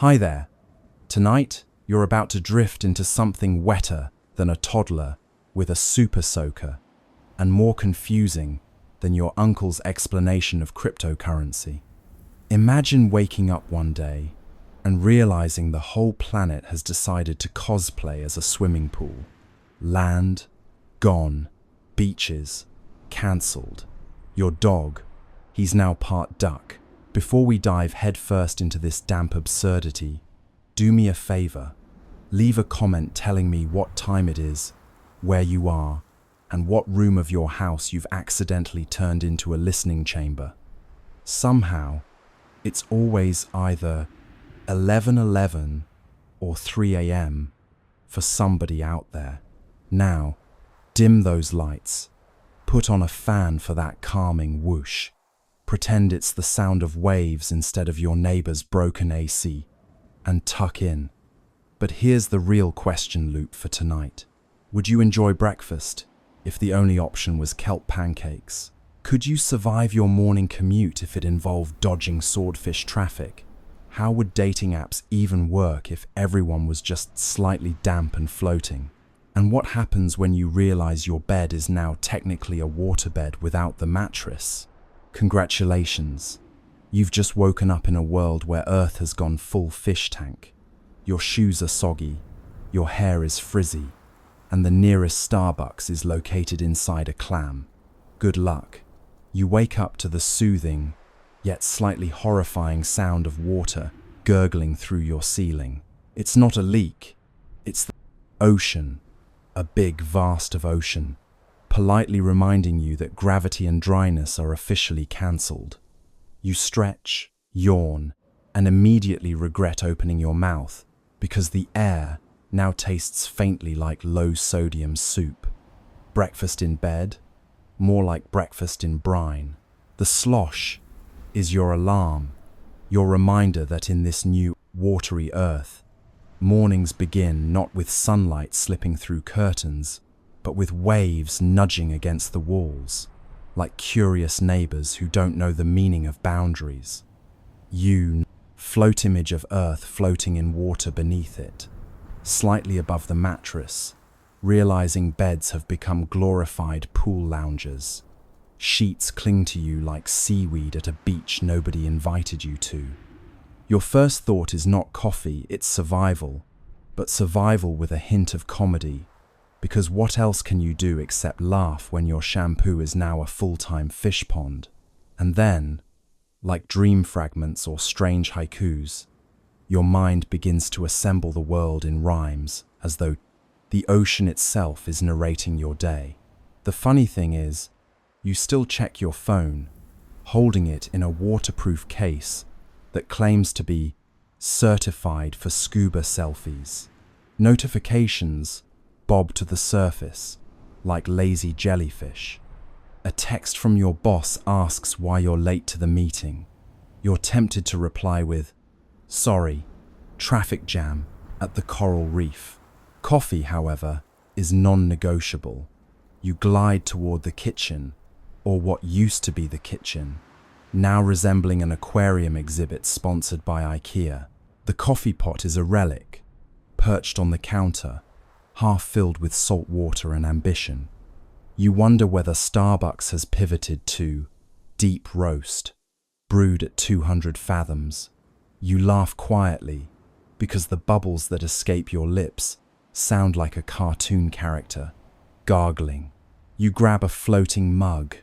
Hi there. Tonight, you're about to drift into something wetter than a toddler with a super soaker, and more confusing than your uncle's explanation of cryptocurrency. Imagine waking up one day and realizing the whole planet has decided to cosplay as a swimming pool. Land, gone. Beaches, cancelled. Your dog, he's now part duck. Before we dive headfirst into this damp absurdity, do me a favor. Leave a comment telling me what time it is, where you are, and what room of your house you've accidentally turned into a listening chamber. Somehow, it's always either 11:11 or 3 a.m. for somebody out there. Now, dim those lights. Put on a fan for that calming whoosh. Pretend it's the sound of waves instead of your neighbor's broken AC, and tuck in. But here's the real question loop for tonight. Would you enjoy breakfast if the only option was kelp pancakes? Could you survive your morning commute if it involved dodging swordfish traffic? How would dating apps even work if everyone was just slightly damp and floating? And what happens when you realize your bed is now technically a waterbed without the mattress? Congratulations. You've just woken up in a world where Earth has gone full fish tank. Your shoes are soggy, your hair is frizzy, and the nearest Starbucks is located inside a clam. Good luck. You wake up to the soothing, yet slightly horrifying sound of water gurgling through your ceiling. It's not a leak, it's the ocean. A big vast of ocean, politely reminding you that gravity and dryness are officially cancelled. You stretch, yawn, and immediately regret opening your mouth because the air now tastes faintly like low-sodium soup. Breakfast in bed? More like breakfast in brine. The slosh is your alarm, your reminder that in this new watery earth, mornings begin not with sunlight slipping through curtains, but with waves nudging against the walls, like curious neighbors who don't know the meaning of boundaries. You, float image of Earth floating in water beneath it, slightly above the mattress, realizing beds have become glorified pool loungers. Sheets cling to you like seaweed at a beach nobody invited you to. Your first thought is not coffee, it's survival, but survival with a hint of comedy, because what else can you do except laugh when your shampoo is now a full-time fish pond? And then, like dream fragments or strange haikus, your mind begins to assemble the world in rhymes, as though the ocean itself is narrating your day. The funny thing is, you still check your phone, holding it in a waterproof case that claims to be certified for scuba selfies. Notifications bob to the surface like lazy jellyfish. A text from your boss asks why you're late to the meeting. You're tempted to reply with, "Sorry, traffic jam at the coral reef." Coffee, however, is non-negotiable. You glide toward the kitchen, or what used to be the kitchen, now resembling an aquarium exhibit sponsored by IKEA. The coffee pot is a relic, perched on the counter, half filled with salt water and ambition. You wonder whether Starbucks has pivoted to deep roast, brewed at 200 fathoms. You laugh quietly, because the bubbles that escape your lips sound like a cartoon character, gargling. You grab a floating mug,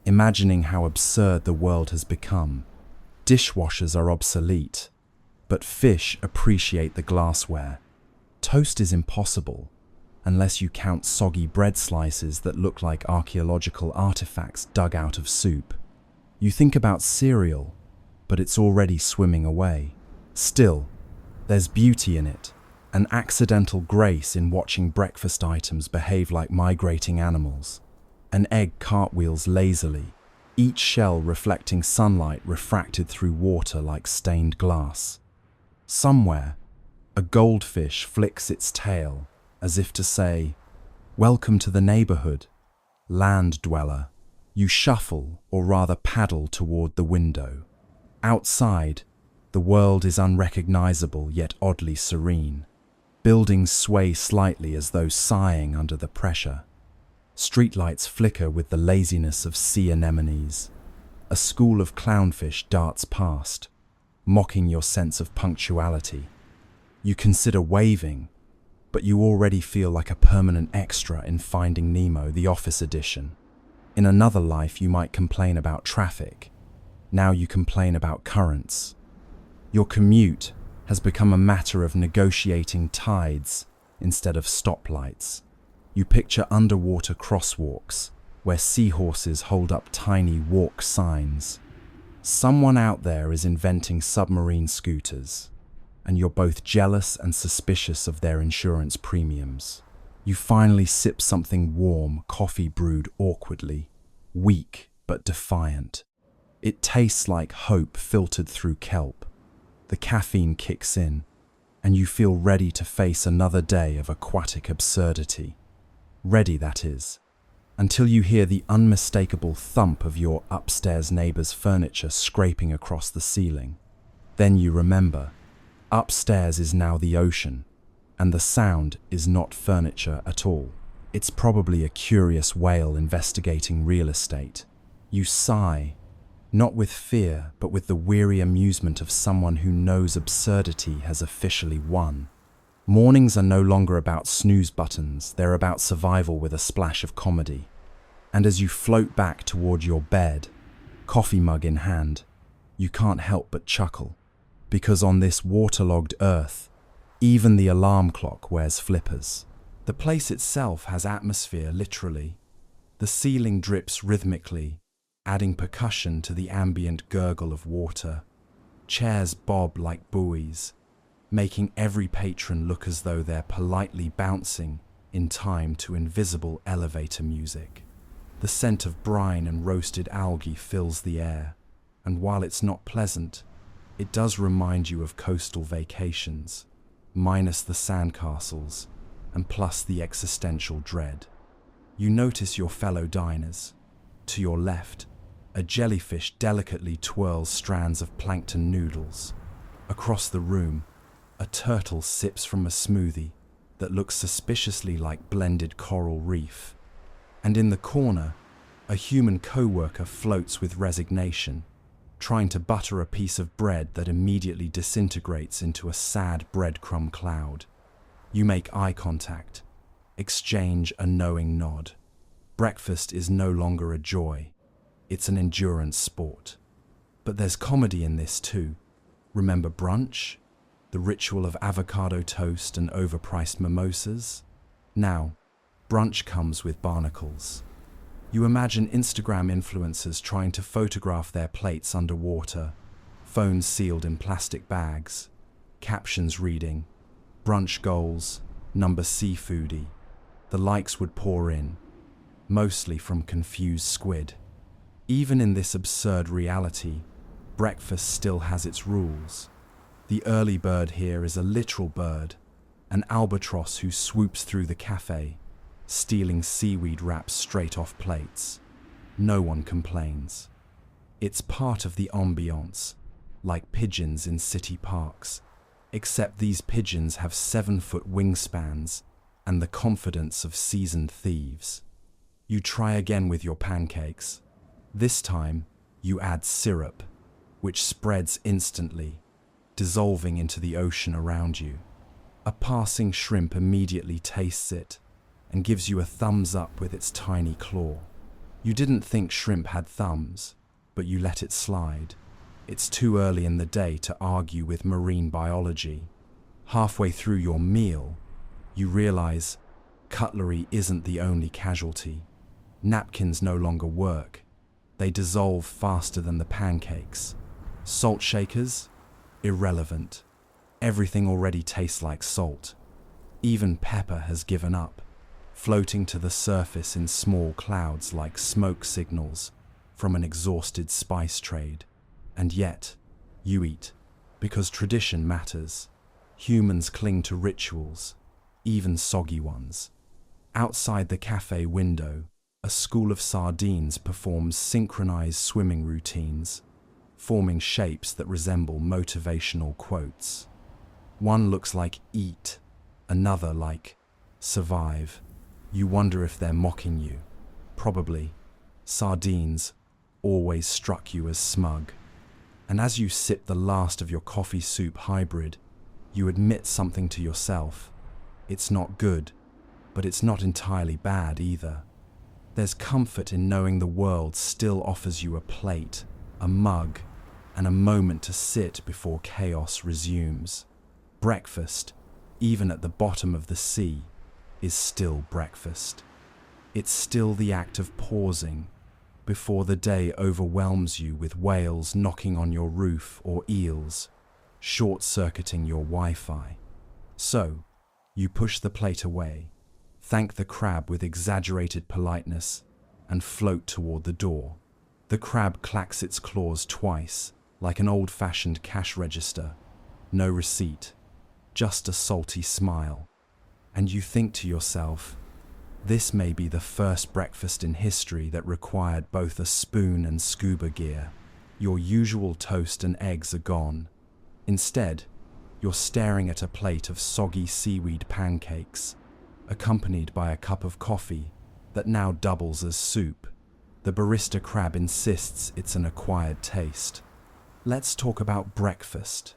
imagining how absurd the world has become. Dishwashers are obsolete, but fish appreciate the glassware. Toast is impossible, unless you count soggy bread slices that look like archaeological artifacts dug out of soup. You think about cereal, but it's already swimming away. Still, there's beauty in it, an accidental grace in watching breakfast items behave like migrating animals. An egg cartwheels lazily, each shell reflecting sunlight refracted through water like stained glass. Somewhere, a goldfish flicks its tail as if to say, "Welcome to the neighborhood, land dweller." You shuffle, or rather paddle, toward the window. Outside, The world is unrecognizable yet oddly serene. Buildings sway slightly as though sighing under the pressure. Streetlights flicker with the laziness of sea anemones. A school of clownfish darts past, mocking your sense of punctuality. You consider waving, but you already feel like a permanent extra in Finding Nemo, the office edition. In another life, you might complain about traffic. Now you complain about currents. Your commute has become a matter of negotiating tides instead of stoplights. You picture underwater crosswalks where seahorses hold up tiny walk signs. Someone out there is inventing submarine scooters, and you're both jealous and suspicious of their insurance premiums. You finally sip something warm, coffee brewed awkwardly, weak but defiant. It tastes like hope filtered through kelp. The caffeine kicks in, and you feel ready to face another day of aquatic absurdity. Ready, that is, until you hear the unmistakable thump of your upstairs neighbor's furniture scraping across the ceiling. Then you remember, upstairs is now the ocean, and the sound is not furniture at all. It's probably a curious whale investigating real estate. You sigh, not with fear, but with the weary amusement of someone who knows absurdity has officially won. Mornings are no longer about snooze buttons, they're about survival with a splash of comedy. And as you float back toward your bed, coffee mug in hand, you can't help but chuckle. Because on this waterlogged earth, even the alarm clock wears flippers. The place itself has atmosphere, literally. The ceiling drips rhythmically, adding percussion to the ambient gurgle of water. Chairs bob like buoys, making every patron look as though they're politely bouncing in time to invisible elevator music. The scent of brine and roasted algae fills the air, and while it's not pleasant, it does remind you of coastal vacations, minus the sandcastles and plus the existential dread. You notice your fellow diners. To your left, a jellyfish delicately twirls strands of plankton noodles. Across the room, a turtle sips from a smoothie that looks suspiciously like blended coral reef. And in the corner, a human co-worker floats with resignation, trying to butter a piece of bread that immediately disintegrates into a sad breadcrumb cloud. You make eye contact, exchange a knowing nod. Breakfast is no longer a joy. It's an endurance sport. But there's comedy in this too. Remember brunch? The ritual of avocado toast and overpriced mimosas? Now, brunch comes with barnacles. You imagine Instagram influencers trying to photograph their plates underwater, phones sealed in plastic bags, captions reading, brunch goals, number seafoodie. The likes would pour in, mostly from confused squid. Even in this absurd reality, breakfast still has its rules. The early bird here is a literal bird, an albatross who swoops through the cafe, stealing seaweed wraps straight off plates. No one complains. It's part of the ambiance, like pigeons in city parks, except these pigeons have 7-foot wingspans and the confidence of seasoned thieves. You try again with your pancakes. This time, you add syrup, which spreads instantly, dissolving into the ocean around you. A passing shrimp immediately tastes it and gives you a thumbs up with its tiny claw. You didn't think shrimp had thumbs, but you let it slide. It's too early in the day to argue with marine biology. Halfway through your meal, you realize cutlery isn't the only casualty. Napkins no longer work. They dissolve faster than the pancakes. Salt shakers? Irrelevant. Everything already tastes like salt. Even pepper has given up, floating to the surface in small clouds like smoke signals from an exhausted spice trade. And yet, you eat, because tradition matters. Humans cling to rituals, even soggy ones. Outside the cafe window, a school of sardines performs synchronized swimming routines. forming shapes that resemble motivational quotes. One looks like eat, another like survive. You wonder if they're mocking you. Probably. Sardines always struck you as smug. And as you sip the last of your coffee soup hybrid, you admit something to yourself. It's not good, but it's not entirely bad either. There's comfort in knowing the world still offers you a plate, a mug, and a moment to sit before chaos resumes. Breakfast, even at the bottom of the sea, is still breakfast. It's still the act of pausing before the day overwhelms you with whales knocking on your roof or eels short-circuiting your Wi-Fi. So, you push the plate away, thank the crab with exaggerated politeness, and float toward the door. The crab clacks its claws twice, like an old-fashioned cash register. No receipt, just a salty smile. And you think to yourself, this may be the first breakfast in history that required both a spoon and scuba gear. Your usual toast and eggs are gone. Instead, you're staring at a plate of soggy seaweed pancakes, accompanied by a cup of coffee that now doubles as soup. The barista crab insists it's an acquired taste. Let's talk about breakfast,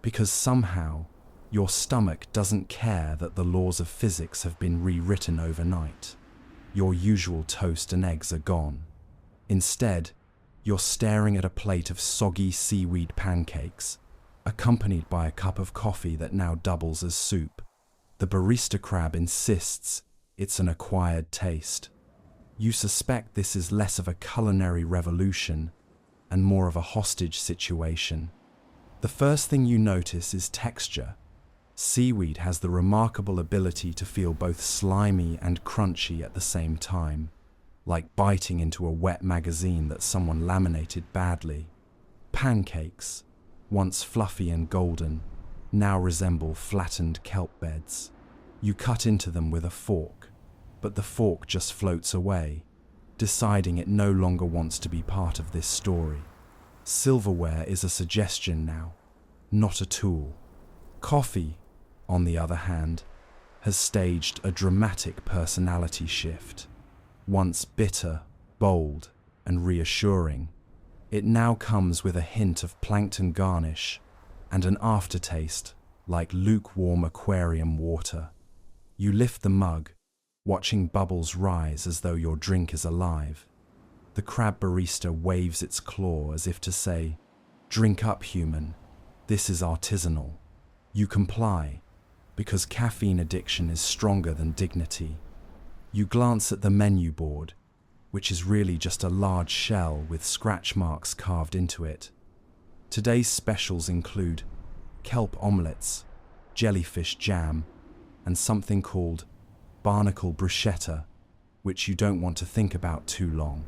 because somehow your stomach doesn't care that the laws of physics have been rewritten overnight. Your usual toast and eggs are gone. Instead, you're staring at a plate of soggy seaweed pancakes, accompanied by a cup of coffee that now doubles as soup. The barista crab insists it's an acquired taste. You suspect this is less of a culinary revolution and more of a hostage situation. The first thing you notice is texture. Seaweed has the remarkable ability to feel both slimy and crunchy at the same time, like biting into a wet magazine that someone laminated badly. Pancakes, once fluffy and golden, now resemble flattened kelp beds. You cut into them with a fork, but the fork just floats away, deciding it no longer wants to be part of this story. Silverware is a suggestion now, not a tool. Coffee, on the other hand, has staged a dramatic personality shift. Once bitter, bold, and reassuring, it now comes with a hint of plankton garnish and an aftertaste like lukewarm aquarium water. You lift the mug, watching bubbles rise as though your drink is alive. The crab barista waves its claw as if to say, "Drink up, human. This is artisanal." You comply, because caffeine addiction is stronger than dignity. You glance at the menu board, which is really just a large shell with scratch marks carved into it. Today's specials include kelp omelettes, jellyfish jam, and something called barnacle bruschetta, which you don't want to think about too long.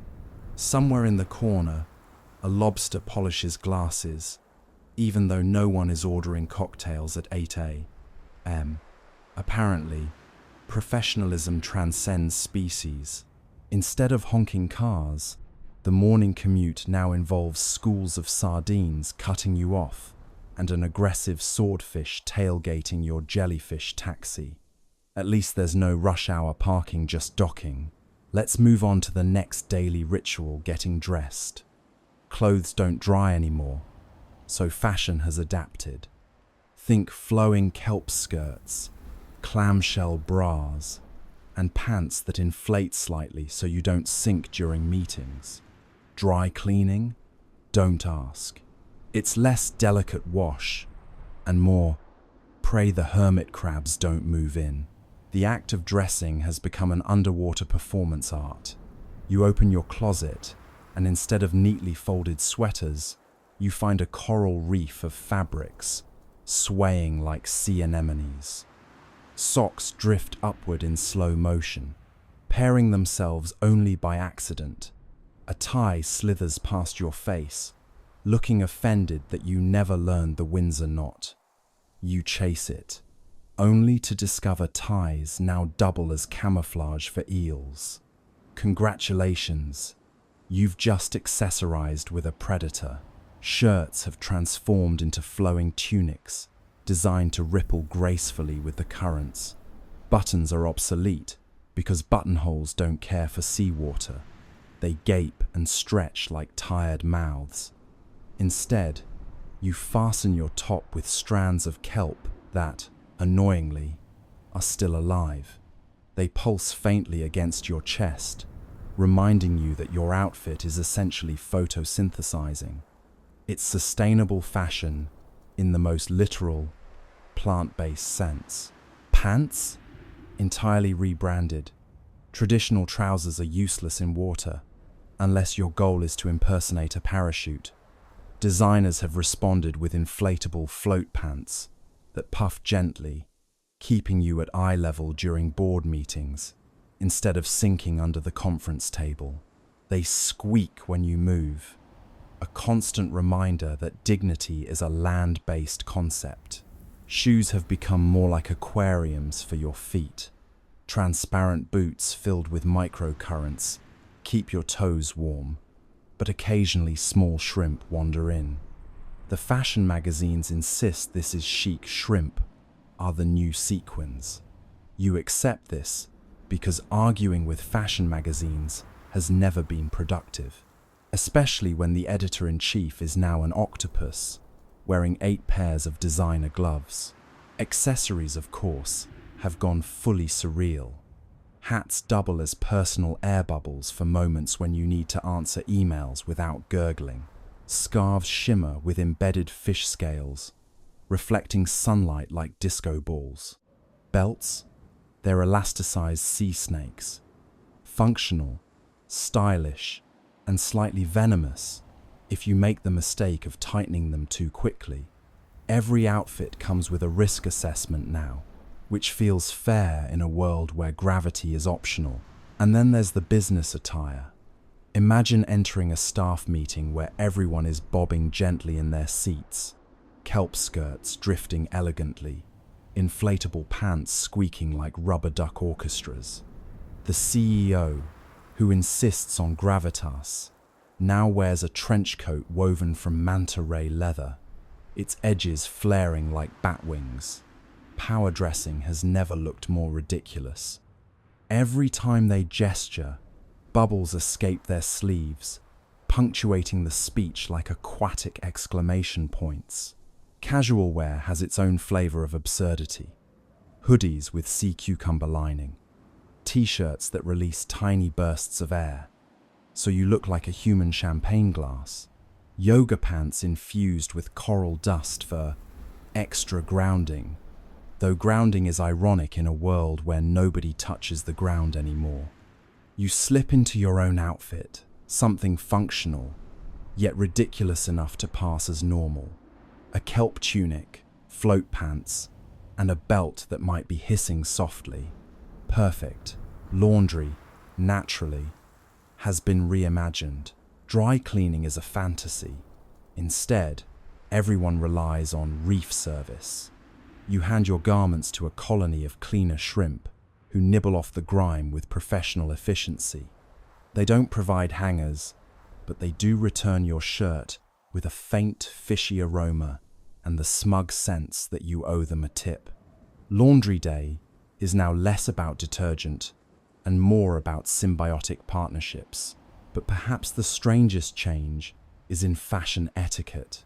Somewhere in the corner, a lobster polishes glasses, even though no one is ordering cocktails at 8 a.m. Apparently, professionalism transcends species. Instead of honking cars, the morning commute now involves schools of sardines cutting you off and an aggressive swordfish tailgating your jellyfish taxi. At least there's no rush hour parking, just docking. Let's move on to the next daily ritual, getting dressed. Clothes don't dry anymore, so fashion has adapted. Think flowing kelp skirts, clamshell bras, and pants that inflate slightly so you don't sink during meetings. Dry cleaning? Don't ask. It's less delicate wash, and more, pray the hermit crabs don't move in. The act of dressing has become an underwater performance art. You open your closet, and instead of neatly folded sweaters, you find a coral reef of fabrics, swaying like sea anemones. Socks drift upward in slow motion, pairing themselves only by accident. A tie slithers past your face, looking offended that you never learned the Windsor knot. You chase it, only to discover ties now double as camouflage for eels. Congratulations, you've just accessorized with a predator. Shirts have transformed into flowing tunics, designed to ripple gracefully with the currents. Buttons are obsolete because buttonholes don't care for seawater. They gape and stretch like tired mouths. Instead, you fasten your top with strands of kelp that, annoyingly, are still alive. They pulse faintly against your chest, reminding you that your outfit is essentially photosynthesizing. It's sustainable fashion in the most literal, plant-based sense. Pants? Entirely rebranded. Traditional trousers are useless in water, unless your goal is to impersonate a parachute. Designers have responded with inflatable float pants that puff gently, keeping you at eye level during board meetings, instead of sinking under the conference table. They squeak when you move, a constant reminder that dignity is a land-based concept. Shoes have become more like aquariums for your feet. Transparent boots filled with microcurrents keep your toes warm, but occasionally small shrimp wander in. The fashion magazines insist this is chic. Shrimp are the new sequins. You accept this because arguing with fashion magazines has never been productive, especially when the editor-in-chief is now an octopus, wearing 8 pairs of designer gloves. Accessories, of course, have gone fully surreal. Hats double as personal air bubbles for moments when you need to answer emails without gurgling. Scarves shimmer with embedded fish scales, reflecting sunlight like disco balls. Belts? They're elasticized sea snakes. Functional, stylish, and slightly venomous if you make the mistake of tightening them too quickly. Every outfit comes with a risk assessment now, which feels fair in a world where gravity is optional. And then there's the business attire. Imagine entering a staff meeting where everyone is bobbing gently in their seats, kelp skirts drifting elegantly, inflatable pants squeaking like rubber duck orchestras. The CEO, who insists on gravitas, now wears a trench coat woven from manta ray leather, its edges flaring like bat wings. Power dressing has never looked more ridiculous. Every time they gesture, bubbles escape their sleeves, punctuating the speech like aquatic exclamation points. Casual wear has its own flavor of absurdity. Hoodies with sea cucumber lining, t-shirts that release tiny bursts of air, so you look like a human champagne glass. Yoga pants infused with coral dust for extra grounding, though grounding is ironic in a world where nobody touches the ground anymore. You slip into your own outfit, something functional, yet ridiculous enough to pass as normal. A kelp tunic, float pants, and a belt that might be hissing softly. Perfect. Laundry, naturally, has been reimagined. Dry cleaning is a fantasy. Instead, everyone relies on reef service. You hand your garments to a colony of cleaner shrimp who nibble off the grime with professional efficiency. They don't provide hangers, but they do return your shirt with a faint, fishy aroma and the smug sense that you owe them a tip. Laundry day is now less about detergent and more about symbiotic partnerships. But perhaps the strangest change is in fashion etiquette.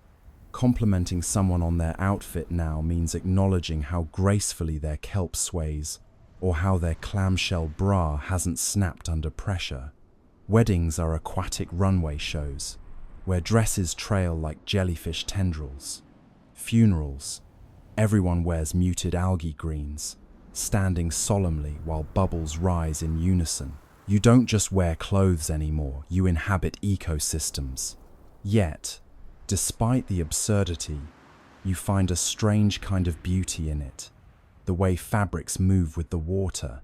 Complimenting someone on their outfit now means acknowledging how gracefully their kelp sways or how their clamshell bra hasn't snapped under pressure. Weddings are aquatic runway shows, where dresses trail like jellyfish tendrils. Funerals, everyone wears muted algae greens, standing solemnly while bubbles rise in unison. You don't just wear clothes anymore, you inhabit ecosystems. Yet, despite the absurdity, you find a strange kind of beauty in it. The way fabrics move with the water,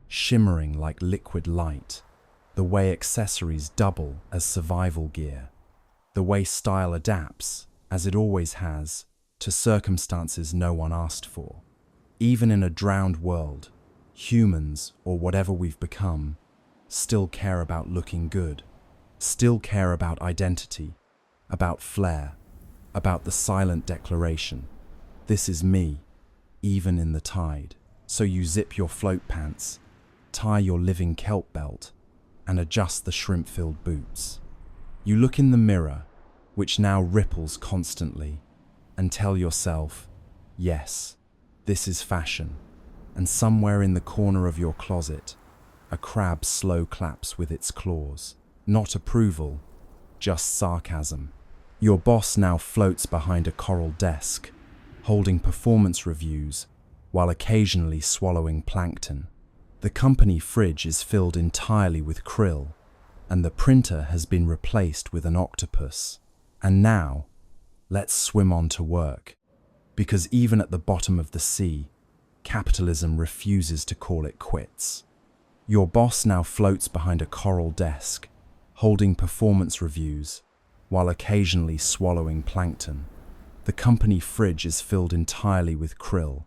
shimmering like liquid light. The way accessories double as survival gear. The way style adapts, as it always has, to circumstances no one asked for. Even in a drowned world, humans, or whatever we've become, still care about looking good, still care about identity, about flair. about the silent declaration, "This is me, even in the tide." So you zip your float pants, tie your living kelp belt, and adjust the shrimp-filled boots. You look in the mirror, which now ripples constantly, and tell yourself, yes, this is fashion. And somewhere in the corner of your closet, a crab slow claps with its claws. Not approval, just sarcasm. Your boss now floats behind a coral desk, holding performance reviews while occasionally swallowing plankton. The company fridge is filled entirely with krill, and the printer has been replaced with an octopus. And now, let's swim on to work, because even at the bottom of the sea, capitalism refuses to call it quits. Your boss now floats behind a coral desk, holding performance reviews while occasionally swallowing plankton. The company fridge is filled entirely with krill,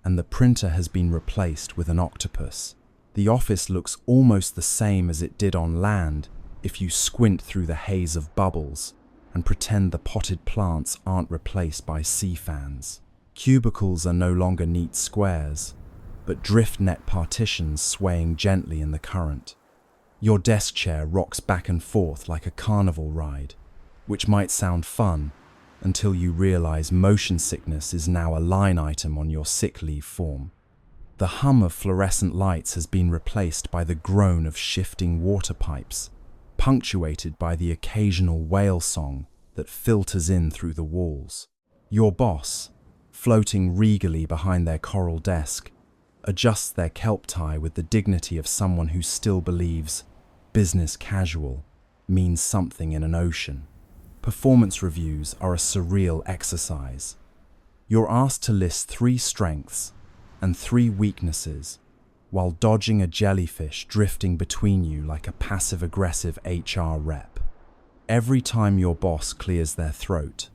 and the printer has been replaced with an octopus. The office looks almost the same as it did on land if you squint through the haze of bubbles and pretend the potted plants aren't replaced by sea fans. Cubicles are no longer neat squares, but drift net partitions swaying gently in the current. Your desk chair rocks back and forth like a carnival ride, which might sound fun until you realize motion sickness is now a line item on your sick leave form. The hum of fluorescent lights has been replaced by the groan of shifting water pipes, punctuated by the occasional whale song that filters in through the walls. Your boss, floating regally behind their coral desk, adjusts their kelp tie with the dignity of someone who still believes business casual means something in an ocean. Performance reviews are a surreal exercise. You're asked to list 3 strengths and 3 weaknesses while dodging a jellyfish drifting between you like a passive-aggressive HR rep. Every time your boss clears their throat,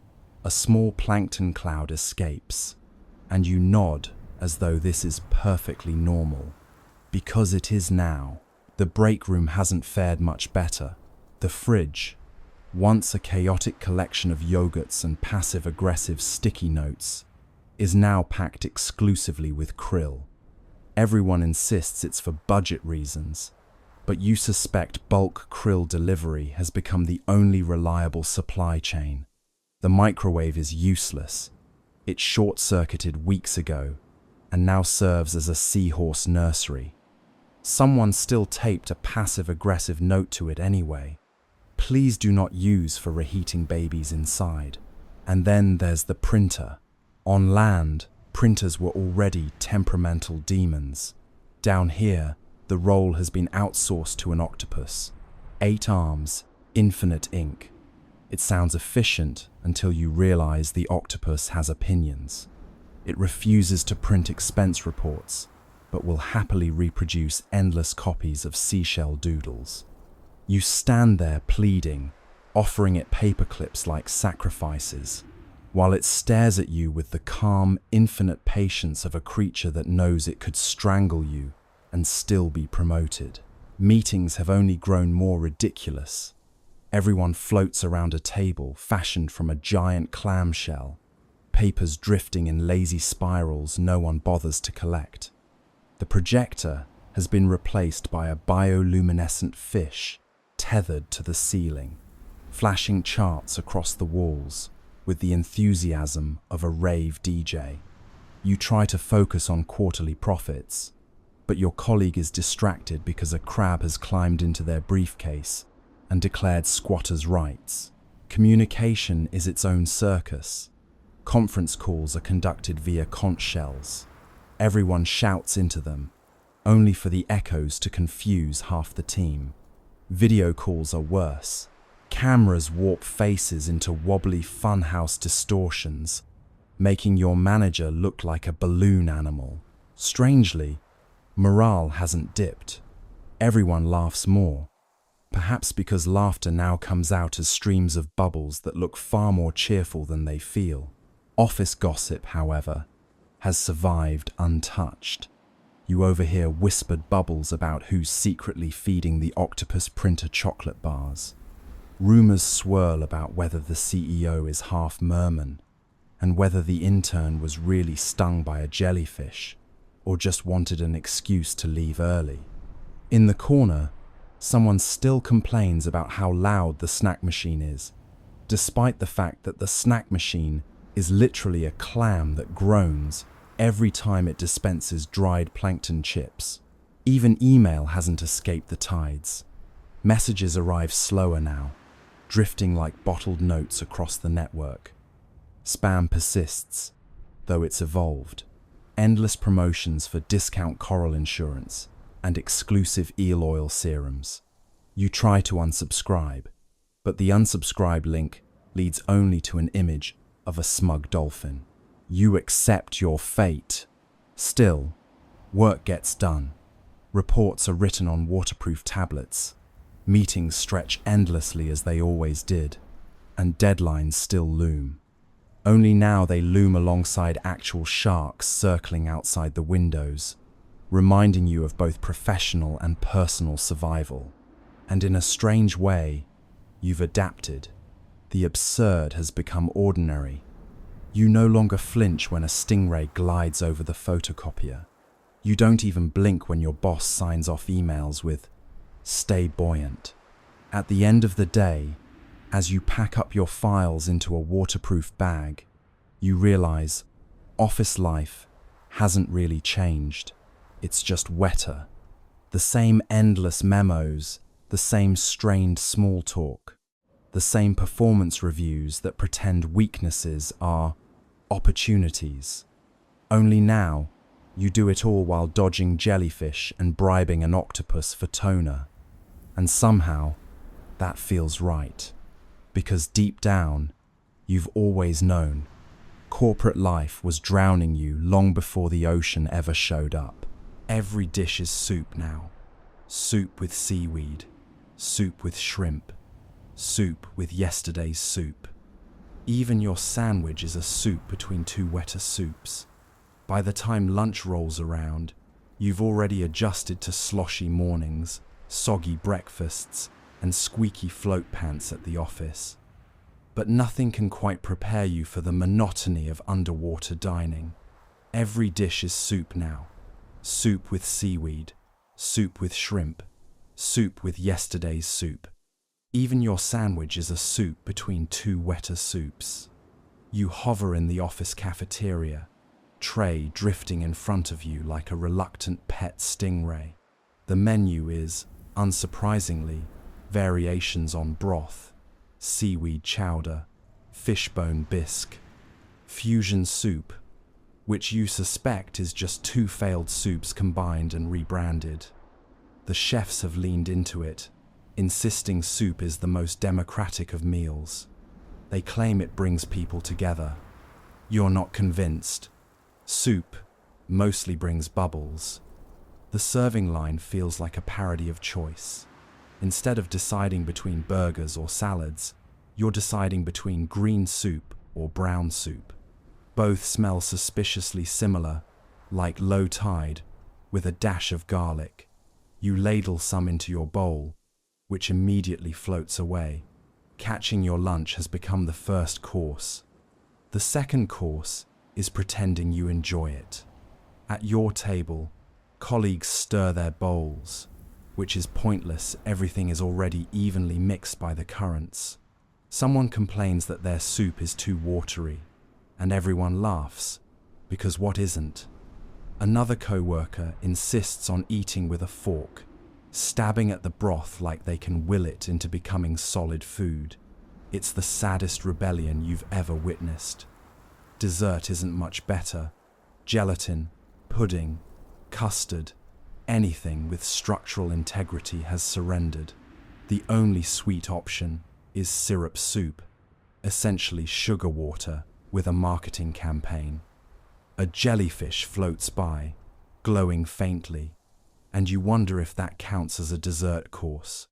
a small plankton cloud escapes, and you nod as though this is perfectly normal. Because it is now. The break room hasn't fared much better. The fridge, once a chaotic collection of yogurts and passive-aggressive sticky notes, is now packed exclusively with krill. Everyone insists it's for budget reasons, but you suspect bulk krill delivery has become the only reliable supply chain. The microwave is useless. It short-circuited weeks ago and now serves as a seahorse nursery. Someone still taped a passive-aggressive note to it anyway. Please do not use for reheating babies inside. And then there's the printer. On land, printers were already temperamental demons. Down here, the role has been outsourced to an octopus. 8 arms, infinite ink. It sounds efficient until you realize the octopus has opinions. It refuses to print expense reports, but will happily reproduce endless copies of seashell doodles. You stand there pleading, offering it paperclips like sacrifices, while it stares at you with the calm, infinite patience of a creature that knows it could strangle you and still be promoted. Meetings have only grown more ridiculous. Everyone floats around a table fashioned from a giant clamshell, papers drifting in lazy spirals no one bothers to collect. The projector has been replaced by a bioluminescent fish tethered to the ceiling, flashing charts across the walls with the enthusiasm of a rave DJ. You try to focus on quarterly profits, but your colleague is distracted because a crab has climbed into their briefcase and declared squatters' rights. Communication is its own circus. Conference calls are conducted via conch shells. Everyone shouts into them, only for the echoes to confuse half the team. Video calls are worse. Cameras warp faces into wobbly funhouse distortions, making your manager look like a balloon animal. Strangely, morale hasn't dipped. Everyone laughs more. Perhaps because laughter now comes out as streams of bubbles that look far more cheerful than they feel. Office gossip, however, has survived untouched. You overhear whispered bubbles about who's secretly feeding the octopus printer chocolate bars. Rumors swirl about whether the CEO is half merman and whether the intern was really stung by a jellyfish or just wanted an excuse to leave early. In the corner, someone still complains about how loud the snack machine is, despite the fact that the snack machine is literally a clam that groans every time it dispenses dried plankton chips. Even email hasn't escaped the tides. Messages arrive slower now, drifting like bottled notes across the network. Spam persists, though it's evolved. Endless promotions for discount coral insurance and exclusive eel oil serums. You try to unsubscribe, but the unsubscribe link leads only to an image of a smug dolphin. You accept your fate. Still, work gets done. Reports are written on waterproof tablets. Meetings stretch endlessly as they always did, and deadlines still loom. Only now they loom alongside actual sharks circling outside the windows, reminding you of both professional and personal survival. And in a strange way, you've adapted. The absurd has become ordinary. You no longer flinch when a stingray glides over the photocopier. You don't even blink when your boss signs off emails with, "Stay buoyant." At the end of the day, as you pack up your files into a waterproof bag, you realize office life hasn't really changed. It's just wetter. The same endless memos, the same strained small talk, the same performance reviews that pretend weaknesses are opportunities. Only now, you do it all while dodging jellyfish and bribing an octopus for toner. And somehow, that feels right. Because deep down, you've always known corporate life was drowning you long before the ocean ever showed up. Every dish is soup now. Soup with seaweed, soup with shrimp, soup with yesterday's soup. Even your sandwich is a soup between two wetter soups. By the time lunch rolls around, you've already adjusted to sloshy mornings, soggy breakfasts, and squeaky float pants at the office. But nothing can quite prepare you for the monotony of underwater dining. Every dish is soup now. Soup with seaweed, soup with shrimp, soup with yesterday's soup. Even your sandwich is a soup between two wetter soups. You hover in the office cafeteria, tray drifting in front of you like a reluctant pet stingray. The menu is, unsurprisingly, variations on broth, seaweed chowder, fishbone bisque, fusion soup, which you suspect is just two failed soups combined and rebranded. The chefs have leaned into it, insisting soup is the most democratic of meals. They claim it brings people together. You're not convinced. Soup mostly brings bubbles. The serving line feels like a parody of choice. Instead of deciding between burgers or salads, you're deciding between green soup or brown soup. Both smell suspiciously similar, like low tide, with a dash of garlic. You ladle some into your bowl, which immediately floats away. Catching your lunch has become the first course. The second course is pretending you enjoy it. At your table, colleagues stir their bowls, which is pointless. Everything is already evenly mixed by the currents. Someone complains that their soup is too watery, and everyone laughs, because what isn't? Another co-worker insists on eating with a fork, stabbing at the broth like they can will it into becoming solid food. It's the saddest rebellion you've ever witnessed. Dessert isn't much better. Gelatin, pudding, custard, anything with structural integrity has surrendered. The only sweet option is syrup soup, essentially sugar water with a marketing campaign. A jellyfish floats by, glowing faintly, and you wonder if that counts as a dessert course.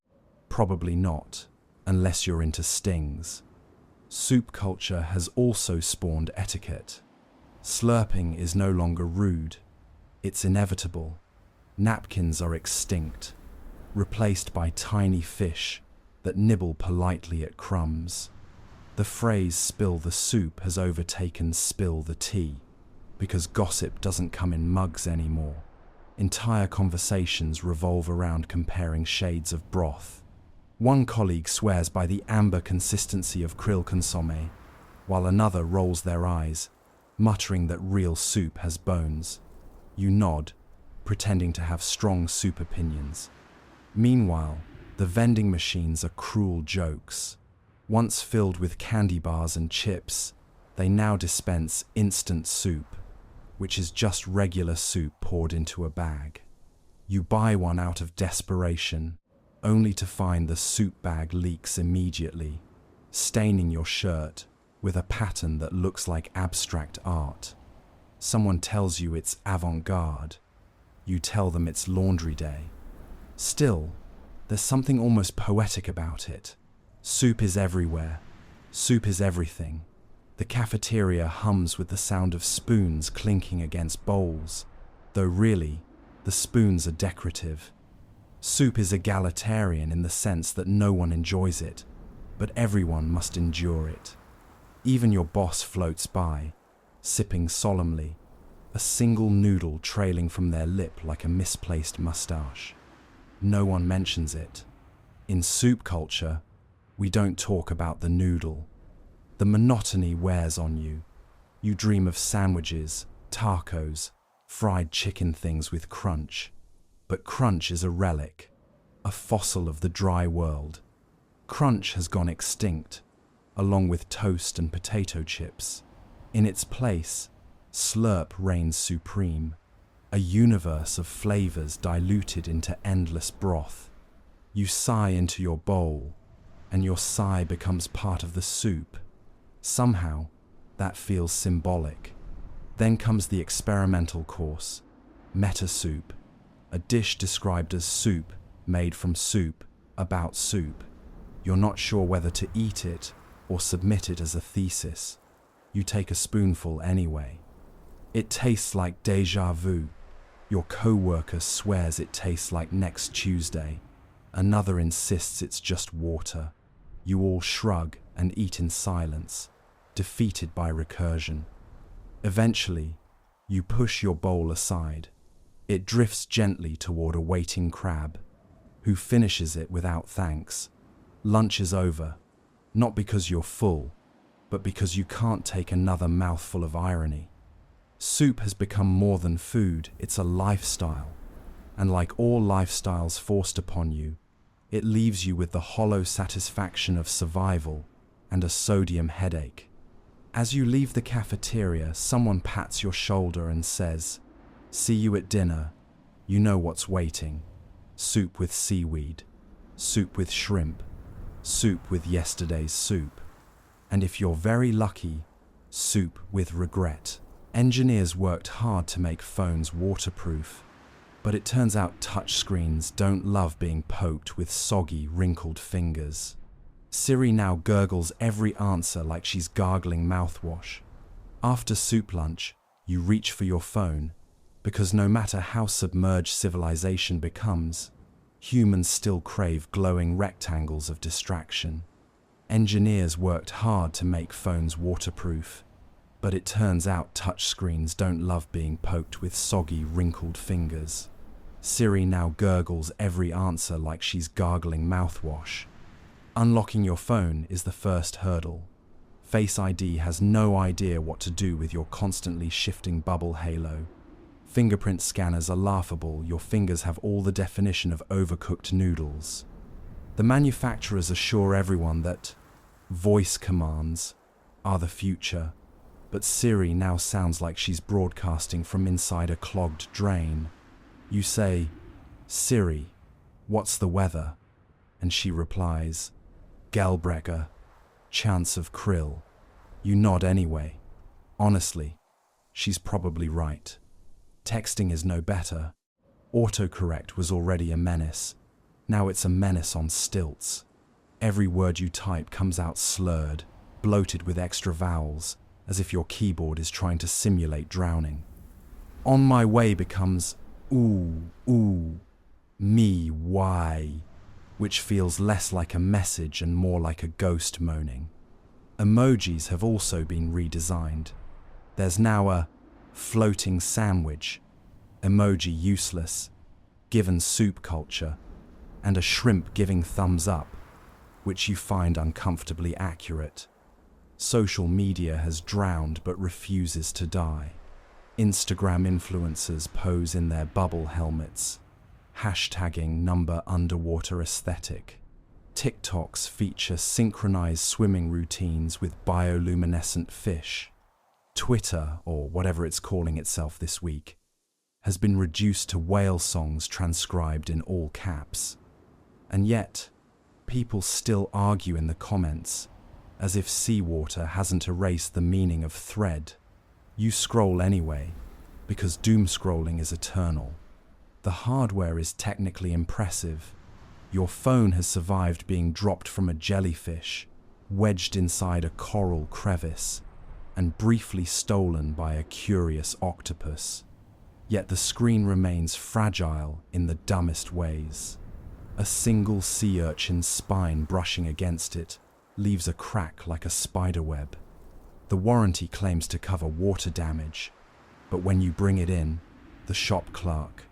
Probably not, unless you're into stings. Soup culture has also spawned etiquette. Slurping is no longer rude. It's inevitable. Napkins are extinct, replaced by tiny fish, that nibble politely at crumbs. The phrase "spill the soup" has overtaken "spill the tea" because gossip doesn't come in mugs anymore. Entire conversations revolve around comparing shades of broth. One colleague swears by the amber consistency of krill consommé, while another rolls their eyes, muttering that real soup has bones. You nod, pretending to have strong soup opinions. Meanwhile, the vending machines are cruel jokes. Once filled with candy bars and chips, they now dispense instant soup, which is just regular soup poured into a bag. You buy one out of desperation, only to find the soup bag leaks immediately, staining your shirt with a pattern that looks like abstract art. Someone tells you it's avant-garde. You tell them it's laundry day. Still, there's something almost poetic about it. Soup is everywhere. Soup is everything. The cafeteria hums with the sound of spoons clinking against bowls, though really, the spoons are decorative. Soup is egalitarian in the sense that no one enjoys it, but everyone must endure it. Even your boss floats by, sipping solemnly, a single noodle trailing from their lip like a misplaced mustache. No one mentions it. In soup culture, we don't talk about the noodle. The monotony wears on you. You dream of sandwiches, tacos, fried chicken things with crunch. But crunch is a relic, a fossil of the dry world. Crunch has gone extinct, along with toast and potato chips. In its place, slurp reigns supreme, a universe of flavors diluted into endless broth. You sigh into your bowl, and your sigh becomes part of the soup. Somehow, that feels symbolic. Then comes the experimental course, meta soup, a dish described as soup, made from soup, about soup. You're not sure whether to eat it or submit it as a thesis. You take a spoonful anyway. It tastes like déjà vu. Your co-worker swears it tastes like next Tuesday. Another insists it's just water. You all shrug and eat in silence, defeated by recursion. Eventually, you push your bowl aside. It drifts gently toward a waiting crab, who finishes it without thanks. Lunch is over, not because you're full, but because you can't take another mouthful of irony. Soup has become more than food, it's a lifestyle. And like all lifestyles forced upon you, it leaves you with the hollow satisfaction of survival and a sodium headache. As you leave the cafeteria, someone pats your shoulder and says, "See you at dinner. You know what's waiting. Soup with seaweed, soup with shrimp, soup with yesterday's soup. And if you're very lucky, soup with regret." Engineers worked hard to make phones waterproof, but it turns out touchscreens don't love being poked with soggy, wrinkled fingers. Siri now gurgles every answer like she's gargling mouthwash. After soup lunch, you reach for your phone, because no matter how submerged civilization becomes, humans still crave glowing rectangles of distraction. Engineers worked hard to make phones waterproof, but it turns out touchscreens don't love being poked with soggy, wrinkled fingers. Siri now gurgles every answer like she's gargling mouthwash. Unlocking your phone is the first hurdle. Face ID has no idea what to do with your constantly shifting bubble halo. Fingerprint scanners are laughable, your fingers have all the definition of overcooked noodles. The manufacturers assure everyone that voice commands are the future, but Siri now sounds like she's broadcasting from inside a clogged drain. You say, "Siri, what's the weather?" And she replies, "Gelbrecker, chance of krill." You nod anyway. Honestly, she's probably right. Texting is no better. Autocorrect was already a menace. Now it's a menace on stilts. Every word you type comes out slurred, bloated with extra vowels, as if your keyboard is trying to simulate drowning. "On my way" becomes "ooh, ooh, me, why." which feels less like a message and more like a ghost moaning. Emojis have also been redesigned. There's now a floating sandwich, emoji useless, given soup culture, and a shrimp giving thumbs up, which you find uncomfortably accurate. Social media has drowned but refuses to die. Instagram influencers pose in their bubble helmets, hashtagging number underwater aesthetic. TikToks feature synchronized swimming routines with bioluminescent fish. Twitter, or whatever it's calling itself this week, has been reduced to whale songs transcribed in all caps. And yet, people still argue in the comments, as if seawater hasn't erased the meaning of thread. You scroll anyway, because doom scrolling is eternal. The hardware is technically impressive. Your phone has survived being dropped from a jellyfish, wedged inside a coral crevice, and briefly stolen by a curious octopus. Yet the screen remains fragile in the dumbest ways. A single sea urchin's spine brushing against it leaves a crack like a spider web. The warranty claims to cover water damage, but when you bring it in, the shop clerk,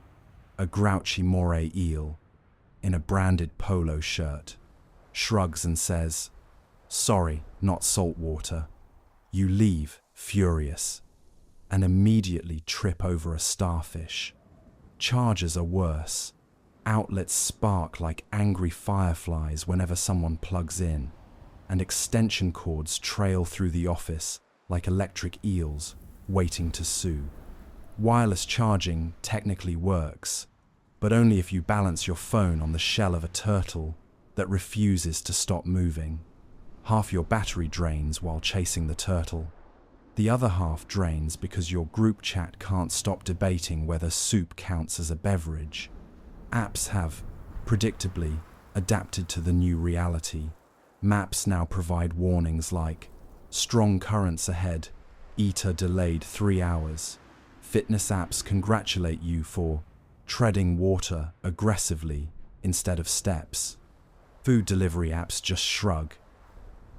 a grouchy moray eel in a branded polo shirt, shrugs and says, "Sorry, not salt water." You leave, furious, and immediately trip over a starfish. Chargers are worse. Outlets spark like angry fireflies whenever someone plugs in, and extension cords trail through the office like electric eels waiting to sue. Wireless charging technically works, but only if you balance your phone on the shell of a turtle that refuses to stop moving. Half your battery drains while chasing the turtle. The other half drains because your group chat can't stop debating whether soup counts as a beverage. Apps have, predictably, adapted to the new reality. Maps now provide warnings like, strong currents ahead, eater delayed 3 hours. Fitness apps congratulate you for treading water aggressively instead of steps. Food delivery apps just shrug.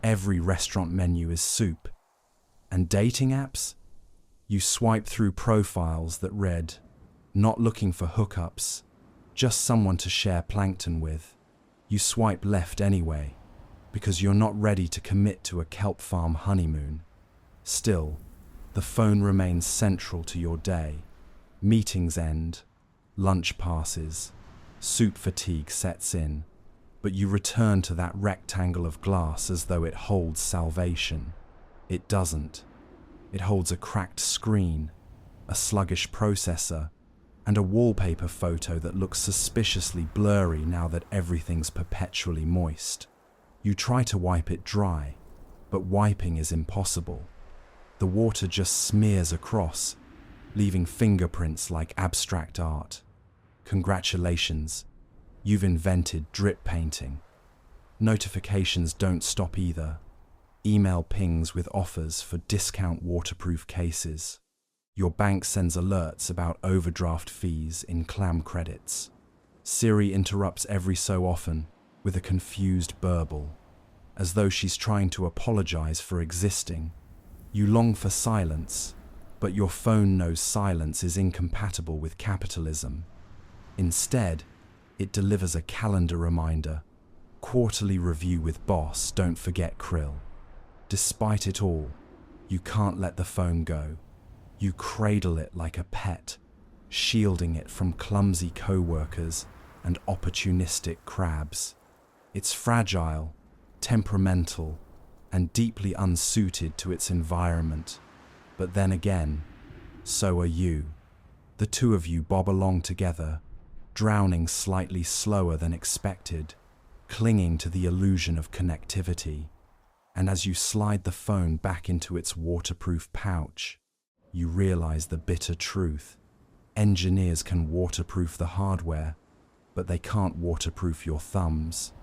Every restaurant menu is soup. And dating apps? You swipe through profiles that read, "Not looking for hookups, just someone to share plankton with." You swipe left anyway, because you're not ready to commit to a kelp farm honeymoon. Still, the phone remains central to your day. Meetings end, lunch passes, soup fatigue sets in, but you return to that rectangle of glass as though it holds salvation. It doesn't. It holds a cracked screen, a sluggish processor, and a wallpaper photo that looks suspiciously blurry now that everything's perpetually moist. You try to wipe it dry, but wiping is impossible. The water just smears across, leaving fingerprints like abstract art. Congratulations, you've invented drip painting. Notifications don't stop either. Email pings with offers for discount waterproof cases. Your bank sends alerts about overdraft fees in clam credits. Siri interrupts every so often with a confused burble, as though she's trying to apologize for existing. You long for silence, but your phone knows silence is incompatible with capitalism. Instead, it delivers a calendar reminder, quarterly review with boss, don't forget krill. Despite it all, you can't let the phone go. You cradle it like a pet, shielding it from clumsy co-workers and opportunistic crabs. It's fragile, temperamental, and deeply unsuited to its environment. But then again, so are you. The two of you bob along together, drowning slightly slower than expected, clinging to the illusion of connectivity. And as you slide the phone back into its waterproof pouch, you realize the bitter truth. Engineers can waterproof the hardware, but they can't waterproof your thumbs.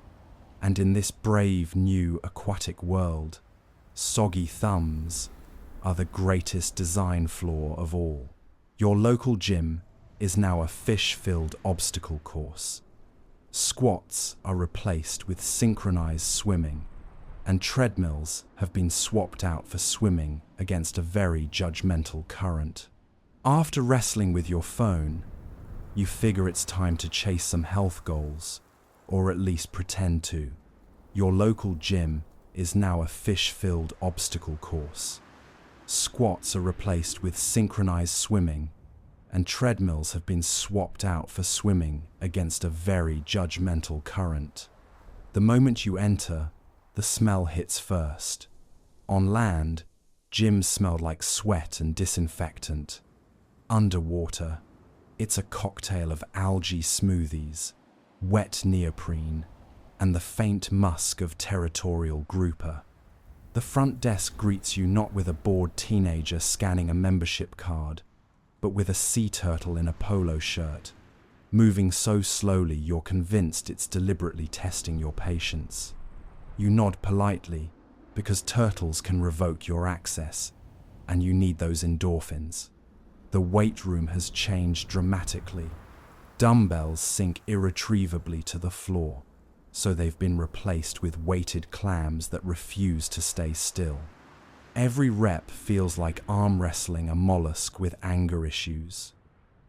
And in this brave new aquatic world, soggy thumbs are the greatest design flaw of all. Your local gym is now a fish-filled obstacle course. Squats are replaced with synchronized swimming, and treadmills have been swapped out for swimming against a very judgmental current. After wrestling with your phone, you figure it's time to chase some health goals, or at least pretend to. Your local gym is now a fish-filled obstacle course. Squats are replaced with synchronized swimming, and treadmills have been swapped out for swimming against a very judgmental current. The moment you enter, the smell hits first. On land, gyms smelled like sweat and disinfectant. Underwater, it's a cocktail of algae smoothies, wet neoprene, and the faint musk of territorial grouper. The front desk greets you not with a bored teenager scanning a membership card, but with a sea turtle in a polo shirt, moving so slowly you're convinced it's deliberately testing your patience. You nod politely, because turtles can revoke your access, and you need those endorphins. The weight room has changed dramatically. Dumbbells sink irretrievably to the floor, so they've been replaced with weighted clams that refuse to stay still. Every rep feels like arm wrestling a mollusk with anger issues.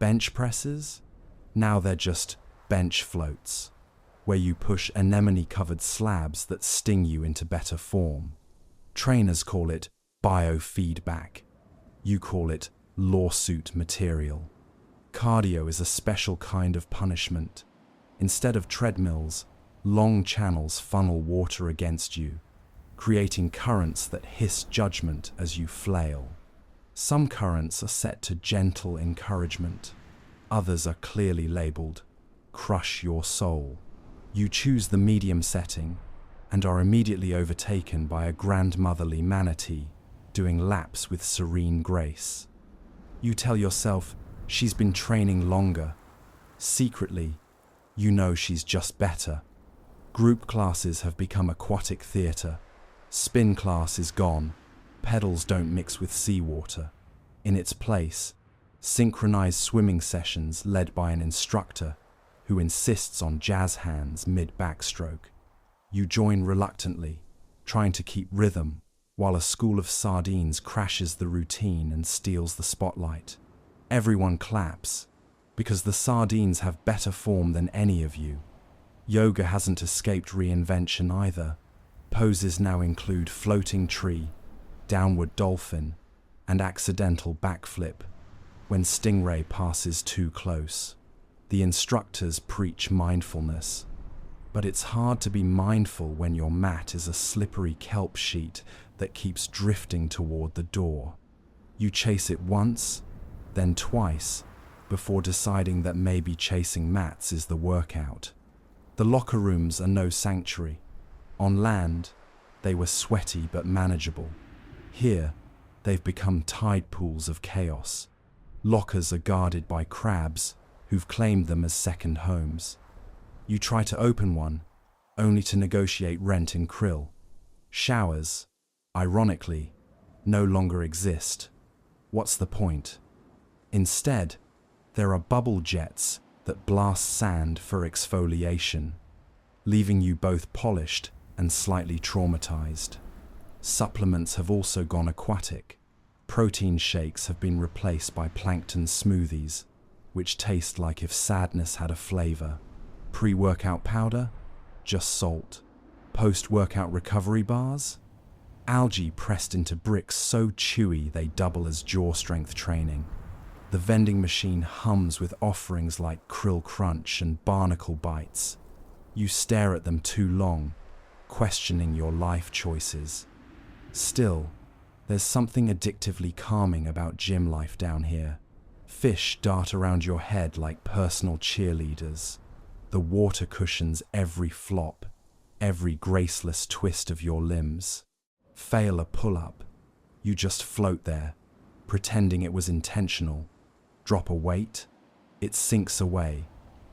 Bench presses? Now they're just bench floats, where you push anemone-covered slabs that sting you into better form. Trainers call it biofeedback. You call it lawsuit material. Cardio is a special kind of punishment. Instead of treadmills, long channels funnel water against you, creating currents that hiss judgment as you flail. Some currents are set to gentle encouragement. Others are clearly labeled, crush your soul. You choose the medium setting and are immediately overtaken by a grandmotherly manatee doing laps with serene grace. You tell yourself she's been training longer. Secretly, you know she's just better. Group classes have become aquatic theatre. Spin class is gone. Pedals don't mix with seawater. In its place, synchronized swimming sessions led by an instructor who insists on jazz hands mid-backstroke. You join reluctantly, trying to keep rhythm, while a school of sardines crashes the routine and steals the spotlight. Everyone claps, because the sardines have better form than any of you. Yoga hasn't escaped reinvention either. Poses now include floating tree, downward dolphin, and accidental backflip when stingray passes too close. The instructors preach mindfulness, but it's hard to be mindful when your mat is a slippery kelp sheet that keeps drifting toward the door. You chase it once, then twice, before deciding that maybe chasing mats is the workout. The locker rooms are no sanctuary. On land, they were sweaty but manageable. Here, they've become tide pools of chaos. Lockers are guarded by crabs who've claimed them as second homes. You try to open one, only to negotiate rent in krill. Showers, ironically, no longer exist. What's the point? Instead, there are bubble jets that blast sand for exfoliation, leaving you both polished and slightly traumatized. Supplements have also gone aquatic. Protein shakes have been replaced by plankton smoothies, which taste like if sadness had a flavor. Pre-workout powder? Just salt. Post-workout recovery bars? Algae pressed into bricks so chewy they double as jaw strength training. The vending machine hums with offerings like krill crunch and barnacle bites. You stare at them too long, questioning your life choices. Still, there's something addictively calming about gym life down here. Fish dart around your head like personal cheerleaders. The water cushions every flop, every graceless twist of your limbs. Fail a pull-up, you just float there, pretending it was intentional. Drop a weight, it sinks away,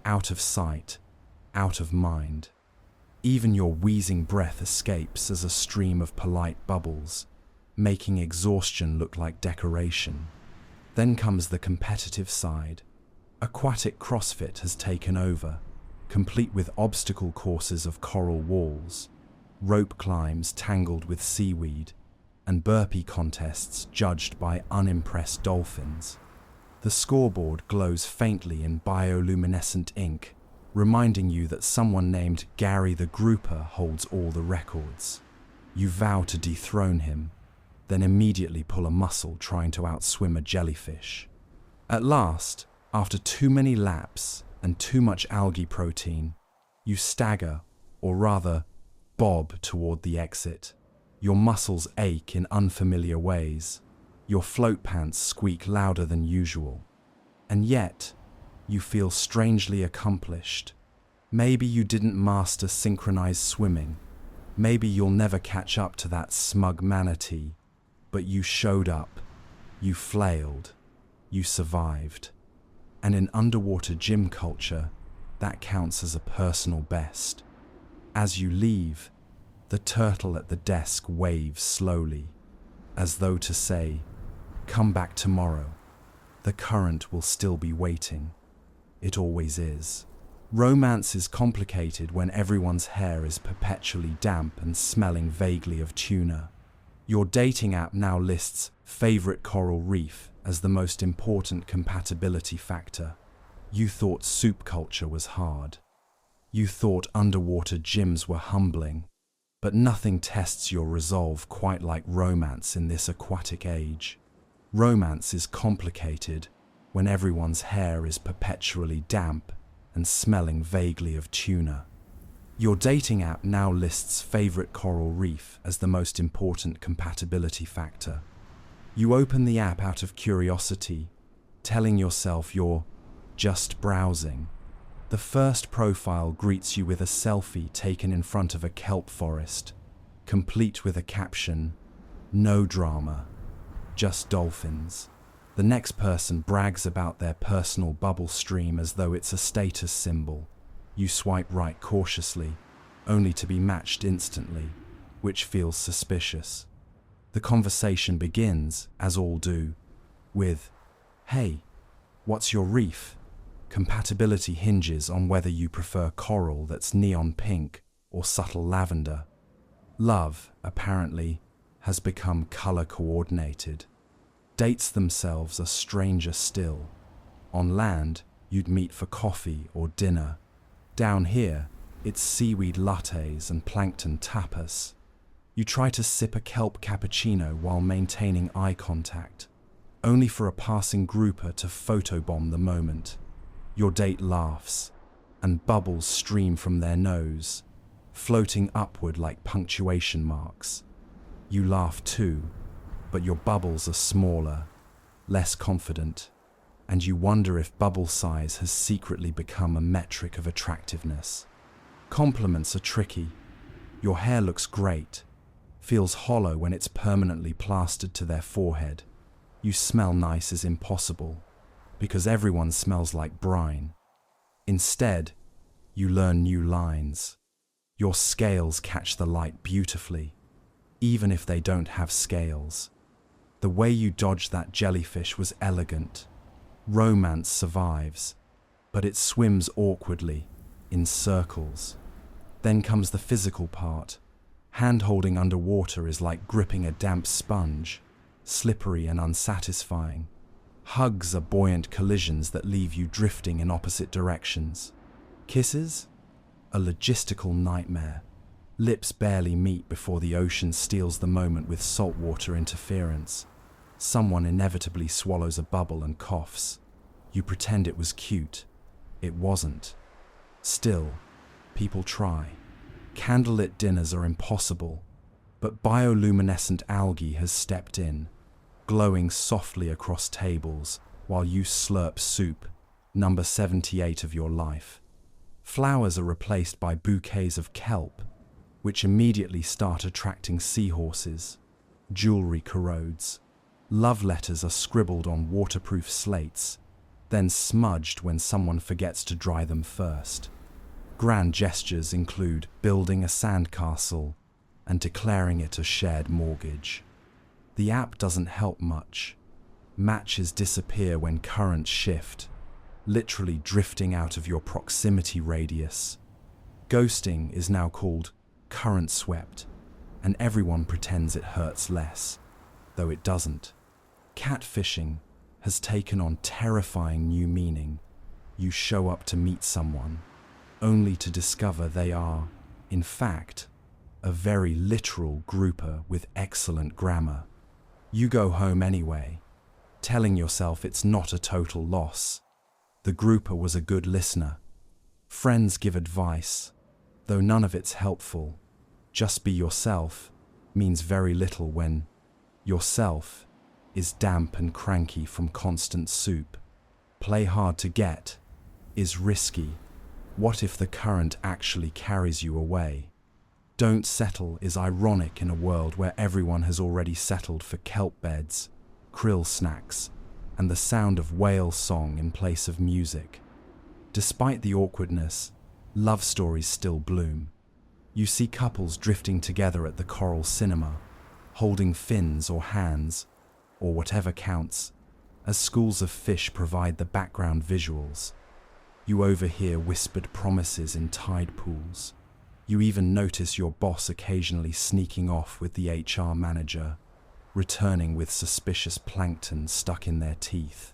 out of sight, out of mind. Even your wheezing breath escapes as a stream of polite bubbles, making exhaustion look like decoration. Then comes the competitive side. Aquatic CrossFit has taken over, complete with obstacle courses of coral walls, rope climbs tangled with seaweed, and burpee contests judged by unimpressed dolphins. The scoreboard glows faintly in bioluminescent ink, reminding you that someone named Gary the Grouper holds all the records. You vow to dethrone him, then immediately pull a muscle trying to outswim a jellyfish. At last, after too many laps and too much algae protein, you stagger, or rather, bob toward the exit. Your muscles ache in unfamiliar ways. Your float pants squeak louder than usual. And yet, you feel strangely accomplished. Maybe you didn't master synchronized swimming. Maybe you'll never catch up to that smug manatee. But you showed up. You flailed. You survived. And in underwater gym culture, that counts as a personal best. As you leave, the turtle at the desk waves slowly, as though to say, "Come back tomorrow. The current will still be waiting." It always is. Romance is complicated when everyone's hair is perpetually damp and smelling vaguely of tuna. Your dating app now lists favorite coral reef as the most important compatibility factor. You thought soup culture was hard. You thought underwater gyms were humbling. But nothing tests your resolve quite like romance in this aquatic age. Romance is complicated when everyone's hair is perpetually damp and smelling vaguely of tuna. Your dating app now lists favorite coral reef as the most important compatibility factor. You open the app out of curiosity, telling yourself you're just browsing. The first profile greets you with a selfie taken in front of a kelp forest, complete with a caption, "No drama, just dolphins." The next person brags about their personal bubble stream as though it's a status symbol. You swipe right cautiously, only to be matched instantly, which feels suspicious. The conversation begins, as all do, with, "Hey, what's your reef?" Compatibility hinges on whether you prefer coral that's neon pink or subtle lavender. Love, apparently, has become color coordinated. Dates themselves are stranger still. On land, you'd meet for coffee or dinner. Down here, it's seaweed lattes and plankton tapas. You try to sip a kelp cappuccino while maintaining eye contact, only for a passing grouper to photobomb the moment. Your date laughs, and bubbles stream from their nose, floating upward like punctuation marks. You laugh too, but your bubbles are smaller, less confident, and you wonder if bubble size has secretly become a metric of attractiveness. Compliments are tricky. Your hair looks great, feels hollow when it's permanently plastered to their forehead. You smell nice is impossible, because everyone smells like brine. Instead, you learn new lines. Your scales catch the light beautifully, even if they don't have scales. The way you dodged that jellyfish was elegant. Romance survives, but it swims awkwardly, in circles. Then comes the physical part. Hand-holding underwater is like gripping a damp sponge, slippery and unsatisfying. Hugs are buoyant collisions that leave you drifting in opposite directions. Kisses? A logistical nightmare. Lips barely meet before the ocean steals the moment with saltwater interference. Someone inevitably swallows a bubble and coughs. You pretend it was cute. It wasn't. Still, people try. Candlelit dinners are impossible, but bioluminescent algae has stepped in, glowing softly across tables while you slurp soup, number 78 of your life. Flowers are replaced by bouquets of kelp, which immediately start attracting seahorses. Jewelry corrodes. Love letters are scribbled on waterproof slates, then smudged when someone forgets to dry them first. Grand gestures include building a sandcastle and declaring it a shared mortgage. The app doesn't help much. Matches disappear when currents shift. literally drifting out of your proximity radius. Ghosting is now called current swept, and everyone pretends it hurts less, though it doesn't. Catfishing has taken on terrifying new meaning. You show up to meet someone, only to discover they are, in fact, a very literal grouper with excellent grammar. You go home anyway, telling yourself it's not a total loss. The grouper was a good listener. Friends give advice, though none of it's helpful. Just be yourself means very little when yourself is damp and cranky from constant soup. Play hard to get is risky. What if the current actually carries you away? Don't settle is ironic in a world where everyone has already settled for kelp beds, krill snacks, and the sound of whale song in place of music. Despite the awkwardness, love stories still bloom. You see couples drifting together at the coral cinema, holding fins or hands, or whatever counts, as schools of fish provide the background visuals. You overhear whispered promises in tide pools. You even notice your boss occasionally sneaking off with the HR manager, returning with suspicious plankton stuck in their teeth.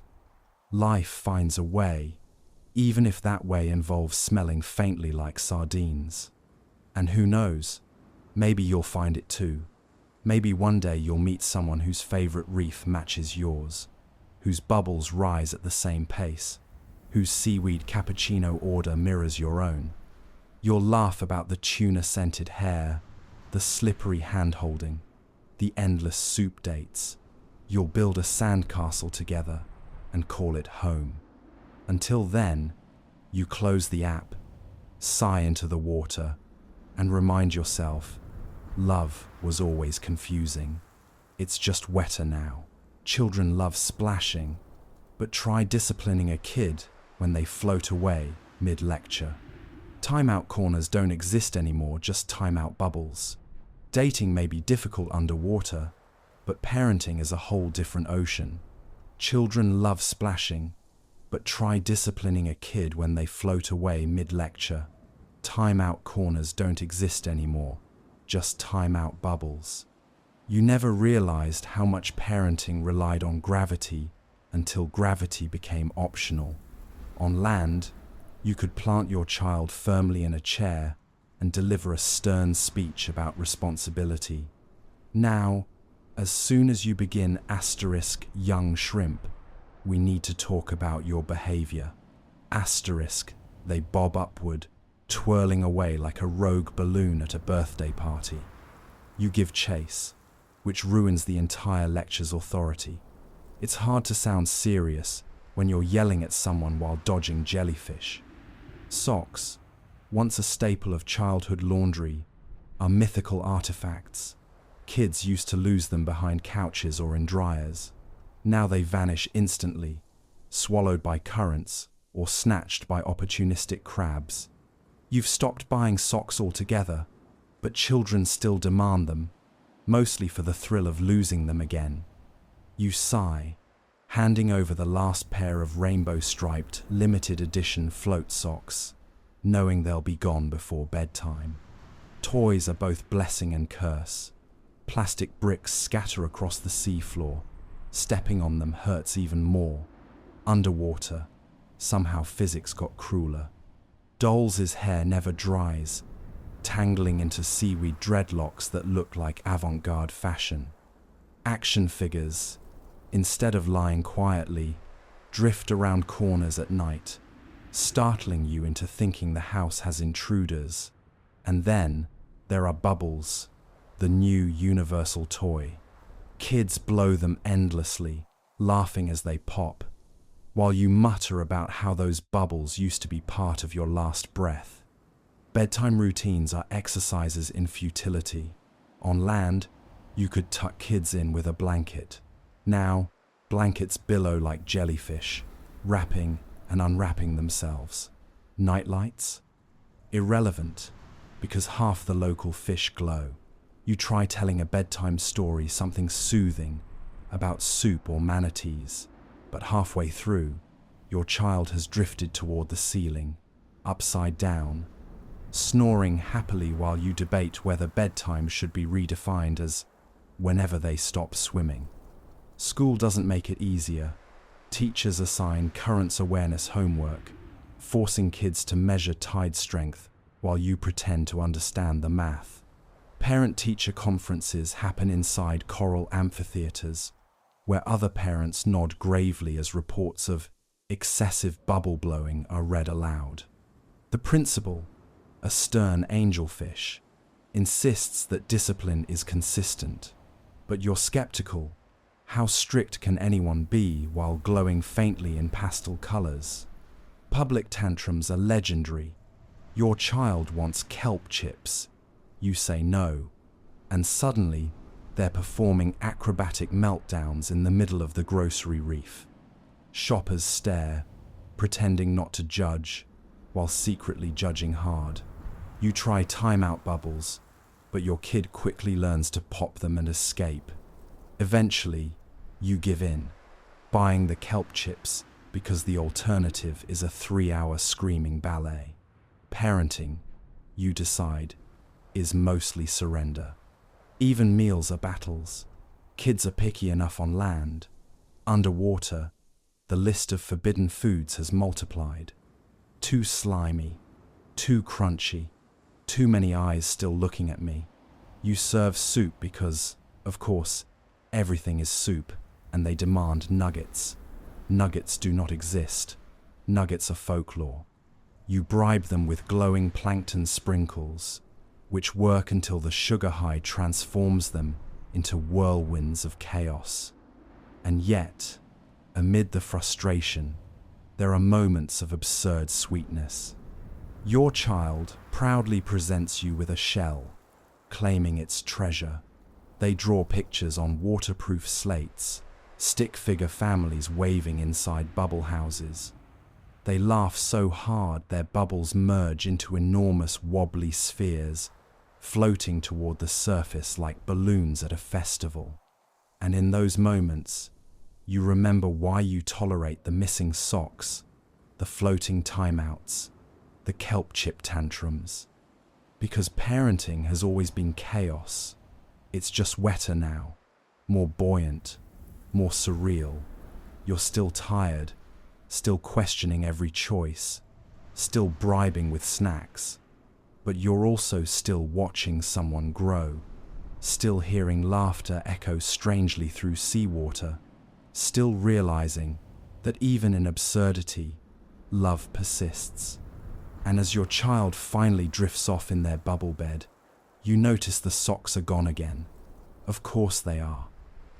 Life finds a way, even if that way involves smelling faintly like sardines. And who knows, maybe you'll find it too. Maybe one day you'll meet someone whose favorite reef matches yours, whose bubbles rise at the same pace, whose seaweed cappuccino order mirrors your own. You'll laugh about the tuna-scented hair, the slippery hand-holding, the endless soup dates. You'll build a sandcastle together and call it home. Until then, you close the app, sigh into the water, and remind yourself, love was always confusing. It's just wetter now. Children love splashing, but try disciplining a kid when they float away mid-lecture. Timeout corners don't exist anymore, just timeout bubbles. Dating may be difficult underwater, but parenting is a whole different ocean. Children love splashing, but try disciplining a kid when they float away mid-lecture. Timeout corners don't exist anymore, just timeout bubbles. You never realized how much parenting relied on gravity until gravity became optional. On land, you could plant your child firmly in a chair and deliver a stern speech about responsibility. Now, as soon as you begin *young shrimp, we need to talk about your behavior. They bob upward, twirling away like a rogue balloon at a birthday party. You give chase, which ruins the entire lecture's authority. It's hard to sound serious when you're yelling at someone while dodging jellyfish. Socks, once a staple of childhood laundry, are mythical artifacts. Kids used to lose them behind couches or in dryers. Now they vanish instantly, swallowed by currents or snatched by opportunistic crabs. You've stopped buying socks altogether, but children still demand them, mostly for the thrill of losing them again. You sigh, handing over the last pair of rainbow-striped, limited edition float socks, knowing they'll be gone before bedtime. Toys are both blessing and curse. Plastic bricks scatter across the seafloor. Stepping on them hurts even more. Underwater, somehow physics got crueler. Dolls' hair never dries, tangling into seaweed dreadlocks that look like avant-garde fashion. Action figures, instead of lying quietly, drift around corners at night, startling you into thinking the house has intruders. And then there are bubbles, the new universal toy. Kids blow them endlessly, laughing as they pop, while you mutter about how those bubbles used to be part of your last breath. Bedtime routines are exercises in futility. On land, you could tuck kids in with a blanket. Now, blankets billow like jellyfish, wrapping and unwrapping themselves. Nightlights? Irrelevant, because half the local fish glow. You try telling a bedtime story, something soothing, about soup or manatees, but halfway through, Your child has drifted toward the ceiling, upside down, snoring happily while you debate whether bedtime should be redefined as whenever they stop swimming. School doesn't make it easier. Teachers assign currents awareness homework, forcing kids to measure tide strength while you pretend to understand the math. Parent-teacher conferences happen inside choral amphitheaters, where other parents nod gravely as reports of excessive bubble blowing are read aloud. The principal, a stern angelfish, insists that discipline is consistent, but you're skeptical. How strict can anyone be while glowing faintly in pastel colors? Public tantrums are legendary. Your child wants kelp chips. You say no, and suddenly they're performing acrobatic meltdowns in the middle of the grocery reef. Shoppers stare, pretending not to judge, while secretly judging hard. You try timeout bubbles, but your kid quickly learns to pop them and escape. Eventually, you give in, buying the kelp chips because the alternative is a 3-hour screaming ballet. Parenting, you decide, is mostly surrender. Even meals are battles. Kids are picky enough on land. Underwater, the list of forbidden foods has multiplied. Too slimy, too crunchy, too many eyes still looking at me. You serve soup because, of course, everything is soup, and they demand nuggets. Nuggets do not exist. Nuggets are folklore. You bribe them with glowing plankton sprinkles, which work until the sugar high transforms them into whirlwinds of chaos. And yet, amid the frustration, there are moments of absurd sweetness. Your child proudly presents you with a shell, claiming its treasure. They draw pictures on waterproof slates, stick figure families waving inside bubble houses. They laugh so hard their bubbles merge into enormous wobbly spheres, floating toward the surface like balloons at a festival. And in those moments, you remember why you tolerate the missing socks, the floating timeouts, the kelp chip tantrums. Because parenting has always been chaos. It's just wetter now, more buoyant, more surreal. You're still tired, still questioning every choice, still bribing with snacks. But you're also still watching someone grow, still hearing laughter echo strangely through seawater, still realizing that even in absurdity, love persists. And as your child finally drifts off in their bubble bed, you notice the socks are gone again. Of course they are.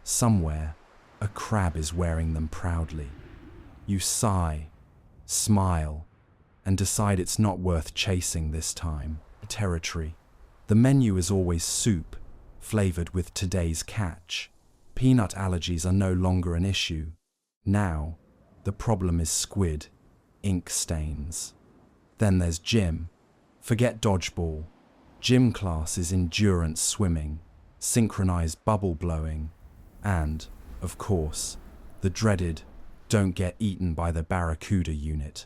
Somewhere, a crab is wearing them proudly. You sigh, smile, and decide it's not worth chasing this time. Territory. The menu is always soup, flavored with today's catch. Peanut allergies are no longer an issue. Now, the problem is squid, ink stains. Then there's gym. Forget dodgeball. Gym class is endurance swimming, synchronized bubble blowing, and, of course, the dreaded don't get eaten by the barracuda unit.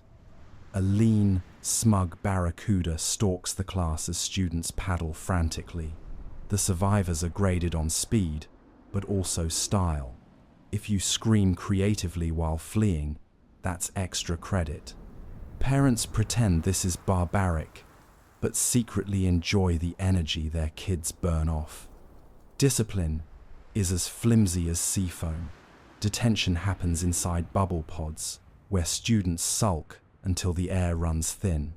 A lean, smug barracuda stalks the class as students paddle frantically. The survivors are graded on speed, but also style. If you scream creatively while fleeing, that's extra credit. Parents pretend this is barbaric, but secretly enjoy the energy their kids burn off. Discipline is as flimsy as sea foam. Detention happens inside bubble pods, where students sulk until the air runs thin.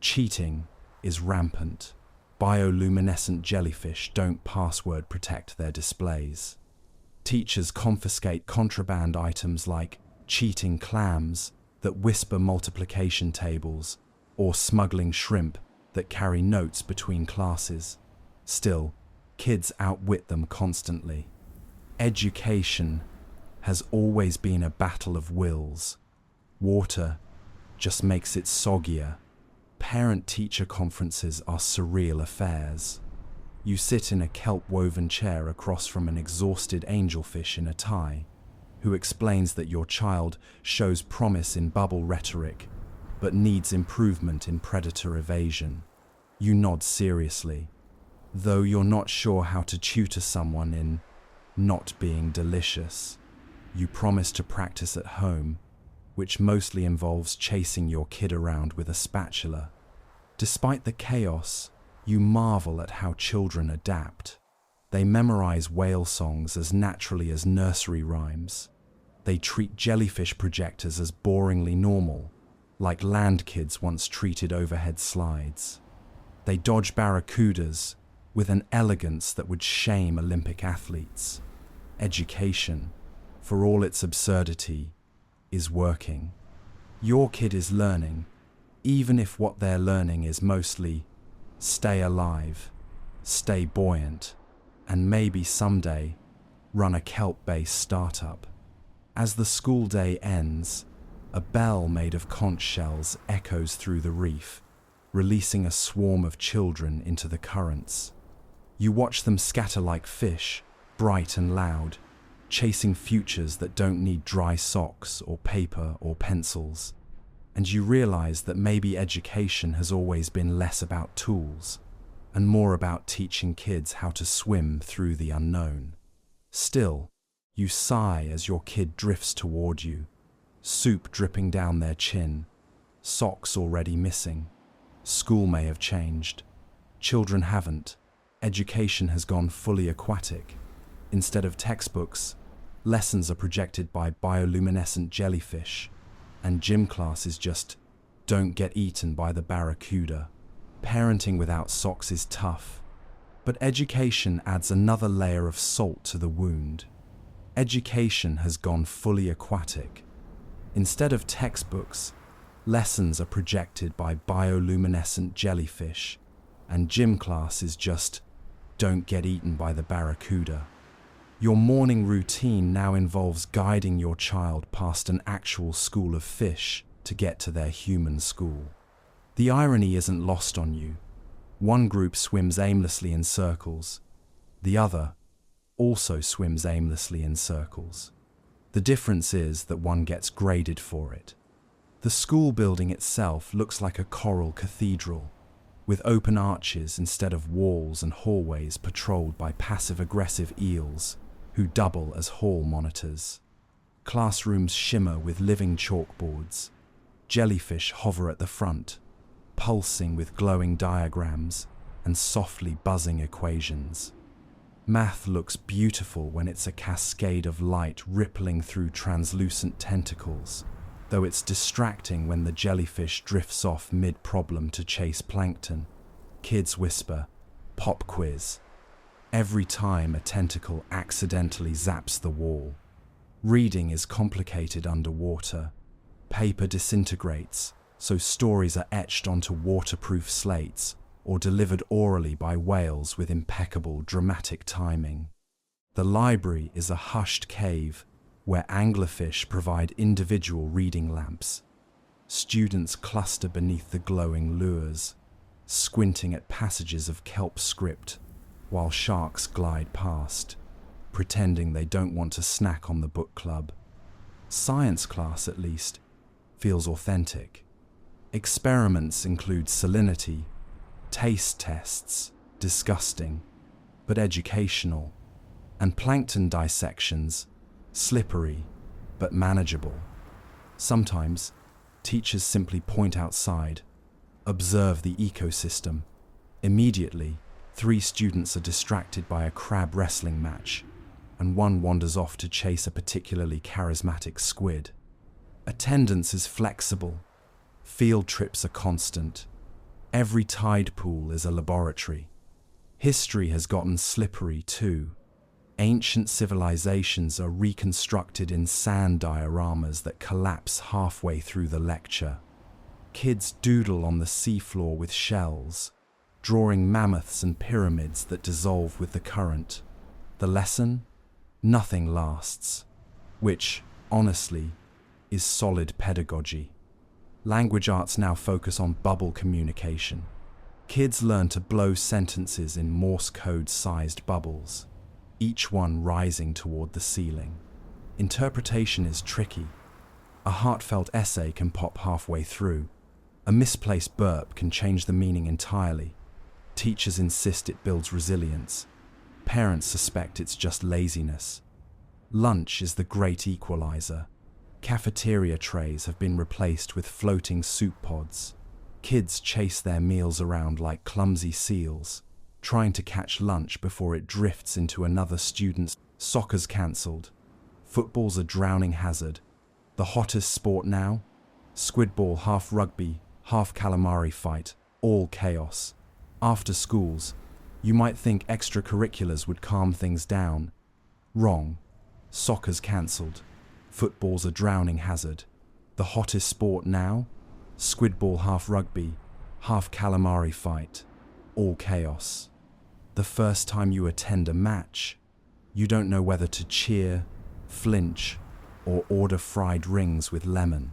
Cheating is rampant. Bioluminescent jellyfish don't password protect their displays. Teachers confiscate contraband items like cheating clams that whisper multiplication tables, or smuggling shrimp that carry notes between classes. Still, kids outwit them constantly. Education has always been a battle of wills. Water just makes it soggier. Parent-teacher conferences are surreal affairs. You sit in a kelp-woven chair across from an exhausted angelfish in a tie. who explains that your child shows promise in bubble rhetoric, but needs improvement in predator evasion. You nod seriously, though you're not sure how to tutor someone in not being delicious. You promise to practice at home, which mostly involves chasing your kid around with a spatula. Despite the chaos, you marvel at how children adapt. They memorize whale songs as naturally as nursery rhymes. They treat jellyfish projectors as boringly normal, like land kids once treated overhead slides. They dodge barracudas with an elegance that would shame Olympic athletes. Education, for all its absurdity, is working. Your kid is learning, even if what they're learning is mostly stay alive, stay buoyant, and maybe someday run a kelp-based startup. As the school day ends, a bell made of conch shells echoes through the reef, releasing a swarm of children into the currents. You watch them scatter like fish, bright and loud, chasing futures that don't need dry socks or paper or pencils. And you realize that maybe education has always been less about tools and more about teaching kids how to swim through the unknown. Still, you sigh as your kid drifts toward you, soup dripping down their chin, socks already missing. School may have changed. Children haven't. Education has gone fully aquatic. Instead of textbooks, lessons are projected by bioluminescent jellyfish, and gym class is just don't get eaten by the barracuda. Parenting without socks is tough, but education adds another layer of salt to the wound. Education has gone fully aquatic. Instead of textbooks, lessons are projected by bioluminescent jellyfish, and gym class is just don't get eaten by the barracuda. Your morning routine now involves guiding your child past an actual school of fish to get to their human school. The irony isn't lost on you. One group swims aimlessly in circles. The other also swims aimlessly in circles. The difference is that one gets graded for it. The school building itself looks like a coral cathedral, with open arches instead of walls and hallways patrolled by passive-aggressive eels who double as hall monitors. Classrooms shimmer with living chalkboards. Jellyfish hover at the front, pulsing with glowing diagrams and softly buzzing equations. Math looks beautiful when it's a cascade of light rippling through translucent tentacles, though it's distracting when the jellyfish drifts off mid-problem to chase plankton. Kids whisper, "Pop quiz," every time a tentacle accidentally zaps the wall. Reading is complicated underwater. Paper disintegrates, so stories are etched onto waterproof slates or delivered orally by whales with impeccable dramatic timing. The library is a hushed cave where anglerfish provide individual reading lamps. Students cluster beneath the glowing lures, squinting at passages of kelp script, while sharks glide past, pretending they don't want to snack on the book club. Science class, at least, feels authentic. Experiments include salinity, taste tests, disgusting, but educational, and plankton dissections, slippery, but manageable. Sometimes, teachers simply point outside, observe the ecosystem. Immediately, 3 students are distracted by a crab wrestling match, and one wanders off to chase a particularly charismatic squid. Attendance is flexible. Field trips are constant. Every tide pool is a laboratory. History has gotten slippery too. Ancient civilizations are reconstructed in sand dioramas that collapse halfway through the lecture. Kids doodle on the seafloor with shells, drawing mammoths and pyramids that dissolve with the current. The lesson? Nothing lasts, which, honestly, is solid pedagogy. Language arts now focus on bubble communication. Kids learn to blow sentences in Morse code-sized bubbles, each one rising toward the ceiling. Interpretation is tricky. A heartfelt essay can pop halfway through. A misplaced burp can change the meaning entirely. Teachers insist it builds resilience. Parents suspect it's just laziness. Lunch is the great equalizer. Cafeteria trays have been replaced with floating soup pods. Kids chase their meals around like clumsy seals, trying to catch lunch before it drifts into another student's. Soccer's cancelled. Football's a drowning hazard. The hottest sport now? Squidball, half rugby, half calamari fight, all chaos. After schools, you might think extracurriculars would calm things down. Wrong. Soccer's cancelled. Football's a drowning hazard. The hottest sport now? Squidball, half rugby, half calamari fight, all chaos. The first time you attend a match, you don't know whether to cheer, flinch, or order fried rings with lemon.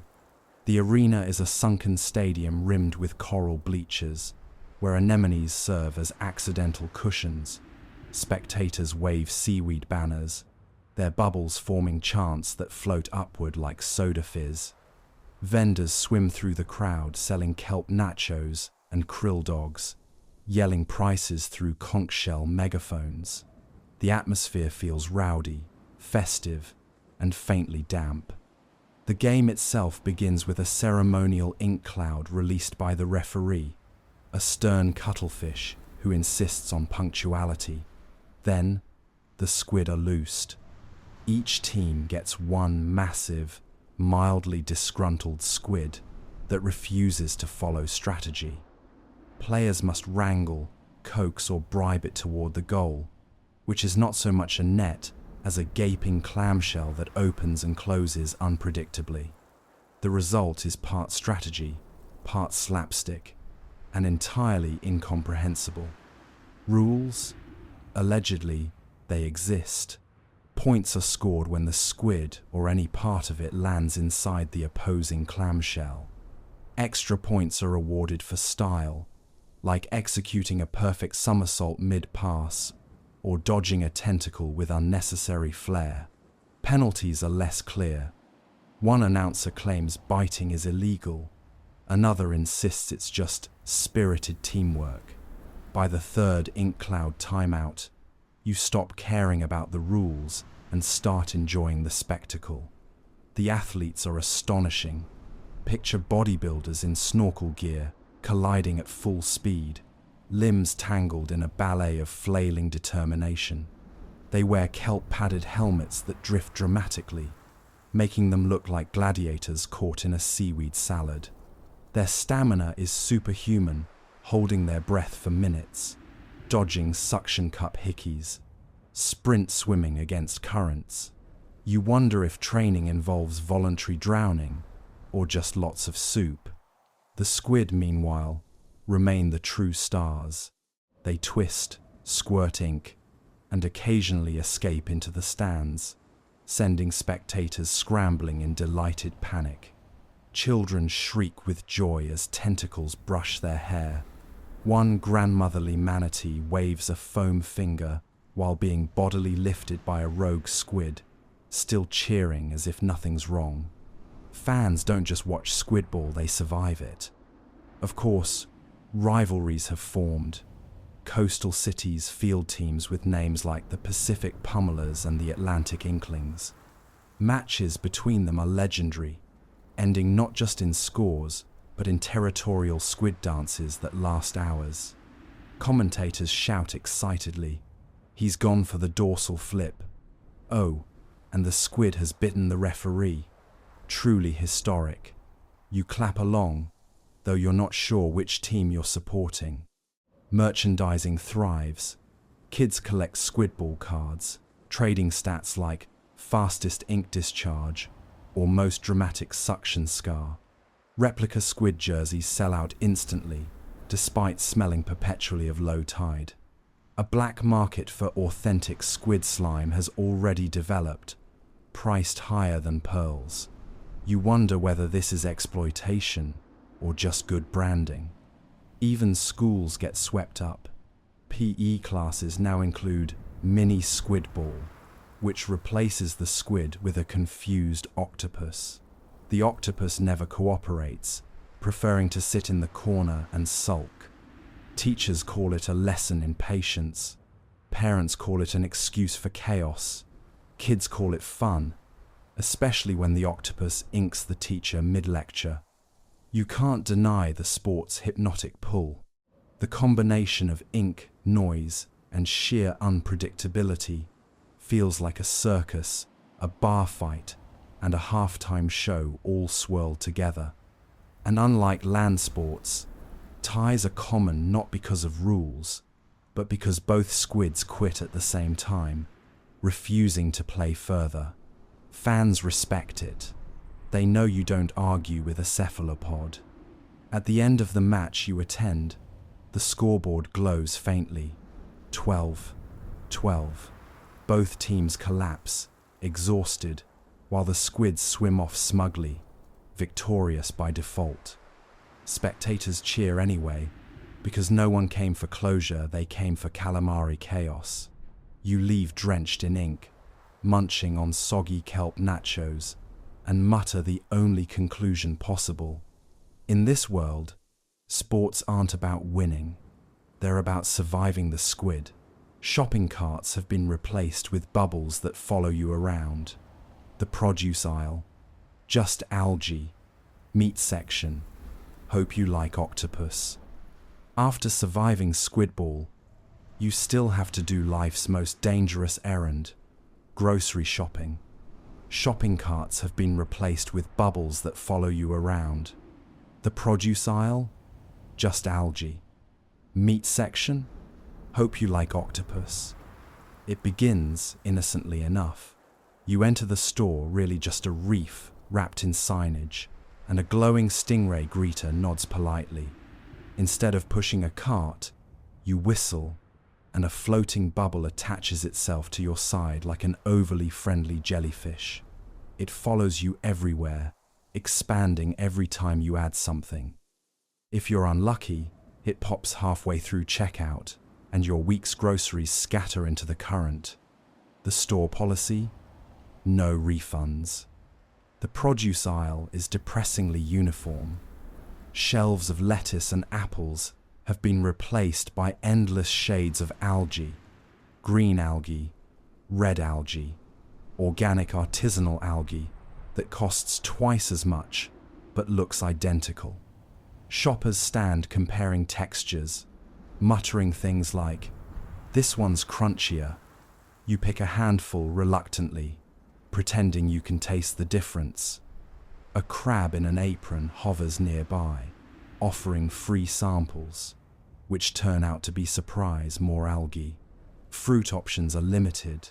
The arena is a sunken stadium rimmed with coral bleachers, where anemones serve as accidental cushions. Spectators wave seaweed banners, their bubbles forming chants that float upward like soda fizz. Vendors swim through the crowd selling kelp nachos and krill dogs, yelling prices through conch shell megaphones. The atmosphere feels rowdy, festive, and faintly damp. The game itself begins with a ceremonial ink cloud released by the referee, a stern cuttlefish who insists on punctuality. Then, the squid are loosed. Each team gets one massive, mildly disgruntled squid that refuses to follow strategy. Players must wrangle, coax, or bribe it toward the goal, which is not so much a net as a gaping clamshell that opens and closes unpredictably. The result is part strategy, part slapstick, and entirely incomprehensible. Rules? Allegedly, they exist. Points are scored when the squid or any part of it lands inside the opposing clamshell. Extra points are awarded for style, like executing a perfect somersault mid-pass or dodging a tentacle with unnecessary flair. Penalties are less clear. One announcer claims biting is illegal. Another insists it's just spirited teamwork. By the third ink cloud timeout, you stop caring about the rules and start enjoying the spectacle. The athletes are astonishing. Picture bodybuilders in snorkel gear, colliding at full speed, limbs tangled in a ballet of flailing determination. They wear kelp-padded helmets that drift dramatically, making them look like gladiators caught in a seaweed salad. Their stamina is superhuman, holding their breath for minutes, dodging suction cup hickeys, sprint swimming against currents. You wonder if training involves voluntary drowning or just lots of soup. The squid, meanwhile, remain the true stars. They twist, squirt ink, and occasionally escape into the stands, sending spectators scrambling in delighted panic. Children shriek with joy as tentacles brush their hair. One grandmotherly manatee waves a foam finger while being bodily lifted by a rogue squid, still cheering as if nothing's wrong. Fans don't just watch squidball, they survive it. Of course, rivalries have formed. Coastal cities field teams with names like the Pacific Pummelers and the Atlantic Inklings. Matches between them are legendary, ending not just in scores, but in territorial squid dances that last hours. Commentators shout excitedly, "He's gone for the dorsal flip. Oh, and the squid has bitten the referee." Truly historic. You clap along, though you're not sure which team you're supporting. Merchandising thrives. Kids collect squidball cards, trading stats like fastest ink discharge or most dramatic suction scar. Replica squid jerseys sell out instantly, despite smelling perpetually of low tide. A black market for authentic squid slime has already developed, priced higher than pearls. You wonder whether this is exploitation or just good branding. Even schools get swept up. PE classes now include mini squid ball, which replaces the squid with a confused octopus. The octopus never cooperates, preferring to sit in the corner and sulk. Teachers call it a lesson in patience. Parents call it an excuse for chaos. Kids call it fun, especially when the octopus inks the teacher mid-lecture. You can't deny the sport's hypnotic pull. The combination of ink, noise, and sheer unpredictability feels like a circus, a bar fight, and a halftime show all swirled together. And unlike land sports, ties are common not because of rules, but because both squids quit at the same time, refusing to play further. Fans respect it. They know you don't argue with a cephalopod. At the end of the match you attend, the scoreboard glows faintly. 12-12. Both teams collapse, exhausted, while the squids swim off smugly, victorious by default. Spectators cheer anyway, because no one came for closure, they came for calamari chaos. You leave drenched in ink, munching on soggy kelp nachos, and mutter the only conclusion possible. In this world, sports aren't about winning. They're about surviving the squid. Shopping carts have been replaced with bubbles that follow you around. The produce aisle, just algae. Meat section, hope you like octopus. After surviving Squidball, you still have to do life's most dangerous errand, grocery shopping. Shopping carts have been replaced with bubbles that follow you around. The produce aisle, just algae. Meat section, hope you like octopus. It begins innocently enough. You enter the store, really just a reef wrapped in signage, and a glowing stingray greeter nods politely. Instead of pushing a cart, you whistle, and a floating bubble attaches itself to your side like an overly friendly jellyfish. It follows you everywhere, expanding every time you add something. If you're unlucky, it pops halfway through checkout, and your week's groceries scatter into the current. The store policy? No refunds. The produce aisle is depressingly uniform. Shelves of lettuce and apples have been replaced by endless shades of algae, green algae, red algae, organic artisanal algae that costs twice as much but looks identical. Shoppers stand comparing textures, muttering things like, "This one's crunchier." You pick a handful reluctantly, pretending you can taste the difference. A crab in an apron hovers nearby, offering free samples, which turn out to be surprise more algae. Fruit options are limited.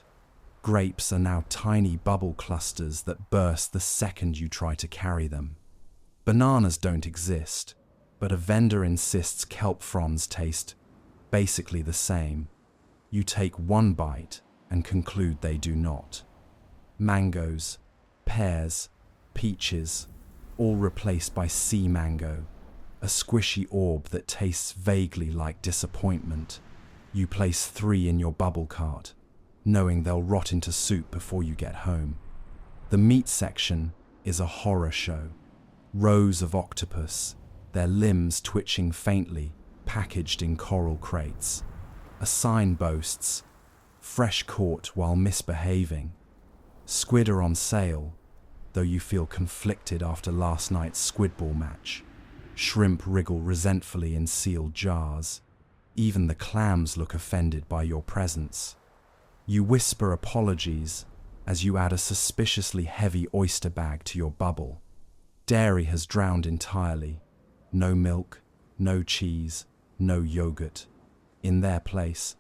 Grapes are now tiny bubble clusters that burst the second you try to carry them. Bananas don't exist, but a vendor insists kelp fronds taste basically the same. You take one bite and conclude they do not. Mangoes, pears, peaches, all replaced by sea mango, a squishy orb that tastes vaguely like disappointment. You place 3 in your bubble cart, knowing they'll rot into soup before you get home. The meat section is a horror show. Rows of octopus, their limbs twitching faintly, packaged in coral crates. A sign boasts, "Fresh caught while misbehaving." Squid are on sale, though you feel conflicted after last night's squidball match. Shrimp wriggle resentfully in sealed jars. Even the clams look offended by your presence. You whisper apologies as you add a suspiciously heavy oyster bag to your bubble. Dairy has drowned entirely. No milk, no cheese, no yogurt. In their place,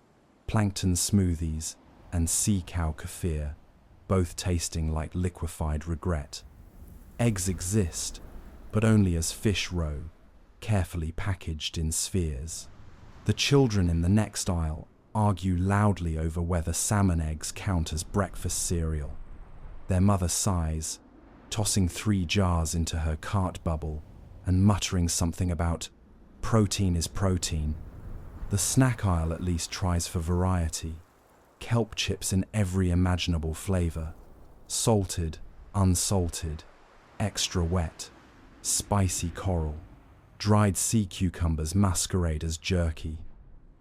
plankton smoothies and sea cow kefir, both tasting like liquefied regret. Eggs exist, but only as fish roe, carefully packaged in spheres. The children in the next aisle argue loudly over whether salmon eggs count as breakfast cereal. Their mother sighs, tossing 3 jars into her cart bubble and muttering something about protein is protein. The snack aisle at least tries for variety. kelp chips in every imaginable flavor. Salted, unsalted, extra wet, spicy coral. Dried sea cucumbers masquerade as jerky.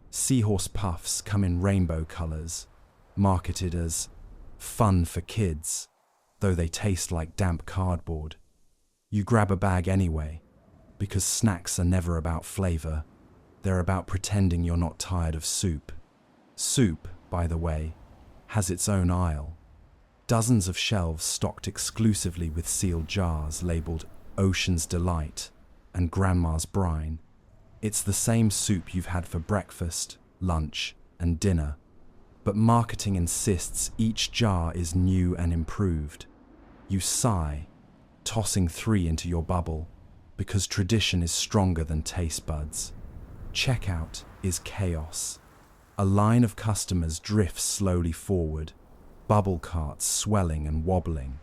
Seahorse puffs come in rainbow colors, marketed as fun for kids, though they taste like damp cardboard. You grab a bag anyway, because snacks are never about flavor. They're about pretending you're not tired of soup. Soup, by the way, has its own aisle. Dozens of shelves stocked exclusively with sealed jars labeled Ocean's Delight and Grandma's Brine. It's the same soup you've had for breakfast, lunch, and dinner, but marketing insists each jar is new and improved. You sigh, tossing 3 into your bubble, because tradition is stronger than taste buds. Checkout is chaos. A line of customers drifts slowly forward, bubble carts swelling and wobbling.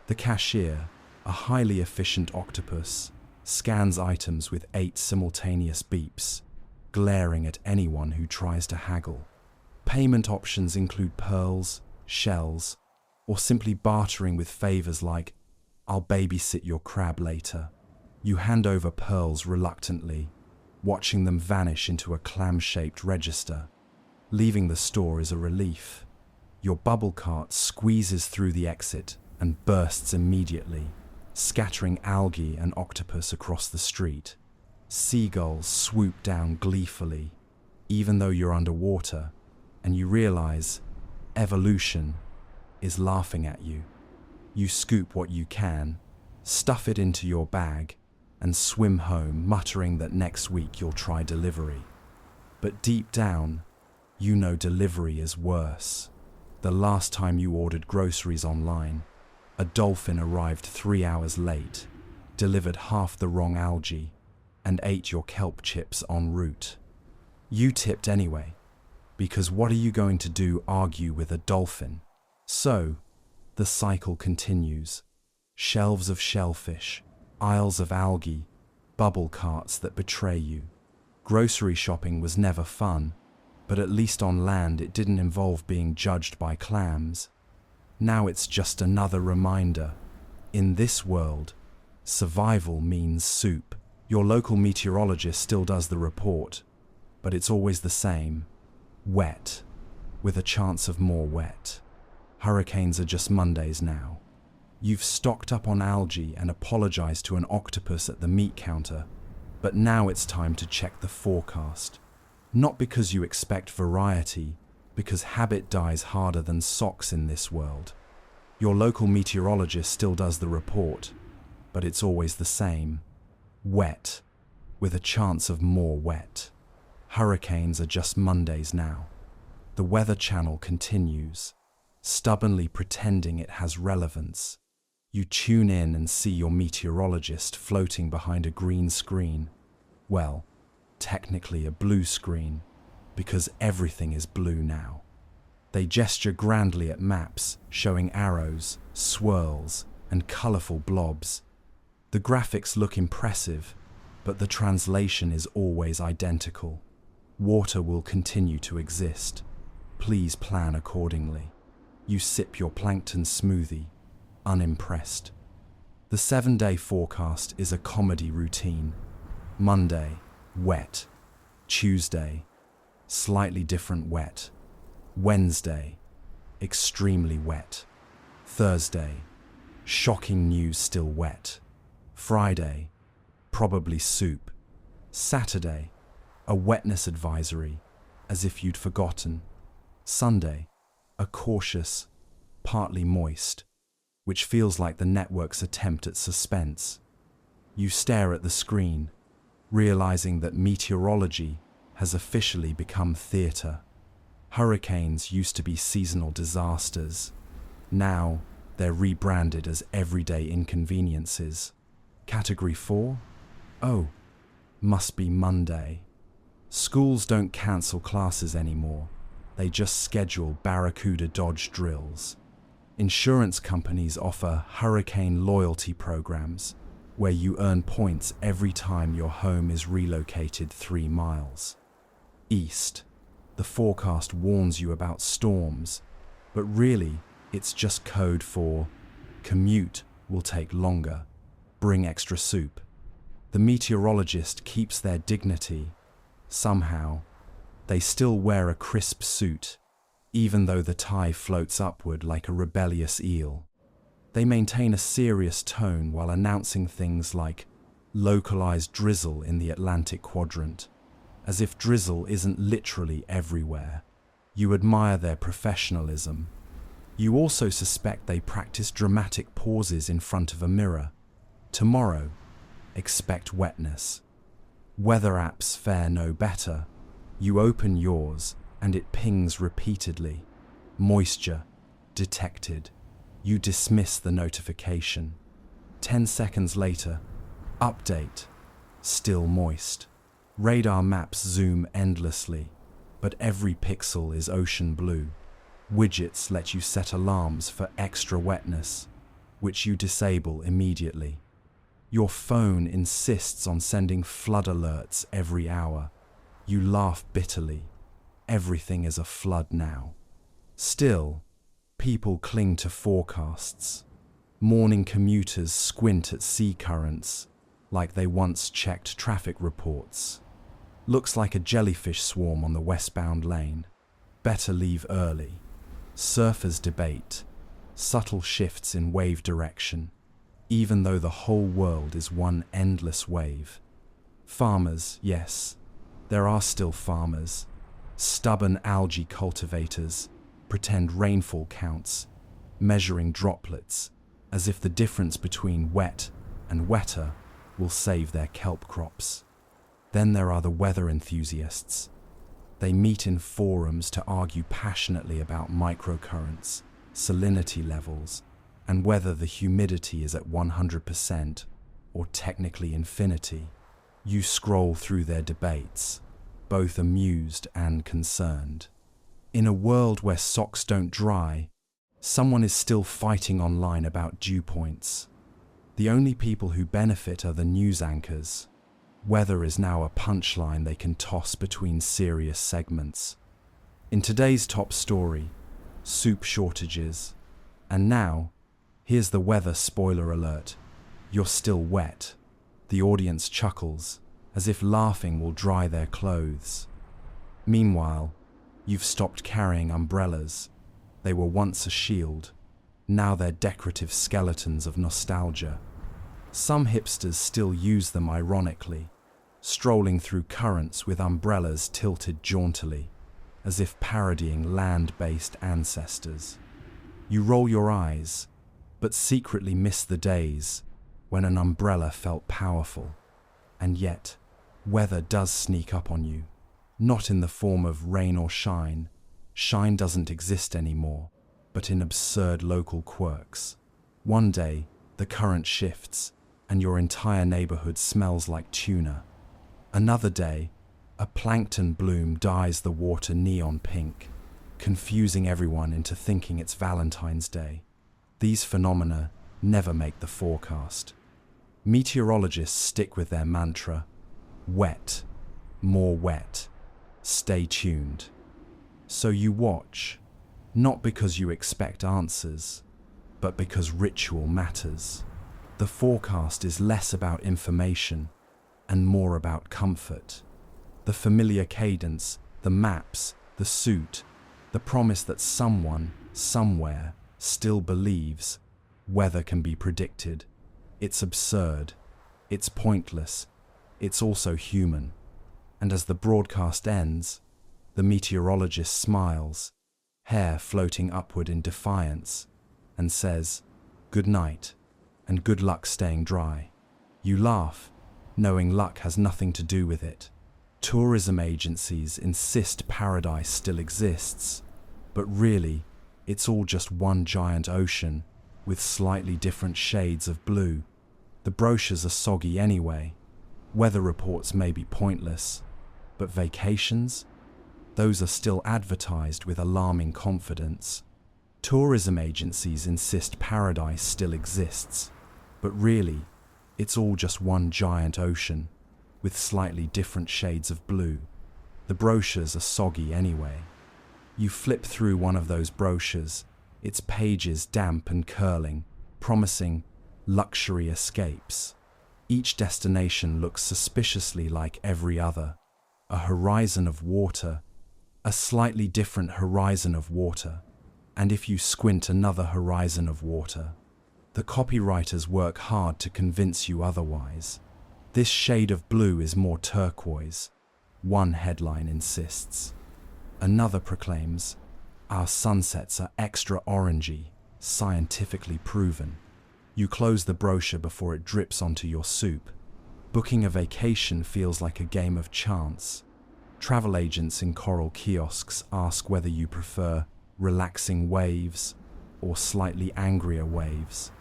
The cashier, a highly efficient octopus, scans items with 8 simultaneous beeps, glaring at anyone who tries to haggle. Payment options include pearls, shells, or simply bartering with favors like, "I'll babysit your crab later." You hand over pearls reluctantly, watching them vanish into a clam-shaped register. Leaving the store is a relief. Your bubble cart squeezes through the exit and bursts immediately, scattering algae and octopus across the street. Seagulls swoop down gleefully, even though you're underwater, and you realize evolution is laughing at you. You scoop what you can, stuff it into your bag, and swim home, muttering that next week you'll try delivery. But deep down, you know delivery is worse. The last time you ordered groceries online, a dolphin arrived 3 hours late, delivered half the wrong algae, and ate your kelp chips en route. You tipped anyway, because what are you going to do argue with a dolphin? So, the cycle continues. Shelves of shellfish, aisles of algae, bubble carts that betray you. Grocery shopping was never fun, but at least on land it didn't involve being judged by clams. Now it's just another reminder. In this world, survival means soup. Your local meteorologist still does the report, but it's always the same. Wet, with a chance of more wet. Hurricanes are just Mondays now. You've stocked up on algae and apologized to an octopus at the meat counter, but now it's time to check the forecast. Not because you expect variety, because habit dies harder than socks in this world. Your local meteorologist still does the report, but it's always the same. Wet, with a chance of more wet. Hurricanes are just Mondays now. The Weather Channel continues, stubbornly pretending it has relevance. You tune in and see your meteorologist floating behind a green screen. Well, technically a blue screen, because everything is blue now. They gesture grandly at maps, showing arrows, swirls, and colorful blobs. The graphics look impressive, but the translation is always identical. Water will continue to exist. Please plan accordingly. You sip your plankton smoothie, unimpressed. The 7-day forecast is a comedy routine. Monday, wet. Tuesday, slightly different wet. Wednesday, extremely wet. Thursday, shocking news still wet. Friday, probably soup. Saturday, a wetness advisory, as if you'd forgotten. Sunday, a cautious, partly moist, which feels like the network's attempt at suspense. You stare at the screen, realizing that meteorology has officially become theater. Hurricanes used to be seasonal disasters. Now, they're rebranded as everyday inconveniences. Category 4? Oh, must be Monday. Schools don't cancel classes anymore. They just schedule Barracuda Dodge drills. Insurance companies offer hurricane loyalty programs where you earn points every time your home is relocated 3 miles. East. The The forecast warns you about storms, but really, it's just code for commute will take longer, bring extra soup. The meteorologist keeps their dignity. Somehow, they still wear a crisp suit, even though the tie floats upward like a rebellious eel. They maintain a serious tone while announcing things like localized drizzle in the Atlantic quadrant, as if drizzle isn't literally everywhere. You admire their professionalism. You also suspect they practice dramatic pauses in front of a mirror. Tomorrow, expect wetness. Weather apps fare no better. You open yours and it pings repeatedly. Moisture detected. You dismiss the notification. 10 seconds later, update, still moist. Radar maps zoom endlessly, but every pixel is ocean blue. Widgets let you set alarms for extra wetness, which you disable immediately. Your phone insists on sending flood alerts every hour. You laugh bitterly. Everything is a flood now. Still, people cling to forecasts. Morning commuters squint at sea currents like they once checked traffic reports. Looks like a jellyfish swarm on the westbound lane. Better leave early. Surfers debate. Subtle shifts in wave direction, even though the whole world is one endless wave. Farmers, yes, there are still farmers. Stubborn algae cultivators pretend rainfall counts, measuring droplets as if the difference between wet and wetter will save their kelp crops. Then there are the weather enthusiasts. They meet in forums to argue passionately about microcurrents, salinity levels, and whether the humidity is at 100% or technically infinity. You scroll through their debates, both amused and concerned. In a world where socks don't dry, someone is still fighting online about dew points. The only people who benefit are the news anchors. Weather is now a punchline they can toss between serious segments. In today's top story, soup shortages. And now, here's the weather spoiler alert. You're still wet. The audience chuckles, as if laughing will dry their clothes. Meanwhile, you've stopped carrying umbrellas. They were once a shield. Now they're decorative skeletons of nostalgia. Some hipsters still use them ironically, strolling through currents with umbrellas tilted jauntily, as if parodying land-based ancestors. You roll your eyes, but secretly miss the days when an umbrella felt powerful. And yet, weather does sneak up on you, not in the form of rain or shine. Shine doesn't exist anymore, but in absurd local quirks. One day, the current shifts, and your entire neighborhood smells like tuna. Another day, a plankton bloom dyes the water neon pink, confusing everyone into thinking it's Valentine's Day. These phenomena never make the forecast. Meteorologists stick with their mantra, wet, more wet, stay tuned. So you watch, not because you expect answers, but because ritual matters. The forecast is less about information and more about comfort. The familiar cadence, the maps, the suit, the promise that someone, somewhere, still believes weather can be predicted. It's absurd, it's pointless, it's also human. And as the broadcast ends, the meteorologist smiles, hair floating upward in defiance, and says, "Good night, and good luck staying dry." You laugh, knowing luck has nothing to do with it. Tourism agencies insist paradise still exists, but really, it's all just one giant ocean with slightly different shades of blue. The brochures are soggy anyway. Weather reports may be pointless, but vacations? Those are still advertised with alarming confidence. Tourism agencies insist paradise still exists, but really, it's all just one giant ocean with slightly different shades of blue. The brochures are soggy anyway. You flip through one of those brochures, its pages damp and curling, promising luxury escapes. Each destination looks suspiciously like every other. A horizon of water, a slightly different horizon of water, and if you squint, another horizon of water. The copywriters work hard to convince you otherwise. This shade of blue is more turquoise, one headline insists. Another proclaims, our sunsets are extra orangey, scientifically proven. You close the brochure before it drips onto your soup. Booking a vacation feels like a game of chance. Travel agents in coral kiosks ask whether you prefer relaxing waves or slightly angrier waves.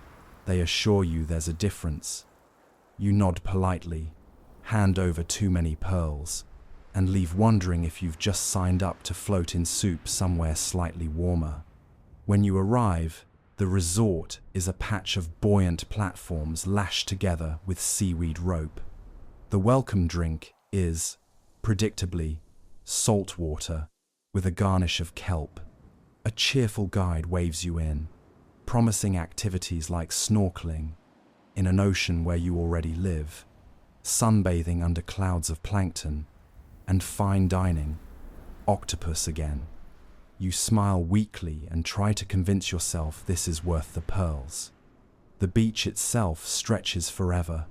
They assure you there's a difference. You nod politely, hand over too many pearls, and leave wondering if you've just signed up to float in soup somewhere slightly warmer. When you arrive, the resort is a patch of buoyant platforms lashed together with seaweed rope. The welcome drink is, predictably, salt water with a garnish of kelp. A cheerful guide waves you in, promising activities like snorkeling in an ocean where you already live, sunbathing under clouds of plankton, and fine dining, octopus again. You smile weakly and try to convince yourself this is worth the pearls. The beach itself stretches forever,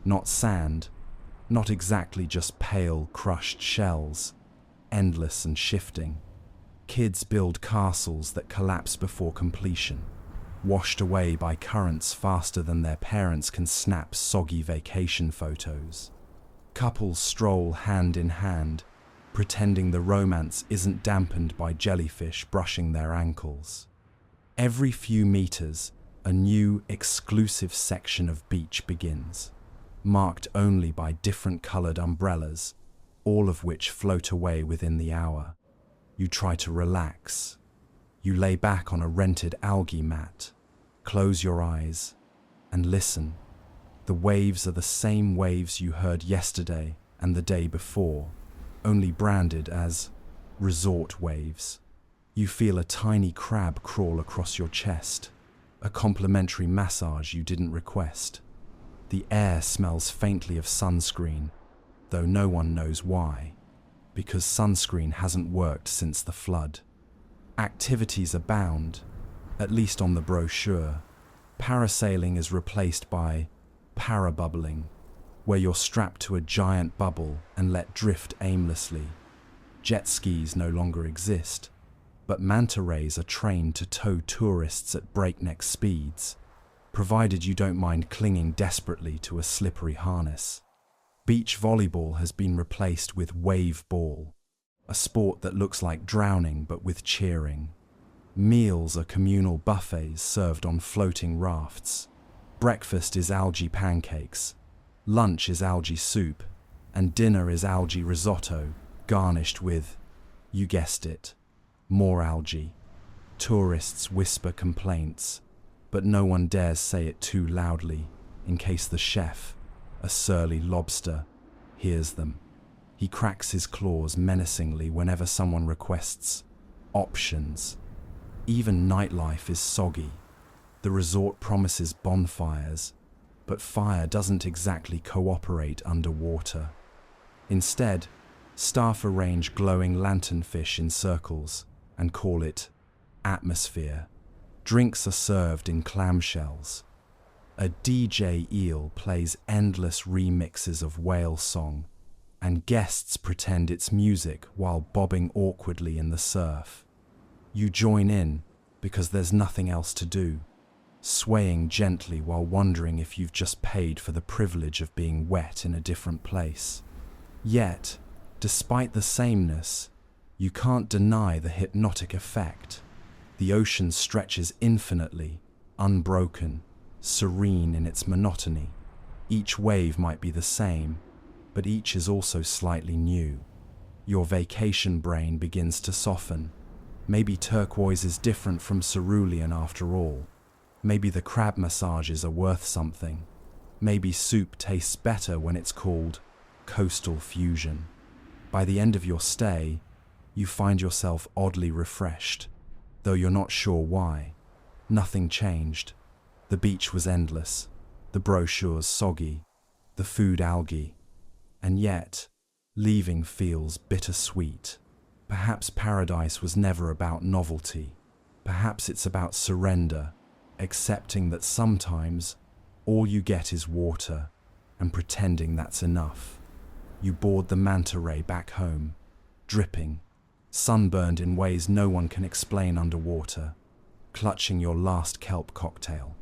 not sand, not exactly just pale, crushed shells, endless and shifting. Kids build castles that collapse before completion, washed away by currents faster than their parents can snap soggy vacation photos. Couples stroll hand in hand, pretending the romance isn't dampened by jellyfish brushing their ankles. Every few meters, a new, exclusive section of beach begins, marked only by different colored umbrellas, all of which float away within the hour. You try to relax. You lay back on a rented algae mat, close your eyes, and listen. The waves are the same waves you heard yesterday and the day before, only branded as resort waves. You feel a tiny crab crawl across your chest, a complimentary massage you didn't request. The air smells faintly of sunscreen, though no one knows why, because sunscreen hasn't worked since the flood. Activities abound, at least on the brochure. Parasailing is replaced by parabubbling, where you're strapped to a giant bubble and let drift aimlessly. Jet skis no longer exist, but manta rays are trained to tow tourists at breakneck speeds, provided you don't mind clinging desperately to a slippery harness. Beach volleyball has been replaced with wave ball, a sport that looks like drowning but with cheering. Meals are communal buffets served on floating rafts. Breakfast is algae pancakes, lunch is algae soup, and dinner is algae risotto, garnished with, you guessed it, more algae. Tourists whisper complaints, but no one dares say it too loudly, in case the chef, a surly lobster, hears them. He cracks his claws menacingly whenever someone requests options. Even nightlife is soggy. The resort promises bonfires, but fire doesn't exactly cooperate underwater. Instead, staff arrange glowing lanternfish in circles and call it atmosphere. Drinks are served in clamshells. A DJ eel plays endless remixes of whale song, and guests pretend it's music while bobbing awkwardly in the surf. You join in because there's nothing else to do, swaying gently while wondering if you've just paid for the privilege of being wet in a different place. Yet, despite the sameness, you can't deny the hypnotic effect. The ocean stretches infinitely, unbroken, serene in its monotony. Each wave might be the same, but each is also slightly new. Your vacation brain begins to soften. Maybe turquoise is different from cerulean after all. Maybe the crab massages are worth something. Maybe soup tastes better when it's called coastal fusion. By the end of your stay, you find yourself oddly refreshed, though you're not sure why. Nothing changed. The beach was endless, the brochures soggy, the food algae, and yet, leaving feels bittersweet. Perhaps paradise was never about novelty. Perhaps it's about surrender, accepting that sometimes all you get is water and pretending that's enough. You board the manta ray back home, dripping, sunburned in ways no one can explain underwater, clutching your last kelp cocktail.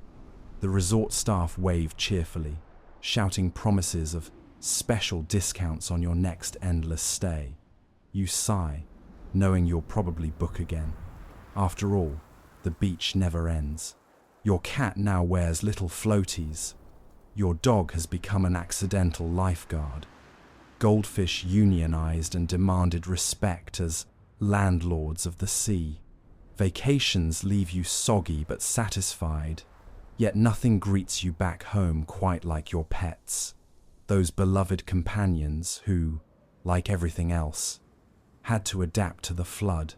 The resort staff wave cheerfully, shouting promises of special discounts on your next endless stay. You sigh, knowing you'll probably book again. After all, the beach never ends. Your cat now wears little floaties. Your dog has become an accidental lifeguard. Goldfish unionized and demanded respect as landlords of the sea. Vacations leave you soggy but satisfied, yet nothing greets you back home quite like your pets. Those beloved companions who, like everything else, had to adapt to the flood.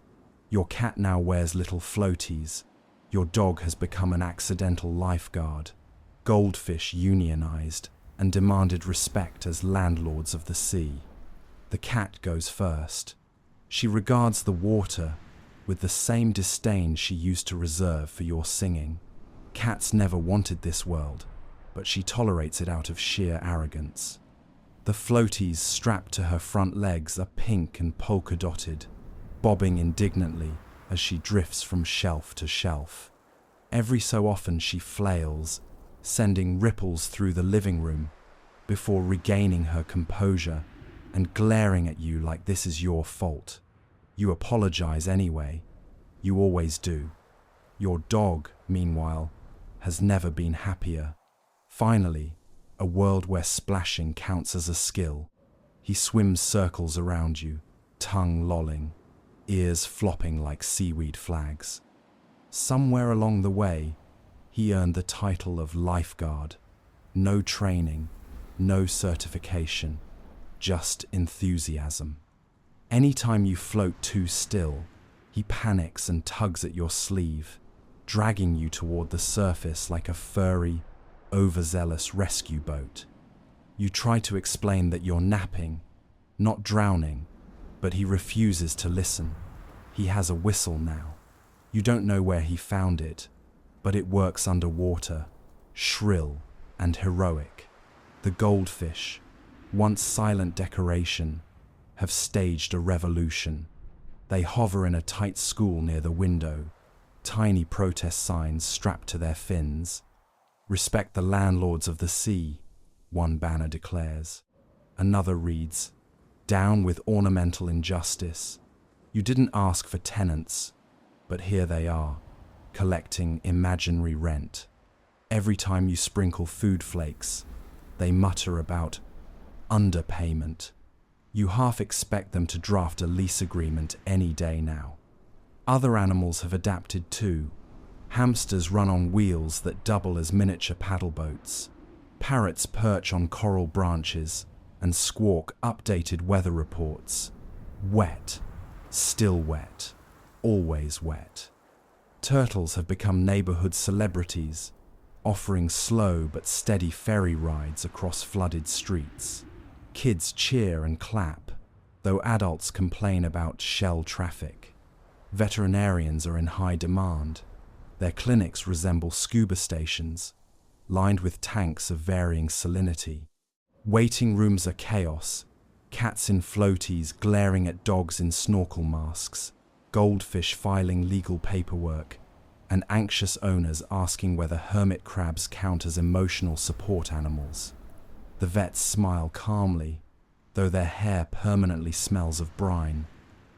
Your cat now wears little floaties. Your dog has become an accidental lifeguard. Goldfish unionized and demanded respect as landlords of the sea. The cat goes first. She regards the water with the same disdain she used to reserve for your singing. Cats never wanted this world, but she tolerates it out of sheer arrogance. The floaties strapped to her front legs are pink and polka-dotted, bobbing indignantly as she drifts from shelf to shelf. Every so often she flails, sending ripples through the living room, before regaining her composure and glaring at you like this is your fault. You apologize anyway. You always do. Your dog, meanwhile, has never been happier. Finally, a world where splashing counts as a skill. He swims circles around you, tongue lolling, ears flopping like seaweed flags. Somewhere along the way, he earned the title of lifeguard. No training, no certification, just enthusiasm. Anytime you float too still, he panics and tugs at your sleeve, dragging you toward the surface like a furry, overzealous rescue boat. You try to explain that you're napping, not drowning, but he refuses to listen. He has a whistle now. You don't know where he found it, but it works underwater, shrill and heroic. The goldfish, once silent decoration, have staged a revolution. They hover in a tight school near the window, tiny protest signs strapped to their fins. "Respect the landlords of the sea," one banner declares. Another reads, "Down with ornamental injustice." You didn't ask for tenants, but here they are, collecting imaginary rent. Every time you sprinkle food flakes, they mutter about underpayment. You half expect them to draft a lease agreement any day now. Other animals have adapted too. Hamsters run on wheels that double as miniature paddle boats. Parrots perch on coral branches and squawk updated weather reports. Wet, still wet, always wet. Turtles have become neighborhood celebrities, offering slow but steady ferry rides across flooded streets. Kids cheer and clap, though adults complain about shell traffic. Veterinarians are in high demand. Their clinics resemble scuba stations, lined with tanks of varying salinity. Waiting rooms are chaos, cats in floaties glaring at dogs in snorkel masks, goldfish filing legal paperwork, and anxious owners asking whether hermit crabs count as emotional support animals. The vets smile calmly, though their hair permanently smells of brine.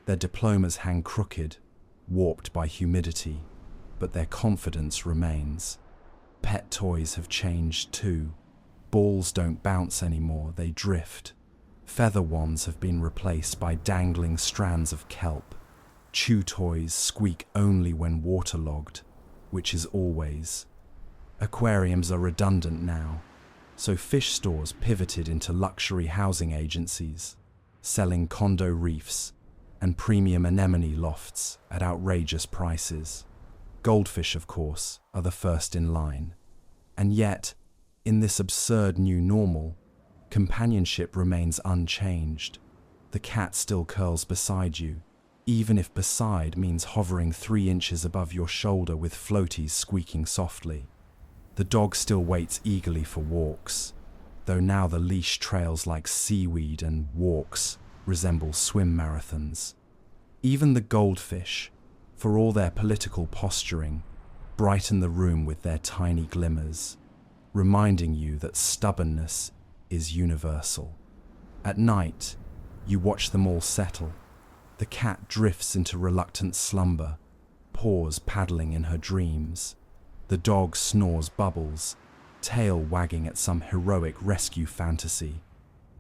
Their diplomas hang crooked, warped by humidity, but their confidence remains. Pet toys have changed too. Balls don't bounce anymore, they drift. Feather wands have been replaced by dangling strands of kelp. Chew toys squeak only when waterlogged, which is always. Aquariums are redundant now, so fish stores pivoted into luxury housing agencies. selling condo reefs and premium anemone lofts at outrageous prices. Goldfish, of course, are the first in line. And yet, in this absurd new normal, companionship remains unchanged. The cat still curls beside you, even if beside means hovering 3 inches above your shoulder with floaties squeaking softly. The dog still waits eagerly for walks, though now the leash trails like seaweed and walks resemble swim marathons. Even the goldfish, for all their political posturing, brighten the room with their tiny glimmers, reminding you that stubbornness is universal. At night, you watch them all settle. The cat drifts into reluctant slumber, paws paddling in her dreams. The dog snores bubbles, tail wagging at some heroic rescue fantasy.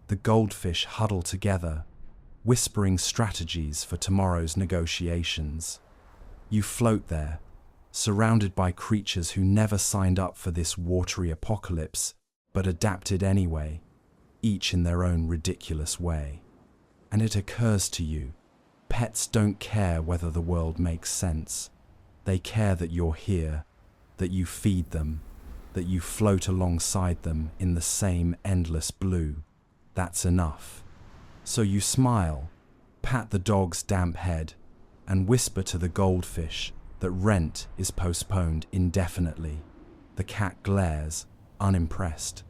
The goldfish huddle together, whispering strategies for tomorrow's negotiations. You float there, surrounded by creatures who never signed up for this watery apocalypse, but adapted anyway, each in their own ridiculous way. And it occurs to you, pets don't care whether the world makes sense. They care that you're here, that you feed them, that you float alongside them in the same endless blue. That's enough. So you smile, pat the dog's damp head, and whisper to the goldfish that rent is postponed indefinitely. The cat glares, unimpressed.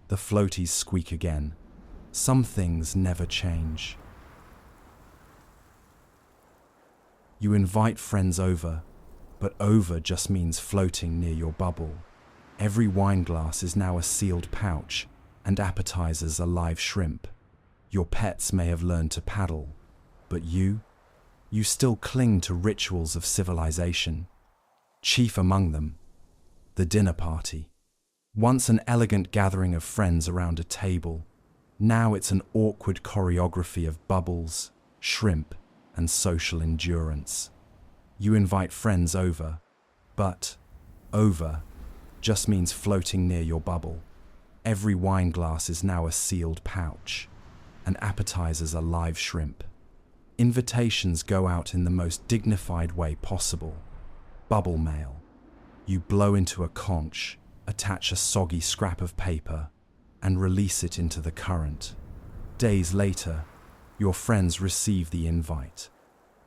The floaties squeak again. Some things never change. You invite friends over, but over just means floating near your bubble. Every wine glass is now a sealed pouch, and appetizers are live shrimp. Your pets may have learned to paddle, but you still cling to rituals of civilization. Chief among them, the dinner party. Once an elegant gathering of friends around a table, now it's an awkward choreography of bubbles, shrimp, and social endurance. You invite friends over, but over just means floating near your bubble. Every wine glass is now a sealed pouch, and appetizers are live shrimp. Invitations go out in the most dignified way possible. Bubble mail. You blow into a conch, attach a soggy scrap of paper, and release it into the current. Days later, your friends receive the invite,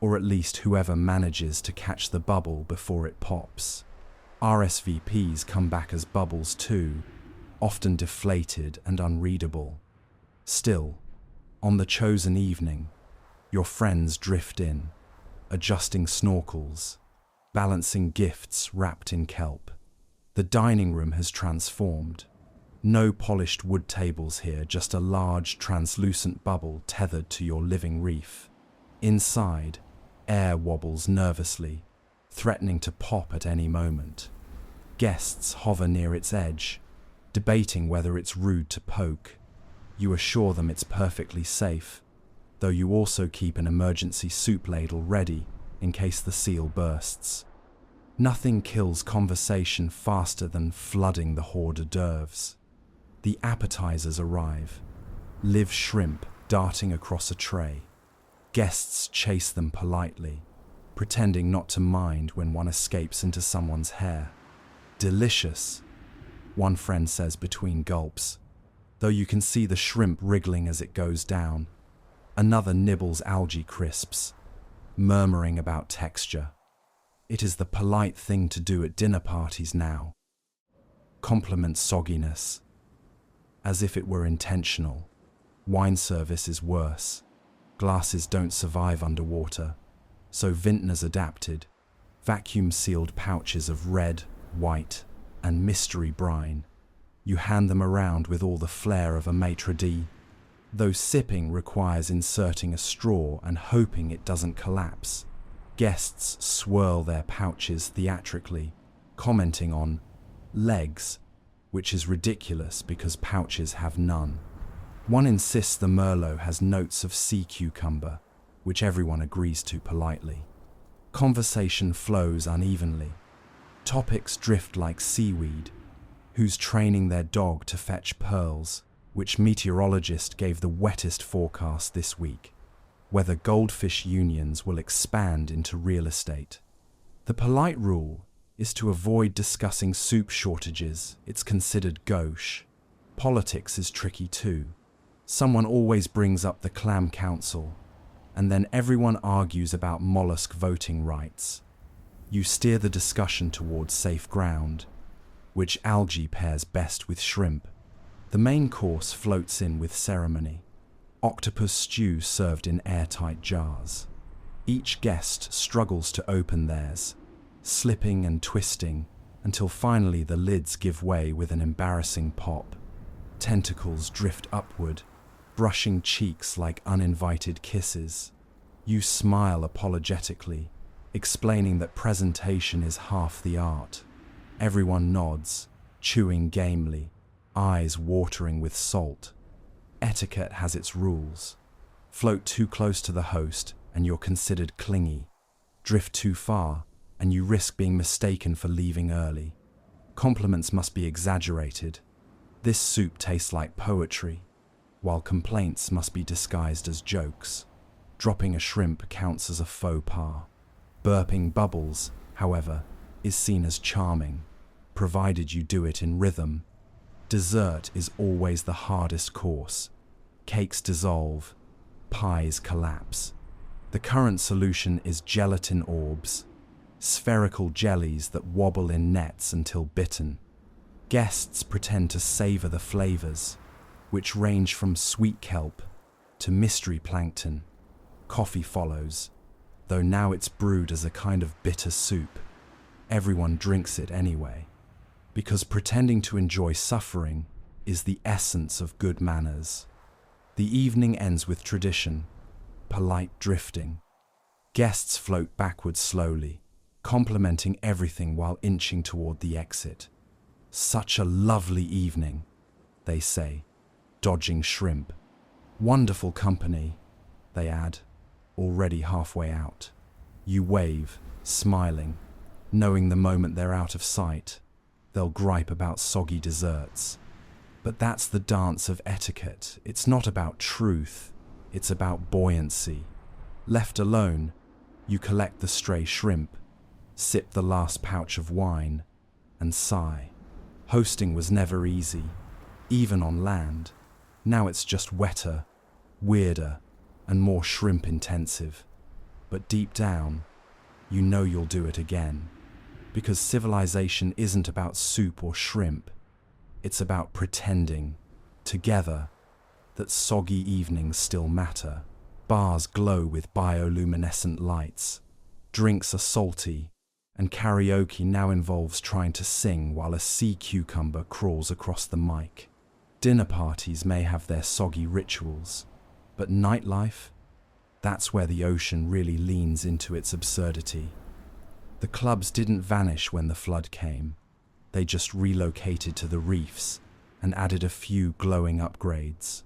or at least whoever manages to catch the bubble before it pops. RSVPs come back as bubbles too, often deflated and unreadable. Still, on the chosen evening, your friends drift in, adjusting snorkels, balancing gifts wrapped in kelp. The dining room has transformed. No polished wood tables here, just a large translucent bubble tethered to your living reef. Inside, air wobbles nervously, threatening to pop at any moment. Guests hover near its edge, debating whether it's rude to poke. You assure them it's perfectly safe, though you also keep an emergency soup ladle ready in case the seal bursts. Nothing kills conversation faster than flooding the hors d'oeuvres. The appetizers arrive, live shrimp darting across a tray. Guests chase them politely, pretending not to mind when one escapes into someone's hair. Delicious, one friend says between gulps, though you can see the shrimp wriggling as it goes down. Another nibbles algae crisps, murmuring about texture. It is the polite thing to do at dinner parties now. Compliment sogginess, as if it were intentional. Wine service is worse. Glasses don't survive underwater, so vintners adapted. Vacuum-sealed pouches of red, white, and mystery brine. You hand them around with all the flair of a maitre d', though sipping requires inserting a straw and hoping it doesn't collapse. Guests swirl their pouches theatrically, commenting on legs, which is ridiculous because pouches have none. One insists the Merlot has notes of sea cucumber, which everyone agrees to politely. Conversation flows unevenly. Topics drift like seaweed. Who's training their dog to fetch pearls, which meteorologist gave the wettest forecast this week, whether goldfish unions will expand into real estate. The polite rule is to avoid discussing soup shortages. It's considered gauche. Politics is tricky too. Someone always brings up the Clam Council, and then everyone argues about mollusk voting rights. You steer the discussion towards safe ground. Which algae pairs best with shrimp? The main course floats in with ceremony. Octopus stew served in airtight jars. Each guest struggles to open theirs, slipping and twisting until finally the lids give way with an embarrassing pop. Tentacles drift upward, brushing cheeks like uninvited kisses. You smile apologetically, explaining that presentation is half the art. Everyone nods, chewing gamely, eyes watering with salt. Etiquette has its rules. Float too close to the host and you're considered clingy. Drift too far and you risk being mistaken for leaving early. Compliments must be exaggerated. This soup tastes like poetry, while complaints must be disguised as jokes. Dropping a shrimp counts as a faux pas. Burping bubbles, however, is seen as charming, provided you do it in rhythm. Dessert is always the hardest course. Cakes dissolve, pies collapse. The current solution is gelatin orbs, spherical jellies that wobble in nets until bitten. Guests pretend to savor the flavors, which range from sweet kelp to mystery plankton. Coffee follows, though now it's brewed as a kind of bitter soup. Everyone drinks it anyway, because pretending to enjoy suffering is the essence of good manners. The evening ends with tradition, polite drifting. Guests float backwards slowly, complimenting everything while inching toward the exit. Such a lovely evening, they say, dodging shrimp. Wonderful company, they add, already halfway out. You wave, smiling, knowing the moment they're out of sight, they'll gripe about soggy desserts. But that's the dance of etiquette. It's not about truth, it's about buoyancy. Left alone, you collect the stray shrimp, sip the last pouch of wine, and sigh. Hosting was never easy, even on land. Now it's just wetter, weirder, and more shrimp intensive. But deep down, you know you'll do it again. Because civilization isn't about soup or shrimp. It's about pretending, together, that soggy evenings still matter. Bars glow with bioluminescent lights. Drinks are salty, and karaoke now involves trying to sing while a sea cucumber crawls across the mic. Dinner parties may have their soggy rituals, but nightlife? That's where the ocean really leans into its absurdity. The clubs didn't vanish when the flood came. They just relocated to the reefs and added a few glowing upgrades.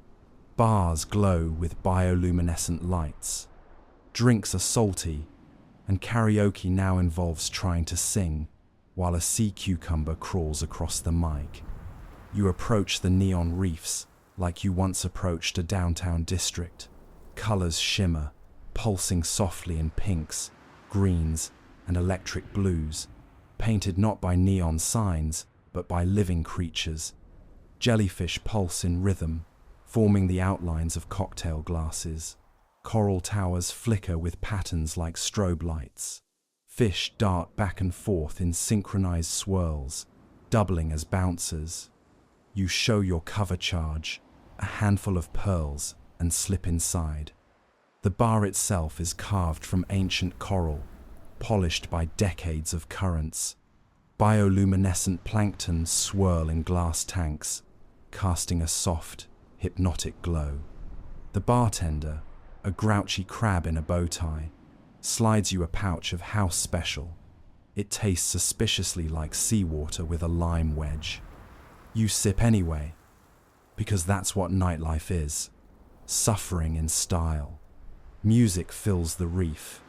Bars glow with bioluminescent lights. Drinks are salty, and karaoke now involves trying to sing while a sea cucumber crawls across the mic. You approach the neon reefs like you once approached a downtown district. Colors shimmer, pulsing softly in pinks, greens, and electric blues, painted not by neon signs, but by living creatures. Jellyfish pulse in rhythm, forming the outlines of cocktail glasses. Coral towers flicker with patterns like strobe lights. Fish dart back and forth in synchronized swirls, doubling as bouncers. You show your cover charge, a handful of pearls, and slip inside. The bar itself is carved from ancient coral, polished by decades of currents. Bioluminescent plankton swirl in glass tanks, casting a soft, hypnotic glow. The bartender, a grouchy crab in a bow tie, slides you a pouch of house special. It tastes suspiciously like seawater with a lime wedge. You sip anyway, because that's what nightlife is. Suffering in style. Music fills the reef.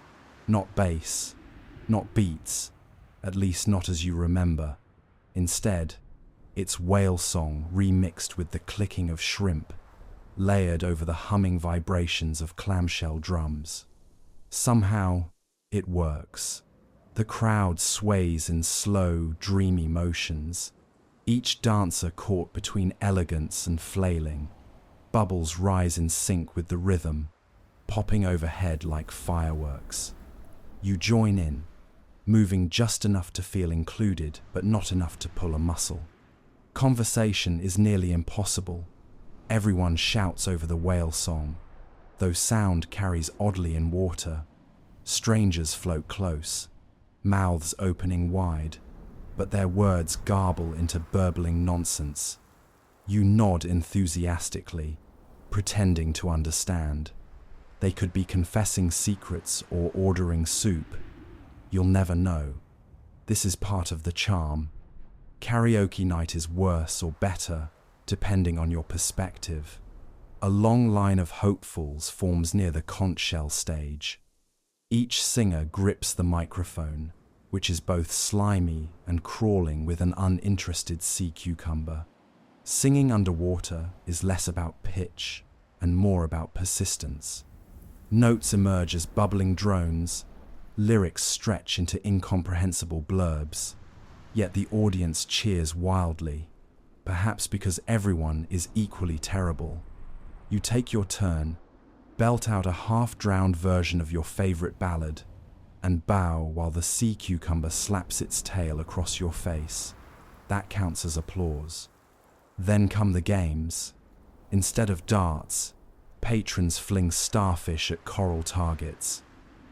Not bass, not beats, at least not as you remember. Instead, its whale song remixed with the clicking of shrimp, layered over the humming vibrations of clamshell drums. Somehow, it works. The crowd sways in slow, dreamy motions, each dancer caught between elegance and flailing. Bubbles rise in sync with the rhythm, popping overhead like fireworks. You join in, moving just enough to feel included, but not enough to pull a muscle. Conversation is nearly impossible. Everyone shouts over the whale song, though sound carries oddly in water. Strangers float close, mouths opening wide, but their words garble into burbling nonsense. You nod enthusiastically, pretending to understand. They could be confessing secrets or ordering soup. You'll never know. This is part of the charm. Karaoke night is worse or better, depending on your perspective. A long line of hopefuls forms near the conch shell stage. Each singer grips the microphone, which is both slimy and crawling with an uninterested sea cucumber. Singing underwater is less about pitch and more about persistence. Notes emerge as bubbling drones, lyrics stretch into incomprehensible blurbs, yet the audience cheers wildly, perhaps because everyone is equally terrible. You take your turn, belt out a half-drowned version of your favorite ballad, and bow while the sea cucumber slaps its tail across your face. That counts as applause. Then come the games. Instead of darts, patrons fling starfish at coral targets,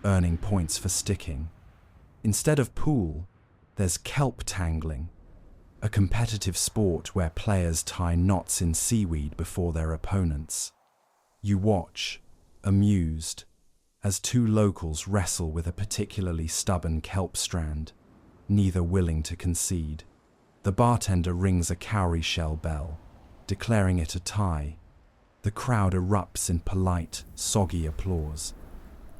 earning points for sticking. Instead of pool, there's kelp tangling, a competitive sport where players tie knots in seaweed before their opponents. You watch, amused, as two locals wrestle with a particularly stubborn kelp strand, neither willing to concede. The bartender rings a cowrie shell bell, declaring it a tie. The crowd erupts in polite, soggy applause.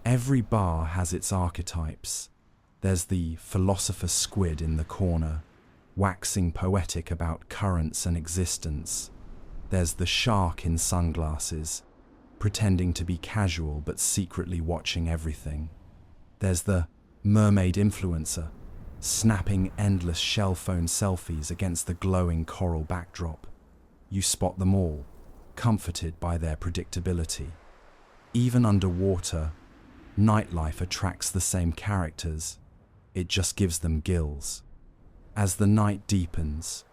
Every bar has its archetypes. There's the philosopher squid in the corner, waxing poetic about currents and existence. There's the shark in sunglasses, pretending to be casual but secretly watching everything. There's the mermaid influencer, snapping endless shell phone selfies against the glowing coral backdrop. You spot them all, comforted by their predictability. Even underwater, nightlife attracts the same characters. It just gives them gills. As the night deepens,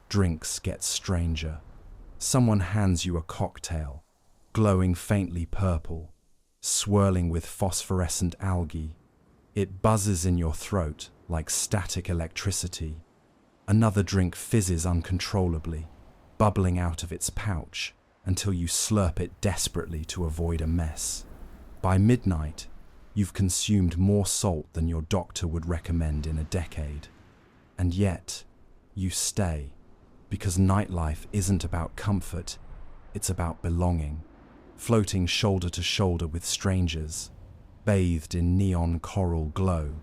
drinks get stranger. Someone hands you a cocktail, glowing faintly purple, swirling with phosphorescent algae. It buzzes in your throat like static electricity. Another drink fizzes uncontrollably, bubbling out of its pouch until you slurp it desperately to avoid a mess. By midnight, you've consumed more salt than your doctor would recommend in a decade. And yet, you stay, because nightlife isn't about comfort, it's about belonging. Floating shoulder to shoulder with strangers, bathed in neon coral glow,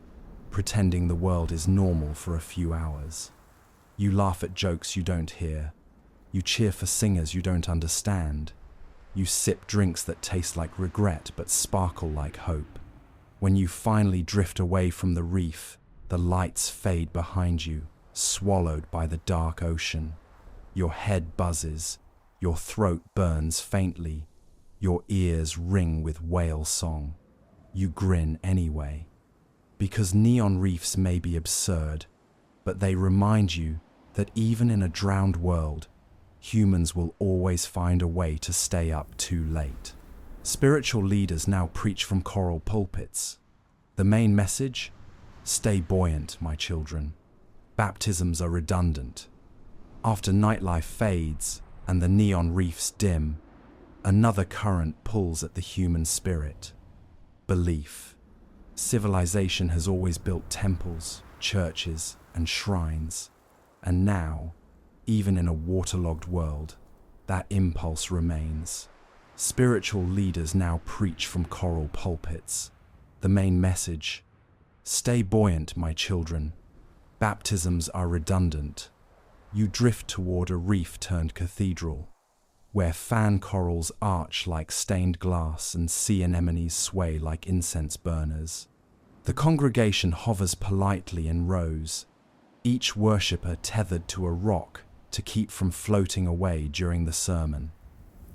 pretending the world is normal for a few hours. You laugh at jokes you don't hear. You cheer for singers you don't understand. You sip drinks that taste like regret but sparkle like hope. When you finally drift away from the reef, the lights fade behind you, swallowed by the dark ocean. Your head buzzes, your throat burns faintly, your ears ring with whale song. You grin anyway. Because neon reefs may be absurd, but they remind you that even in a drowned world, humans will always find a way to stay up too late. Spiritual leaders now preach from coral pulpits. The main message? Stay buoyant, my children. Baptisms are redundant. After nightlife fades and the neon reefs dim, another current pulls at the human spirit. Belief. Civilization has always built temples, churches, and shrines. And now, even in a waterlogged world, that impulse remains. Spiritual leaders now preach from coral pulpits. The main message: stay buoyant, my children. Baptisms are redundant. You drift toward a reef-turned-cathedral, where fan corals arch like stained glass and sea anemones sway like incense burners. The congregation hovers politely in rows, each worshipper tethered to a rock to keep from floating away during the sermon.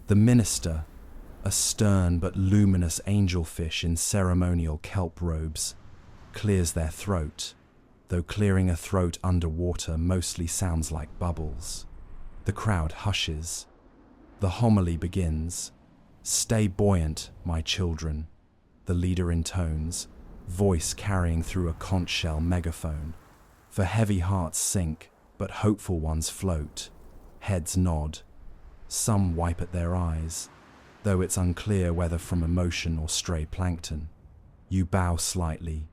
The minister, a stern but luminous angelfish in ceremonial kelp robes, clears their throat, though clearing a throat underwater mostly sounds like bubbles. The crowd hushes. The homily begins. "Stay buoyant, my children," the leader intones, voice carrying through a conch shell megaphone. For heavy hearts sink, but hopeful ones float. Heads nod. Some wipe at their eyes, though it's unclear whether from emotion or stray plankton. You bow slightly,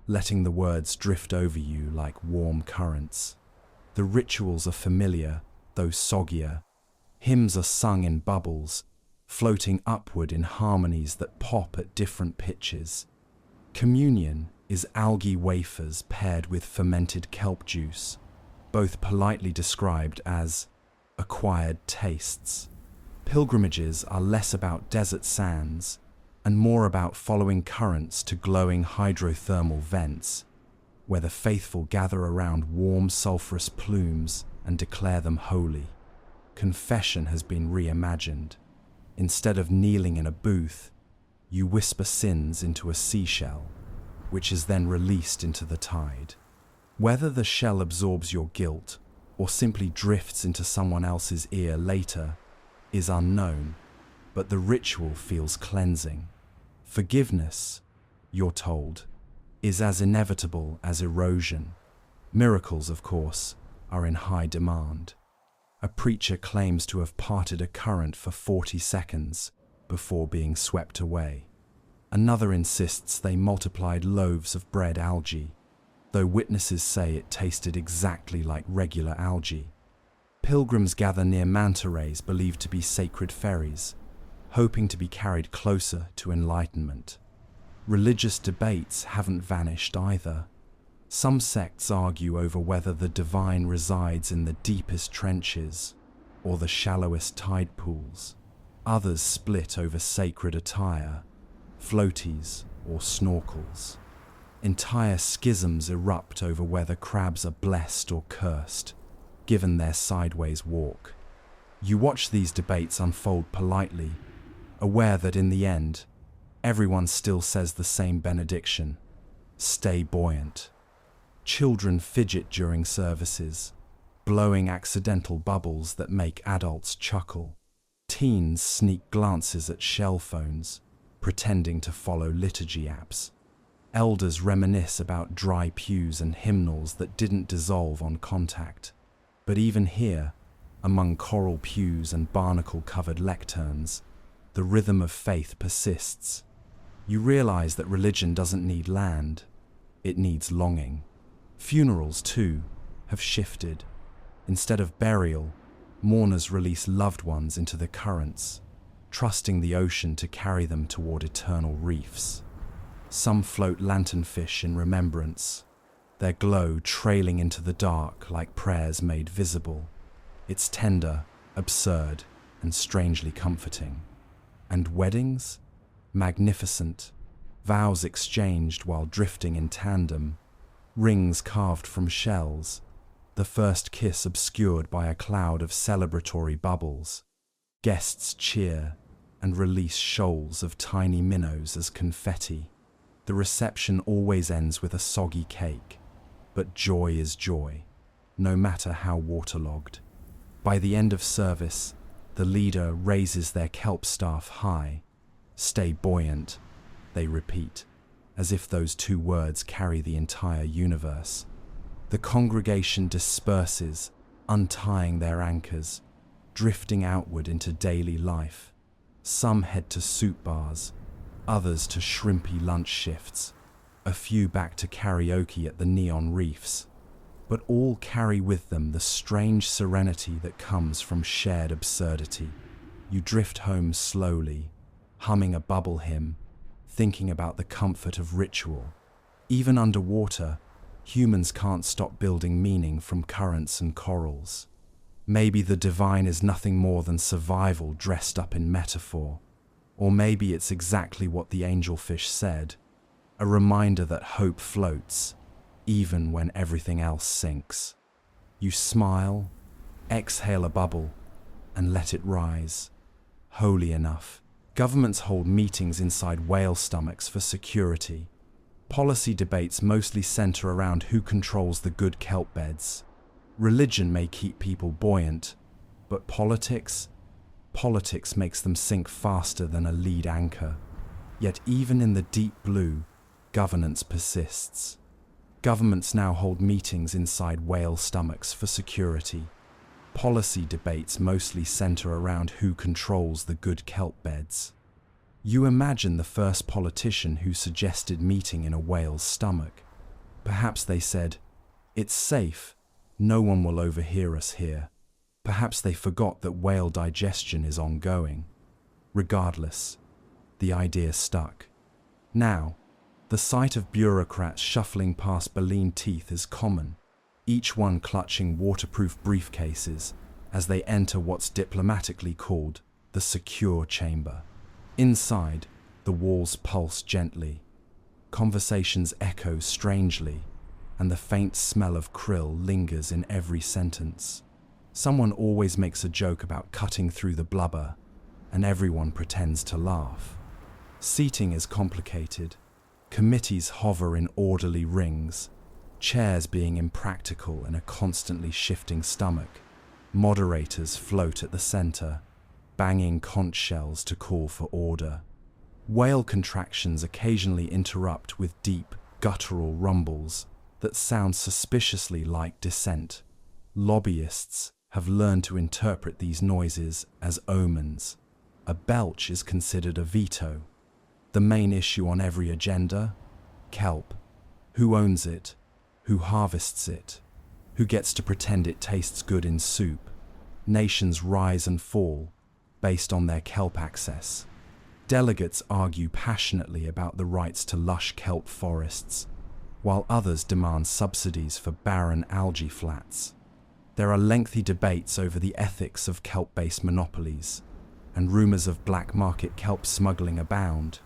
letting the words drift over you like warm currents. The rituals are familiar, though soggier. Hymns are sung in bubbles, floating upward in harmonies that pop at different pitches. Communion is algae wafers paired with fermented kelp juice, both politely described as acquired tastes. Pilgrimages are less about desert sands and more about following currents to glowing hydrothermal vents, where the faithful gather around warm sulphurous plumes and declare them holy. Confession has been reimagined. Instead of kneeling in a booth, you whisper sins into a seashell, which is then released into the tide. Whether the shell absorbs your guilt or simply drifts into someone else's ear later is unknown, but the ritual feels cleansing. Forgiveness, you're told, is as inevitable as erosion. Miracles, of course, are in high demand. A preacher claims to have parted a current for 40 seconds before being swept away. Another insists they multiplied loaves of bread algae, though witnesses say it tasted exactly like regular algae. Pilgrims gather near manta rays believed to be sacred ferries, hoping to be carried closer to enlightenment. Religious debates haven't vanished either. Some sects argue over whether the divine resides in the deepest trenches or the shallowest tide pools. Others split over sacred attire, floaties or snorkels. Entire schisms erupt over whether crabs are blessed or cursed, given their sideways walk. You watch these debates unfold politely, aware that in the end, everyone still says the same benediction: stay buoyant. Children fidget during services, blowing accidental bubbles that make adults chuckle. Teens sneak glances at shell phones, pretending to follow liturgy apps. Elders reminisce about dry pews and hymnals that didn't dissolve on contact. But even here, among coral pews and barnacle-covered lecterns, the rhythm of faith persists. You realize that religion doesn't need land, it needs longing. Funerals, too, have shifted. Instead of burial, mourners release loved ones into the currents, trusting the ocean to carry them toward eternal reefs. Some float lanternfish in remembrance, their glow trailing into the dark like prayers made visible. It's tender, absurd, and strangely comforting. And weddings? Magnificent. Vows exchanged while drifting in tandem. Rings carved from shells. The first kiss obscured by a cloud of celebratory bubbles. Guests cheer and release shoals of tiny minnows as confetti. The reception always ends with a soggy cake, but joy is joy, no matter how waterlogged. By the end of service, the leader raises their kelp staff high. Stay buoyant, they repeat, as if those two words carry the entire universe. The congregation disperses, untying their anchors, drifting outward into daily life. Some head to soup bars, others to shrimpy lunch shifts, a few back to karaoke at the neon reefs. But all carry with them the strange serenity that comes from shared absurdity. You drift home slowly, humming a bubble hymn, thinking about the comfort of ritual. Even underwater, Humans can't stop building meaning from currents and corals. Maybe the divine is nothing more than survival dressed up in metaphor. Or maybe it's exactly what the angelfish said, a reminder that hope floats, even when everything else sinks. You smile, exhale a bubble, and let it rise. Holy enough. Governments hold meetings inside whale stomachs for security. Policy debates mostly center around who controls the good kelp beds. Religion may keep people buoyant, but politics makes them sink faster than a lead anchor. Yet even in the deep blue, governance persists. Governments now hold meetings inside whale stomachs for security. Policy debates mostly center around who controls the good kelp beds. You imagine the first politician who suggested meeting in a whale's stomach. Perhaps they said, "It's safe, no one will overhear us here." Perhaps they forgot that whale digestion is ongoing. Regardless, the idea stuck. Now, the sight of bureaucrats shuffling past baleen teeth is common, each one clutching waterproof briefcases as they enter what's diplomatically called the secure chamber. Inside, the walls pulse gently. Conversations echo strangely, and the faint smell of krill lingers in every sentence. Someone always makes a joke about cutting through the blubber, and everyone pretends to laugh. Seating is complicated. Committees hover in orderly rings, chairs being impractical in a constantly shifting stomach. Moderators float at the center, banging conch shells to call for order. Whale contractions occasionally interrupt with deep, guttural rumbles that sound suspiciously like dissent. Lobbyists have learned to interpret these noises as omens. A belch is considered a veto. The main issue on every agenda? Kelp. Who owns it? Who harvests it? Who gets to pretend it tastes good in soup? Nations rise and fall based on their kelp access. Delegates argue passionately about the rights to lush kelp forests, while others demand subsidies for barren algae flats. There are lengthy debates over the ethics of kelp-based monopolies, and rumors of black market kelp smuggling abound.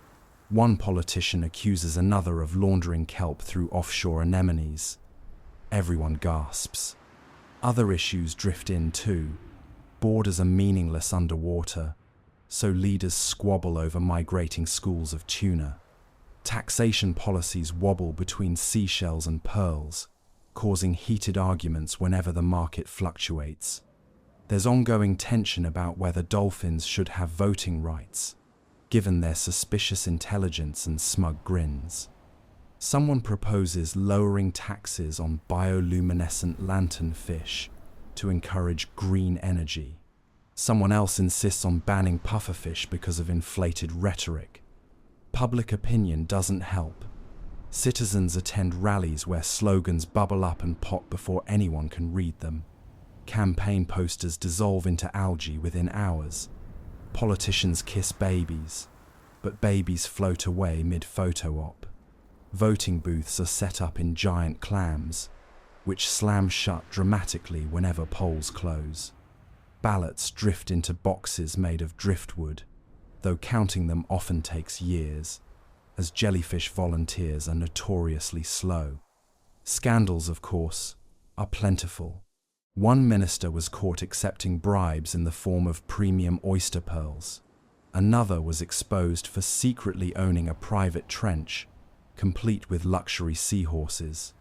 One politician accuses another of laundering kelp through offshore anemones. Everyone gasps. Other issues drift in too. Borders are meaningless underwater, so leaders squabble over migrating schools of tuna. Taxation policies wobble between seashells and pearls, causing heated arguments whenever the market fluctuates. There's ongoing tension about whether dolphins should have voting rights, given their suspicious intelligence and smug grins. Someone proposes lowering taxes on bioluminescent lanternfish to encourage green energy. Someone else insists on banning pufferfish because of inflated rhetoric. Public opinion doesn't help. Citizens attend rallies where slogans bubble up and pop before anyone can read them. Campaign posters dissolve into algae within hours. Politicians kiss babies, but babies float away mid-photo op. Voting booths are set up in giant clams, which slam shut dramatically whenever polls close. Ballots drift into boxes made of driftwood, though counting them often takes years, as jellyfish volunteers are notoriously slow. Scandals, of course, are plentiful. One minister was caught accepting bribes in the form of premium oyster pearls. Another was exposed for secretly owning a private trench, complete with luxury seahorses.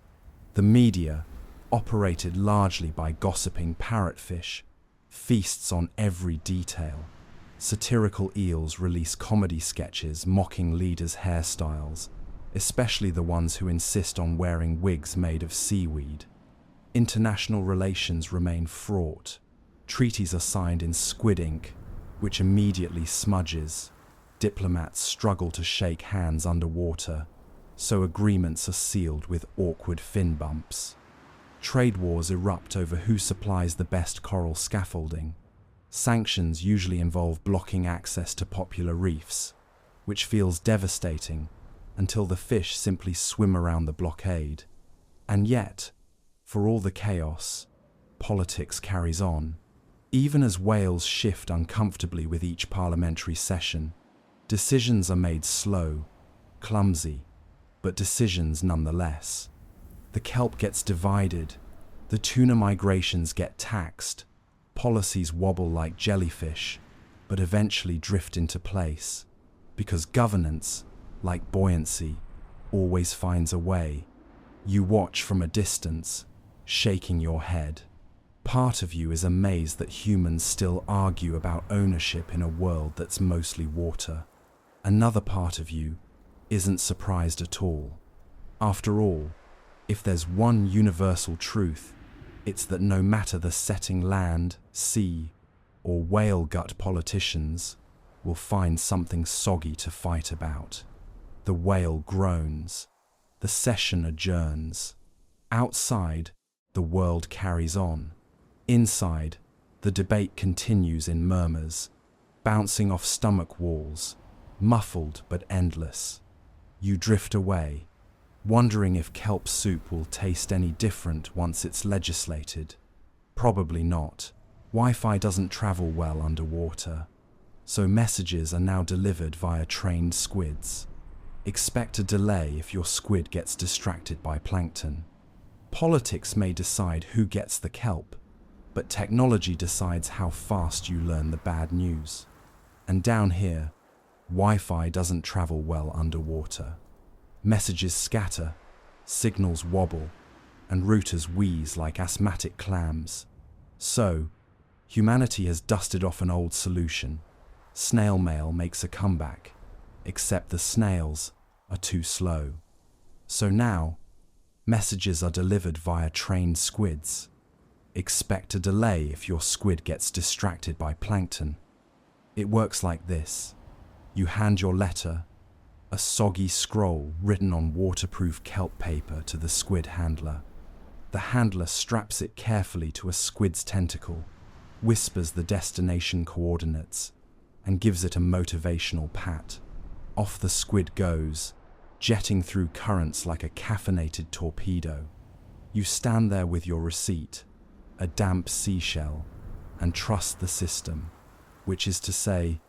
The media, operated largely by gossiping parrotfish, feasts on every detail. Satirical eels release comedy sketches mocking leaders' hairstyles, especially the ones who insist on wearing wigs made of seaweed. International relations remain fraught. Treaties are signed in squid ink, which immediately smudges. Diplomats struggle to shake hands underwater, so agreements are sealed with awkward fin bumps. Trade wars erupt over who supplies the best coral scaffolding. Sanctions usually involve blocking access to popular reefs, which feels devastating until the fish simply swim around the blockade. And yet, for all the chaos, politics carries on. Even as whales shift uncomfortably with each parliamentary session, decisions are made slow, clumsy, but decisions nonetheless. The kelp gets divided, the tuna migrations get taxed, policies wobble like jellyfish, but eventually drift into place, because governance, like buoyancy, always finds a way. You watch from a distance, shaking your head. Part of you is amazed that humans still argue about ownership in a world that's mostly water. Another part of you isn't surprised at all. After all, if there's one universal truth, it's that no matter the setting, land, sea, or whale gut, politicians will find something soggy to fight about. The whale groans. The session adjourns. Outside, the world carries on. Inside, the debate continues in murmurs, bouncing off stomach walls, muffled but endless. You drift away, wondering if kelp soup will taste any different once it's legislated. Probably not. Wi-Fi doesn't travel well underwater, so messages are now delivered via trained squids. Expect a delay if your squid gets distracted by plankton. Politics may decide who gets the kelp, but technology decides how fast you learn the bad news. And down here, Wi-Fi doesn't travel well underwater. Messages scatter, signals wobble, and routers wheeze like asthmatic clams. So, humanity has dusted off an old solution. Snail mail makes a comeback, except the snails are too slow. So now, messages are delivered via trained squids. Expect a delay if your squid gets distracted by plankton. It works like this. You hand your letter, a soggy scroll written on waterproof kelp paper, to the squid handler. The handler straps it carefully to a squid's tentacle, whispers the destination coordinates, and gives it a motivational pat. Off the squid goes, jetting through currents like a caffeinated torpedo. You stand there with your receipt, a damp seashell, and trust the system, which is to say,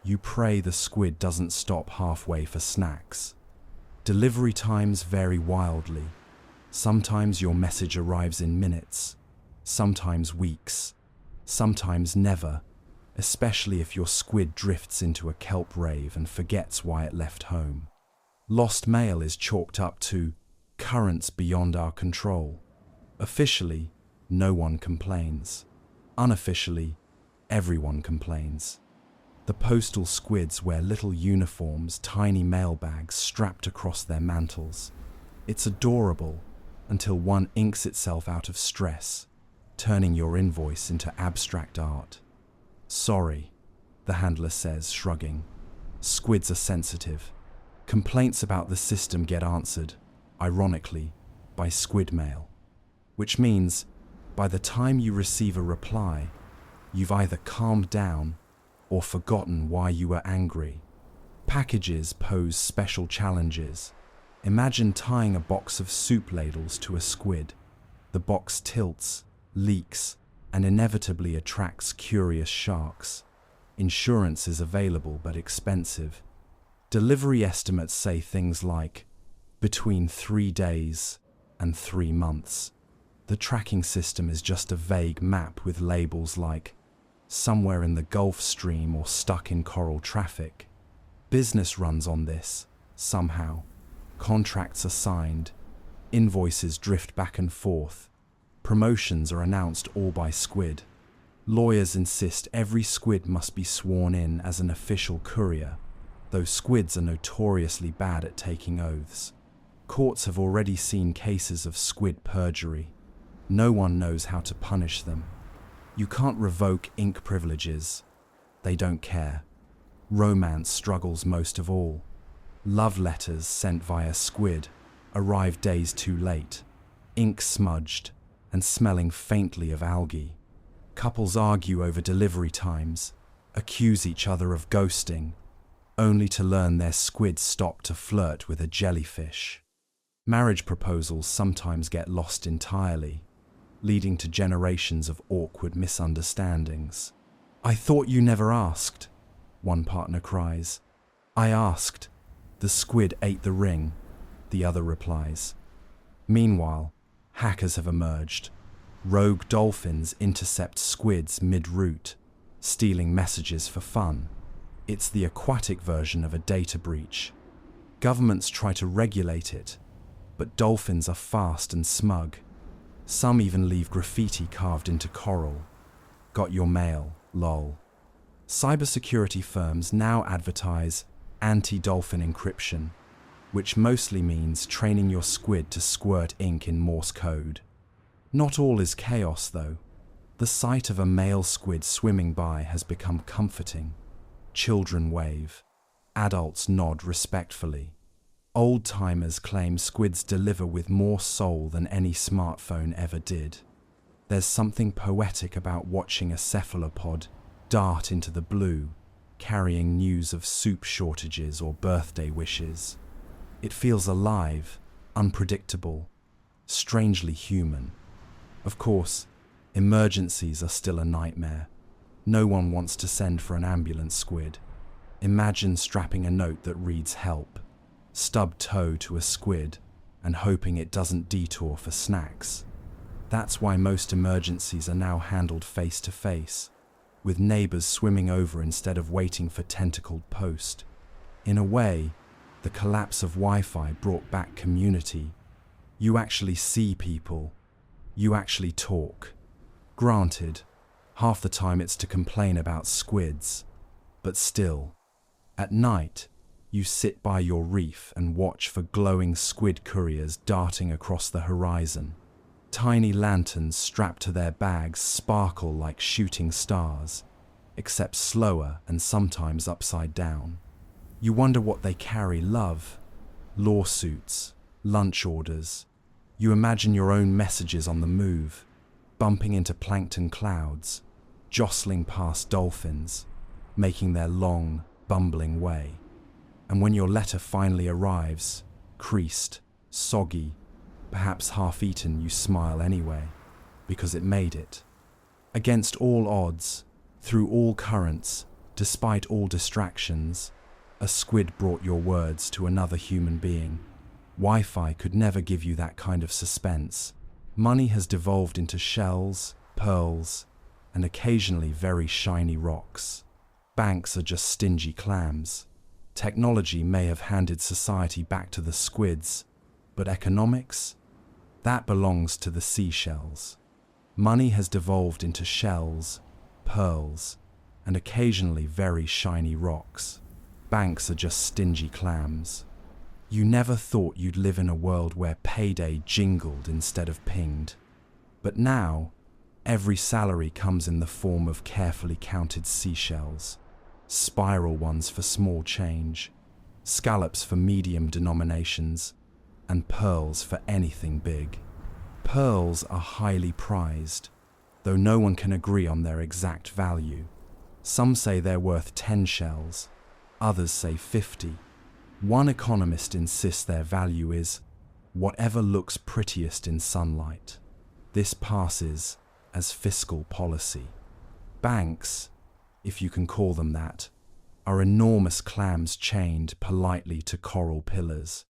you pray the squid doesn't stop halfway for snacks. Delivery times vary wildly. Sometimes your message arrives in minutes, sometimes weeks, sometimes never, especially if your squid drifts into a kelp rave and forgets why it left home. Lost mail is chalked up to currents beyond our control. Officially, no one complains. Unofficially, everyone complains. The postal squids wear little uniforms, tiny mailbags strapped across their mantles. It's adorable until one inks itself out of stress, turning your invoice into abstract art. Sorry, the handler says, shrugging. Squids are sensitive. Complaints about the system get answered, ironically, by squid mail. Which means, by the time you receive a reply, you've either calmed down or forgotten why you were angry. Packages pose special challenges. Imagine tying a box of soup ladles to a squid. The box tilts, leaks, and inevitably attracts curious sharks. Insurance is available but expensive. Delivery estimates say things like between 3 days and 3 months. The tracking system is just a vague map with labels like somewhere in the Gulf Stream or stuck in coral traffic. Business runs on this, somehow. Contracts are signed, invoices drift back and forth, promotions are announced all by squid. Lawyers insist every squid must be sworn in as an official courier, though squids are notoriously bad at taking oaths. Courts have already seen cases of squid perjury. No one knows how to punish them. You can't revoke ink privileges. They don't care. Romance struggles most of all. Love letters sent via squid arrive days too late, ink smudged and smelling faintly of algae. Couples argue over delivery times, accuse each other of ghosting, only to learn their squid stopped to flirt with a jellyfish. Marriage proposals sometimes get lost entirely, leading to generations of awkward misunderstandings. "I thought you never asked," one partner cries. "I asked. The squid ate the ring," the other replies. Meanwhile, hackers have emerged. Rogue dolphins intercept squids mid-route, stealing messages for fun. It's the aquatic version of a data breach. Governments try to regulate it, but dolphins are fast and smug. Some even leave graffiti carved into coral. "Got your mail, lol." Cybersecurity firms now advertise anti-dolphin encryption, which mostly means training your squid to squirt ink in Morse code. Not all is chaos, though. The sight of a male squid swimming by has become comforting. Children wave. Adults nod respectfully. Old-timers claim squids deliver with more soul than any smartphone ever did. There's something poetic about watching a cephalopod dart into the blue, carrying news of soup shortages or birthday wishes. It feels alive, unpredictable, strangely human. Of course, emergencies are still a nightmare. No one wants to send for an ambulance squid. Imagine strapping a note that reads "help," stub toe to a squid, and hoping it doesn't detour for snacks. That's why most emergencies are now handled face to face, with neighbors swimming over instead of waiting for tentacled post. In a way, the collapse of Wi-Fi brought back community. You actually see people. You actually talk. Granted, half the time it's to complain about squids, but still, at night, you sit by your reef and watch for glowing squid couriers darting across the horizon. Tiny lanterns strapped to their bags sparkle like shooting stars, except slower and sometimes upside down. You wonder what they carry: love, lawsuits, lunch orders. You imagine your own messages on the move, bumping into plankton clouds, jostling past dolphins, making their long, bumbling way. And when your letter finally arrives, creased, soggy, perhaps half-eaten, you smile anyway, because it made it. Against all odds, through all currents, despite all distractions, a squid brought your words to another human being. Wi-Fi could never give you that kind of suspense. Money has devolved into shells, pearls, and occasionally very shiny rocks. Banks are just stingy clams. Technology may have handed society back to the squids, but economics? That belongs to the seashells. Money has devolved into shells, pearls, and occasionally very shiny rocks. Banks are just stingy clams. You never thought you'd live in a world where payday jingled instead of pinged. But now, every salary comes in the form of carefully counted seashells. Spiral ones for small change, scallops for medium denominations, and pearls for anything big. Pearls are highly prized, though no one can agree on their exact value. Some say they're worth 10 shells, others say 50. One economist insists their value is whatever looks prettiest in sunlight. This passes as fiscal policy. Banks, if you can call them that, are enormous clams chained politely to coral pillars.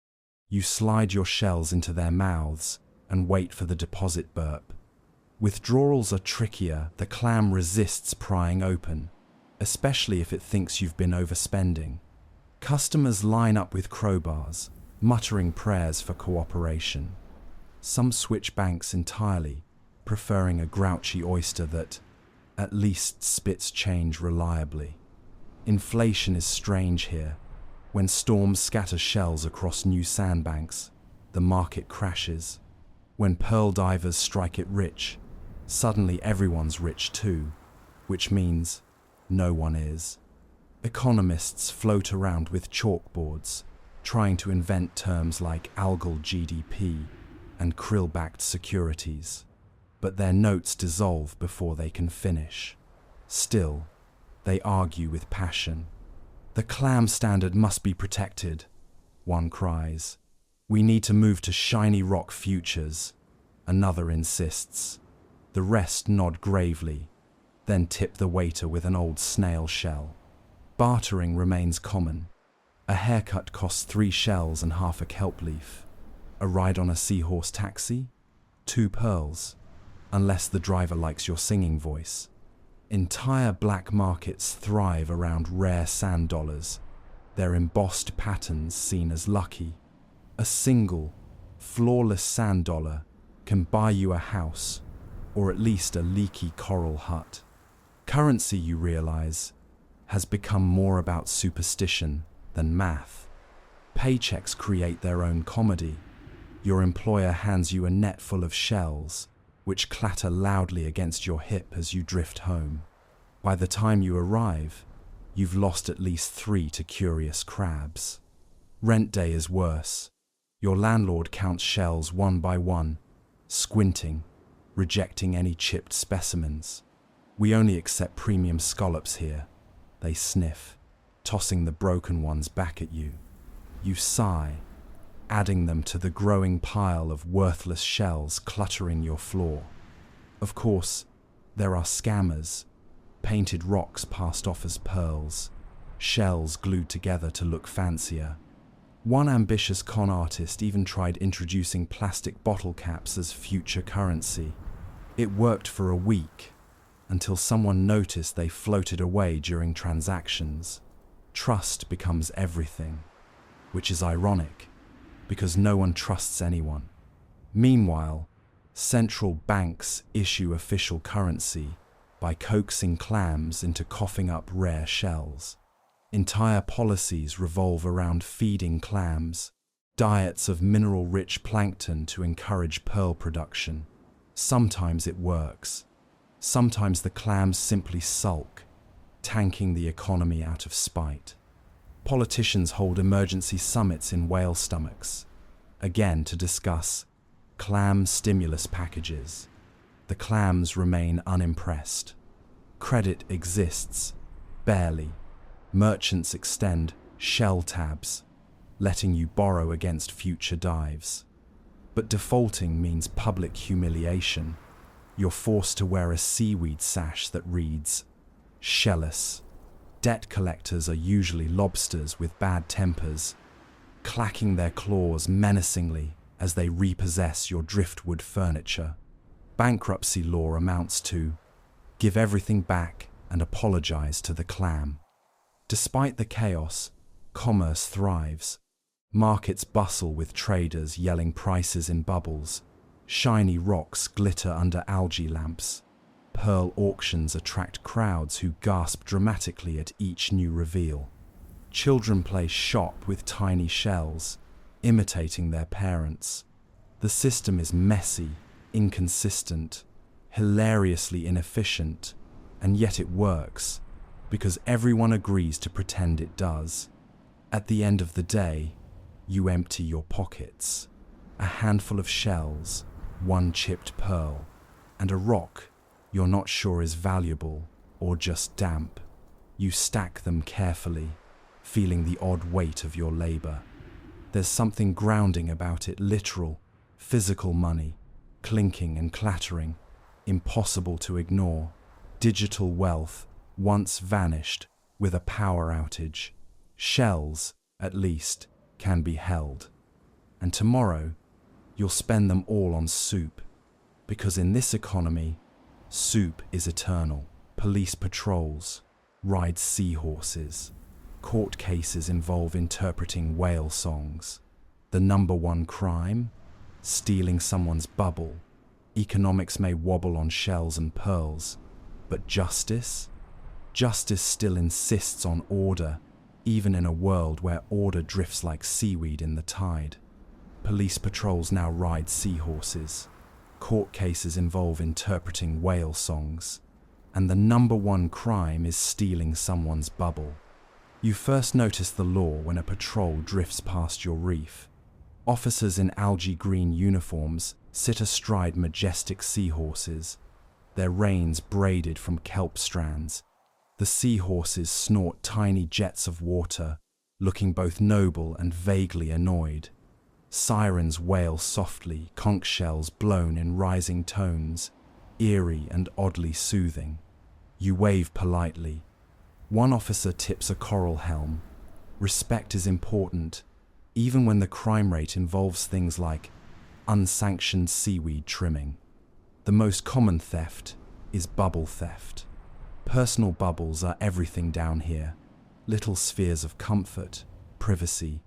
You slide your shells into their mouths and wait for the deposit burp. Withdrawals are trickier. The clam resists prying open, especially if it thinks you've been overspending. Customers line up with crowbars, muttering prayers for cooperation. Some switch banks entirely, preferring a grouchy oyster that at least spits change reliably. Inflation is strange here. When storms scatter shells across new sandbanks, the market crashes. When pearl divers strike it rich, suddenly everyone's rich too, which means no one is. Economists float around with chalkboards, trying to invent terms like algal GDP and krill-backed securities, but their notes dissolve before they can finish. Still, they argue with passion. "The clam standard must be protected," one cries. We need to move to shiny rock futures, another insists. The rest nod gravely, then tip the waiter with an old snail shell. Bartering remains common. A haircut costs 3 shells and half a kelp leaf. A ride on a seahorse taxi? 2 pearls, unless the driver likes your singing voice. Entire black markets thrive around rare sand dollars, their embossed patterns seen as lucky. A single, flawless sand dollar can buy you a house, or at least a leaky coral hut. Currency, you realize, has become more about superstition than math. Paychecks create their own comedy. Your employer hands you a net full of shells, which clatter loudly against your hip as you drift home. By the time you arrive, you've lost at least 3 to curious crabs. Rent day is worse. Your landlord counts shells one by one, squinting, rejecting any chipped specimens. We only accept premium scallops here, they sniff, tossing the broken ones back at you. You sigh, adding them to the growing pile of worthless shells cluttering your floor. Of course, there are scammers, painted rocks passed off as pearls, shells glued together to look fancier. One ambitious con artist even tried introducing plastic bottle caps as future currency. It worked for a week, until someone noticed they floated away during transactions. Trust becomes everything, which is ironic, because no one trusts anyone. Meanwhile, central banks issue official currency by coaxing clams into coughing up rare shells. Entire policies revolve around feeding clams, diets of mineral-rich plankton to encourage pearl production. Sometimes it works. Sometimes the clams simply sulk, tanking the economy out of spite. Politicians hold emergency summits in whale stomachs, again to discuss clam stimulus packages. The clams remain unimpressed. Credit exists, barely. Merchants extend shell tabs, letting you borrow against future dives. But defaulting means public humiliation. You're forced to wear a seaweed sash that reads, "Shellus." Debt collectors are usually lobsters with bad tempers, clacking their claws menacingly as they repossess your driftwood furniture. Bankruptcy law amounts to give everything back and apologize to the clam. Despite the chaos, commerce thrives. Markets bustle with traders yelling prices in bubbles. Shiny rocks glitter under algae lamps. Pearl auctions attract crowds who gasp dramatically at each new reveal. Children play shop with tiny shells, imitating their parents. The system is messy, inconsistent, hilariously inefficient, and yet it works, because everyone agrees to pretend it does. At the end of the day, you empty your pockets. A handful of shells, 1 chipped pearl, and a rock you're not sure is valuable or just damp. You stack them carefully, feeling the odd weight of your labor. There's something grounding about it, literal, physical money, clinking and clattering, impossible to ignore. Digital wealth, once vanished with a power outage. Shells, at least, can be held. And tomorrow, you'll spend them all on soup. Because in this economy, soup is eternal. Police patrols, ride seahorses. Court cases involve interpreting whale songs. The number one crime? Stealing someone's bubble. Economics may wobble on shells and pearls, but justice? Justice still insists on order, even in a world where order drifts like seaweed in the tide. Police patrols now ride seahorses. Court cases involve interpreting whale songs. And the number one crime is stealing someone's bubble. You first notice the law when a patrol drifts past your reef. Officers in algae green uniforms sit astride majestic seahorses, their reins braided from kelp strands. The seahorses snort tiny jets of water, looking both noble and vaguely annoyed. Sirens wail softly, conch shells blown in rising tones, eerie and oddly soothing. You wave politely. One officer tips a coral helm. Respect is important, even when the crime rate involves things like unsanctioned seaweed trimming. The most common theft is bubble theft. Personal bubbles are everything down here. Little spheres of comfort, privacy,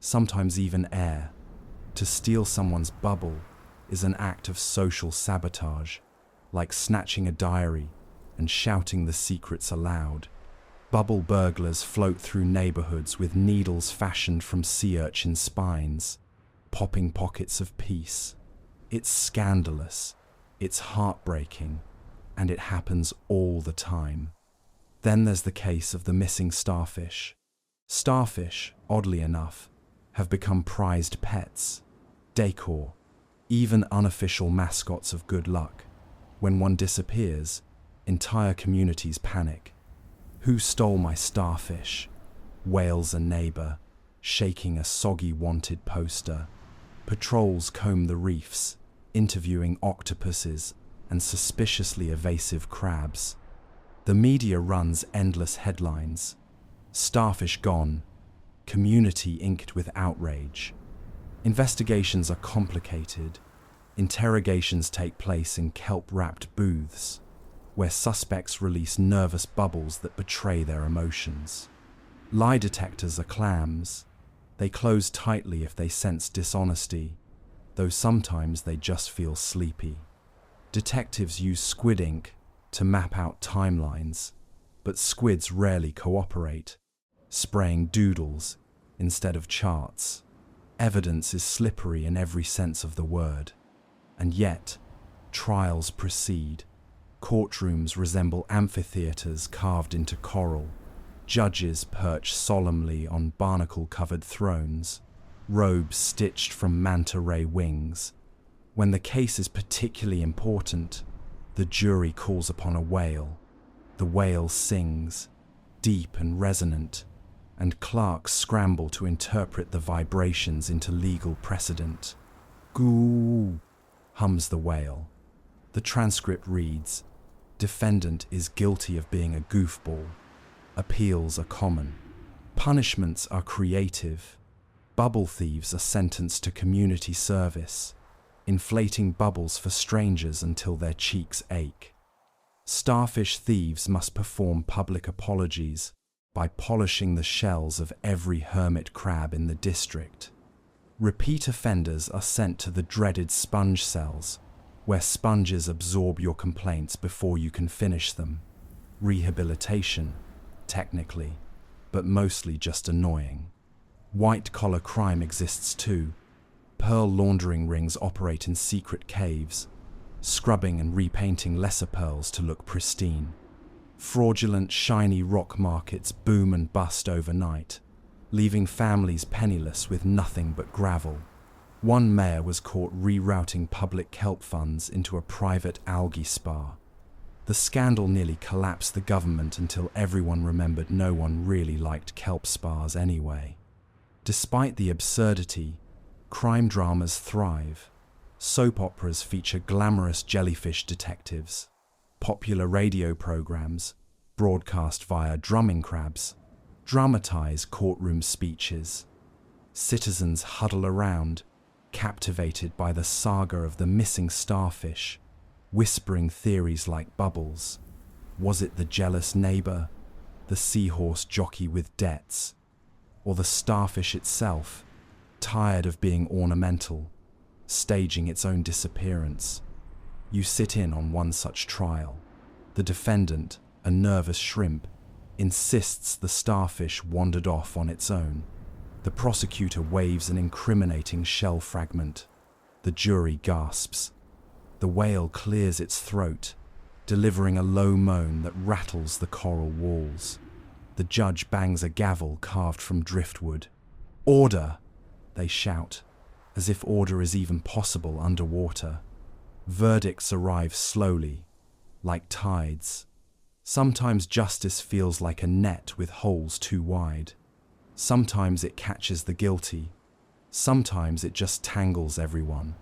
sometimes even air. To steal someone's bubble is an act of social sabotage, like snatching a diary and shouting the secrets aloud. Bubble burglars float through neighborhoods with needles fashioned from sea urchin spines, popping pockets of peace. It's scandalous, it's heartbreaking, and it happens all the time. Then there's the case of the missing starfish. Starfish, oddly enough, have become prized pets, decor, even unofficial mascots of good luck. When one disappears, entire communities panic. Who stole my starfish? Wails a neighbor, shaking a soggy wanted poster. Patrols comb the reefs, interviewing octopuses and suspiciously evasive crabs. The media runs endless headlines. Starfish gone, community inked with outrage. Investigations are complicated. Interrogations take place in kelp-wrapped booths, where suspects release nervous bubbles that betray their emotions. Lie detectors are clams. They close tightly if they sense dishonesty, though sometimes they just feel sleepy. Detectives use squid ink to map out timelines, but squids rarely cooperate, spraying doodles instead of charts. Evidence is slippery in every sense of the word. And yet, trials proceed. Courtrooms resemble amphitheaters carved into coral. Judges perch solemnly on barnacle-covered thrones, robes stitched from manta ray wings. When the case is particularly important, the jury calls upon a wail. The wail sings, deep and resonant, and clerks scramble to interpret the vibrations into legal precedent. Goo, hums the wail. The transcript reads, defendant is guilty of being a goofball. Appeals are common. Punishments are creative. Bubble thieves are sentenced to community service, inflating bubbles for strangers until their cheeks ache. Starfish thieves must perform public apologies by polishing the shells of every hermit crab in the district. Repeat offenders are sent to the dreaded sponge cells, where sponges absorb your complaints before you can finish them. Rehabilitation, technically, but mostly just annoying. White-collar crime exists too. Pearl laundering rings operate in secret caves, scrubbing and repainting lesser pearls to look pristine. Fraudulent, shiny rock markets boom and bust overnight, leaving families penniless with nothing but gravel. One mayor was caught rerouting public kelp funds into a private algae spa. The scandal nearly collapsed the government until everyone remembered no one really liked kelp spas anyway. Despite the absurdity, crime dramas thrive. Soap operas feature glamorous jellyfish detectives. Popular radio programs, broadcast via drumming crabs, dramatize courtroom speeches. Citizens huddle around, captivated by the saga of the missing starfish, whispering theories like bubbles. Was it the jealous neighbor, the seahorse jockey with debts, or the starfish itself, tired of being ornamental, staging its own disappearance? You sit in on one such trial. The defendant, a nervous shrimp, insists the starfish wandered off on its own. The prosecutor waves an incriminating shell fragment. The jury gasps. The whale clears its throat, delivering a low moan that rattles the coral walls. The judge bangs a gavel carved from driftwood. Order! They shout, as if order is even possible underwater. Verdicts arrive slowly, like tides. Sometimes justice feels like a net with holes too wide. Sometimes it catches the guilty. Sometimes it just tangles everyone.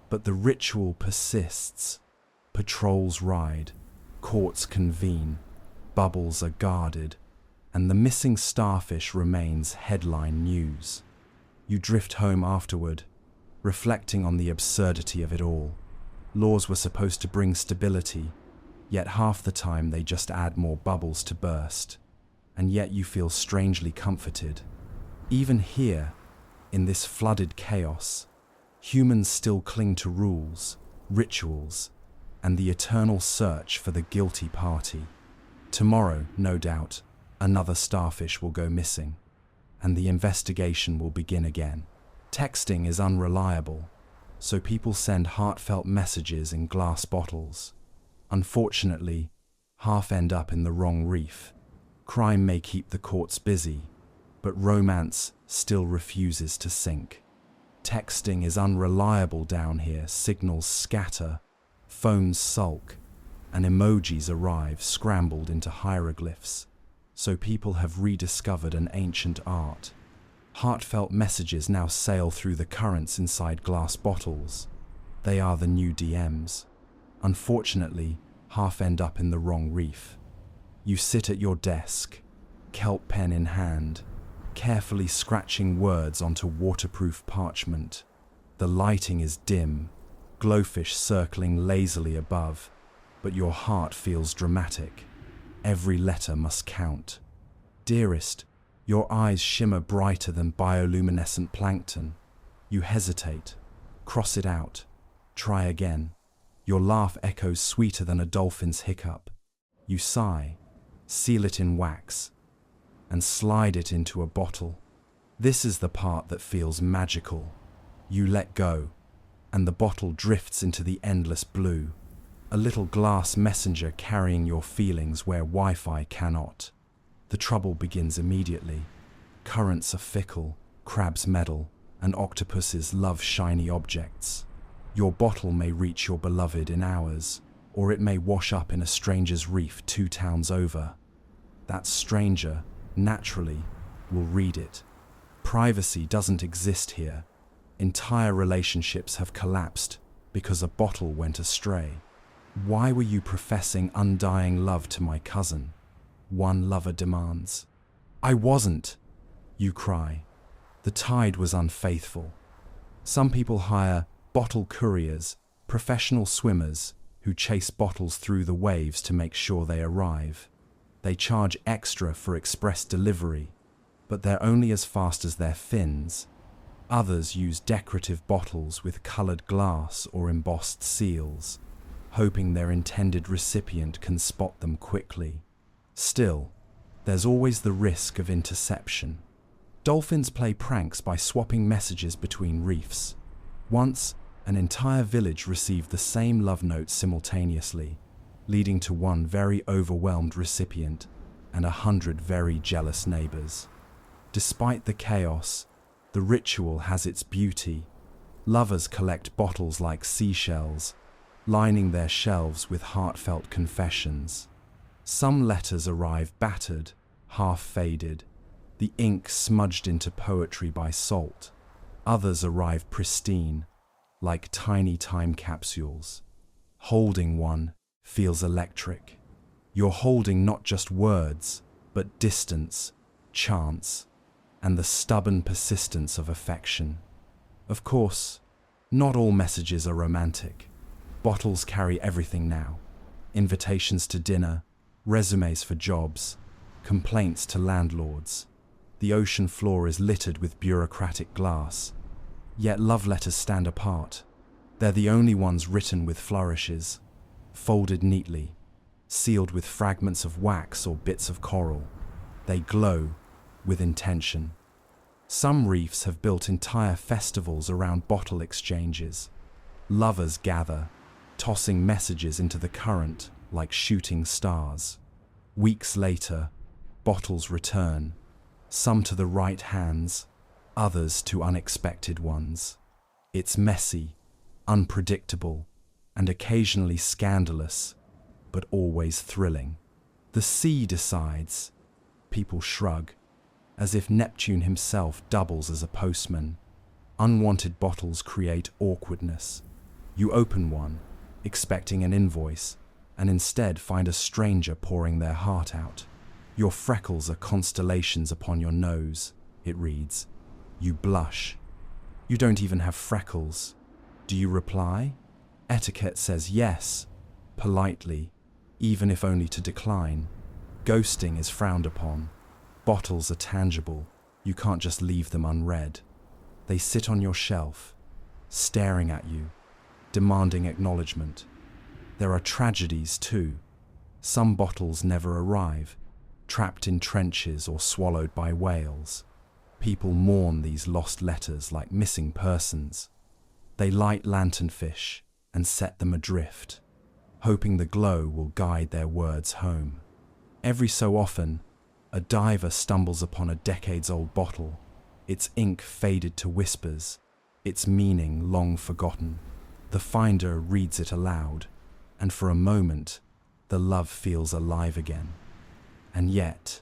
But the ritual persists. Patrols ride, courts convene, bubbles are guarded, and the missing starfish remains headline news. You drift home afterward, reflecting on the absurdity of it all. Laws were supposed to bring stability, yet half the time they just add more bubbles to burst. And yet you feel strangely comforted. Even here, in this flooded chaos, humans still cling to rules, rituals, and the eternal search for the guilty party. Tomorrow, no doubt, another starfish will go missing, and the investigation will begin again. Texting is unreliable, so people send heartfelt messages in glass bottles. Unfortunately, half end up in the wrong reef. Crime may keep the courts busy, but romance still refuses to sink. Texting is unreliable down here, signals scatter, phones sulk, and emojis arrive scrambled into hieroglyphs. So people have rediscovered an ancient art. Heartfelt messages now sail through the currents inside glass bottles. They are the new DMs. Unfortunately, half end up in the wrong reef. You sit at your desk, kelp pen in hand, carefully scratching words onto waterproof parchment. The lighting is dim, glowfish circling lazily above, but your heart feels dramatic. Every letter must count. Dearest, your eyes shimmer brighter than bioluminescent plankton. You hesitate, cross it out, try again. Your laugh echoes sweeter than a dolphin's hiccup. You sigh, seal it in wax, and slide it into a bottle. This is the part that feels magical. You let go, and the bottle drifts into the endless blue, a little glass messenger carrying your feelings where Wi-Fi cannot. The trouble begins immediately. Currents are fickle, crabs meddle, and octopuses love shiny objects. Your bottle may reach your beloved in hours, or it may wash up in a stranger's reef 2 towns over. That stranger, naturally, will read it. Privacy doesn't exist here. Entire relationships have collapsed because a bottle went astray. Why were you professing undying love to my cousin? One lover demands. I wasn't, you cry. The tide was unfaithful. Some people hire bottle couriers, professional swimmers who chase bottles through the waves to make sure they arrive. They charge extra for express delivery, but they're only as fast as their fins. Others use decorative bottles with colored glass or embossed seals, hoping their intended recipient can spot them quickly. Still, there's always the risk of interception. Dolphins play pranks by swapping messages between reefs. Once, an entire village received the same love note simultaneously, leading to one very overwhelmed recipient and 100 very jealous neighbors. Despite the chaos, the ritual has its beauty. Lovers collect bottles like seashells, lining their shelves with heartfelt confessions. Some letters arrive battered, half faded, the ink smudged into poetry by salt. Others arrive pristine, like tiny time capsules. Holding one feels electric. You're holding not just words, but distance, chance, and the stubborn persistence of affection. Of course, not all messages are romantic. Bottles carry everything now. Invitations to dinner, resumes for jobs, complaints to landlords. The ocean floor is littered with bureaucratic glass. Yet love letters stand apart. They're the only ones written with flourishes, folded neatly, sealed with fragments of wax or bits of coral. They glow with intention. Some reefs have built entire festivals around bottle exchanges. Lovers gather, tossing messages into the current like shooting stars. Weeks later, bottles return, some to the right hands, others to unexpected ones. It's messy, unpredictable, and occasionally scandalous, but always thrilling. The sea decides. People shrug, as if Neptune himself doubles as a postman. Unwanted bottles create awkwardness. You open one, expecting an invoice, and instead find a stranger pouring their heart out. Your freckles are constellations upon your nose, it reads. You blush. You don't even have freckles. Do you reply? Etiquette says yes, politely, even if only to decline. Ghosting is frowned upon. Bottles are tangible. You can't just leave them unread. They sit on your shelf, staring at you, demanding acknowledgement. There are tragedies too. Some bottles never arrive, trapped in trenches or swallowed by whales. People mourn these lost letters like missing persons. They light lanternfish and set them adrift, hoping the glow will guide their words home. Every so often, a diver stumbles upon a decades-old bottle, its ink faded to whispers, its meaning long forgotten. The finder reads it aloud, and for a moment, the love feels alive again. And yet,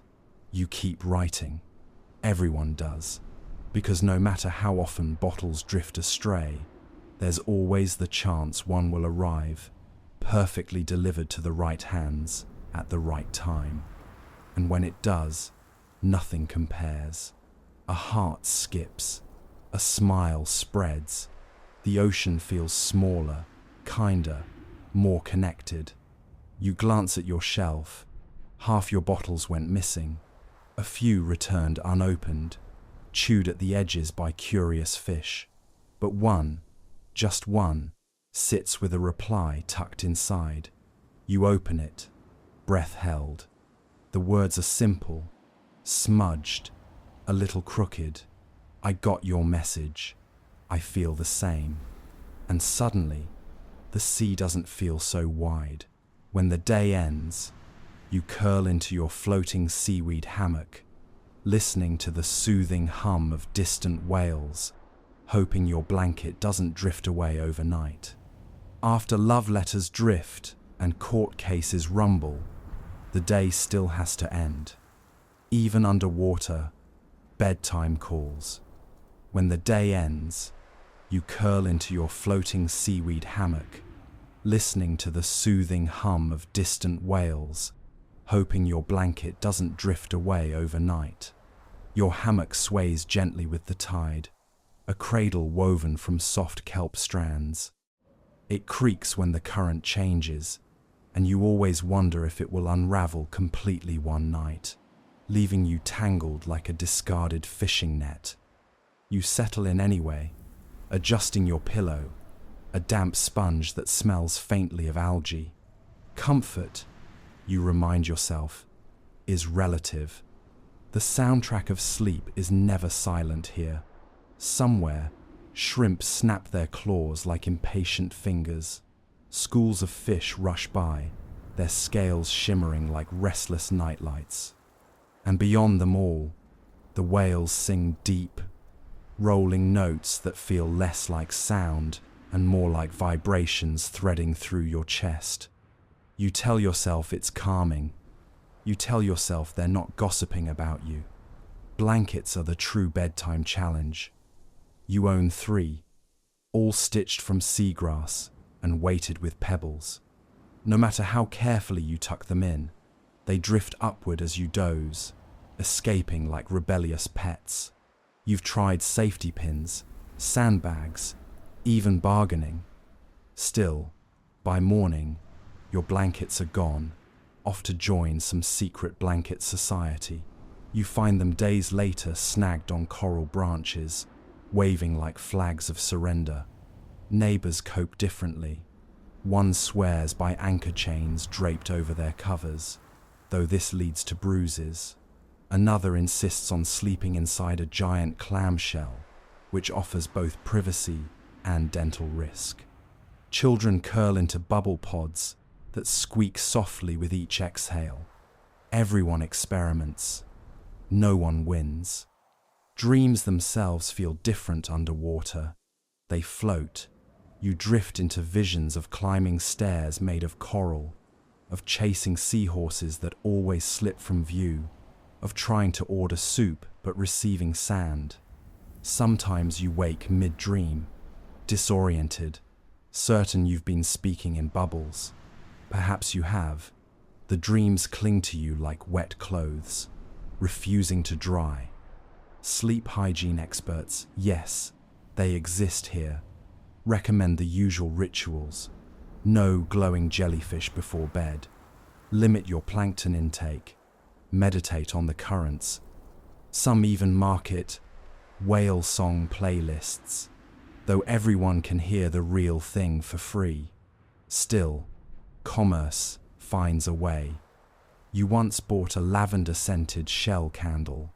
you keep writing. Everyone does, because no matter how often bottles drift astray, there's always the chance one will arrive, perfectly delivered to the right hands at the right time. And when it does, nothing compares. A heart skips, a smile spreads, the ocean feels smaller, kinder, more connected. You glance at your shelf. Half your bottles went missing. A few returned unopened, chewed at the edges by curious fish. But one, just one, sits with a reply tucked inside. You open it, breath held. The words are simple, smudged, a little crooked. I got your message. I feel the same. And suddenly, the sea doesn't feel so wide. When the day ends, you curl into your floating seaweed hammock, listening to the soothing hum of distant whales, hoping your blanket doesn't drift away overnight. After love letters drift and court cases rumble, the day still has to end. Even underwater, bedtime calls. When the day ends, you curl into your floating seaweed hammock, listening to the soothing hum of distant whales, hoping your blanket doesn't drift away overnight. Your hammock sways gently with the tide, a cradle woven from soft kelp strands. It creaks when the current changes, and you always wonder if it will unravel completely one night, leaving you tangled like a discarded fishing net. You settle in anyway, adjusting your pillow, a damp sponge that smells faintly of algae. Comfort, you remind yourself, is relative. The soundtrack of sleep is never silent here. Somewhere, shrimp snap their claws like impatient fingers. Schools of fish rush by, their scales shimmering like restless nightlights. And beyond them all, the whales sing deep, rolling notes that feel less like sound and more like vibrations threading through your chest. You tell yourself it's calming. You tell yourself they're not gossiping about you. Blankets are the true bedtime challenge. You own 3, all stitched from seagrass and weighted with pebbles. No matter how carefully you tuck them in, they drift upward as you doze, escaping like rebellious pets. You've tried safety pins, sandbags, even bargaining. Still, by morning, your blankets are gone, off to join some secret blanket society. You find them days later snagged on coral branches, waving like flags of surrender. Neighbors cope differently. One swears by anchor chains draped over their covers, though this leads to bruises. Another insists on sleeping inside a giant clamshell, which offers both privacy and dental risk. Children curl into bubble pods that squeak softly with each exhale. Everyone experiments. No one wins. Dreams themselves feel different underwater. They float. You drift into visions of climbing stairs made of coral, of chasing seahorses that always slip from view, of trying to order soup but receiving sand. Sometimes you wake mid-dream, disoriented, certain you've been speaking in bubbles. Perhaps you have. The dreams cling to you like wet clothes, refusing to dry. Sleep hygiene experts, yes, they exist here, recommend the usual rituals. No glowing jellyfish before bed. Limit your plankton intake. Meditate on the currents. Some even market whale song playlists, though everyone can hear the real thing for free. Still, commerce finds a way. You once bought a lavender-scented shell candle,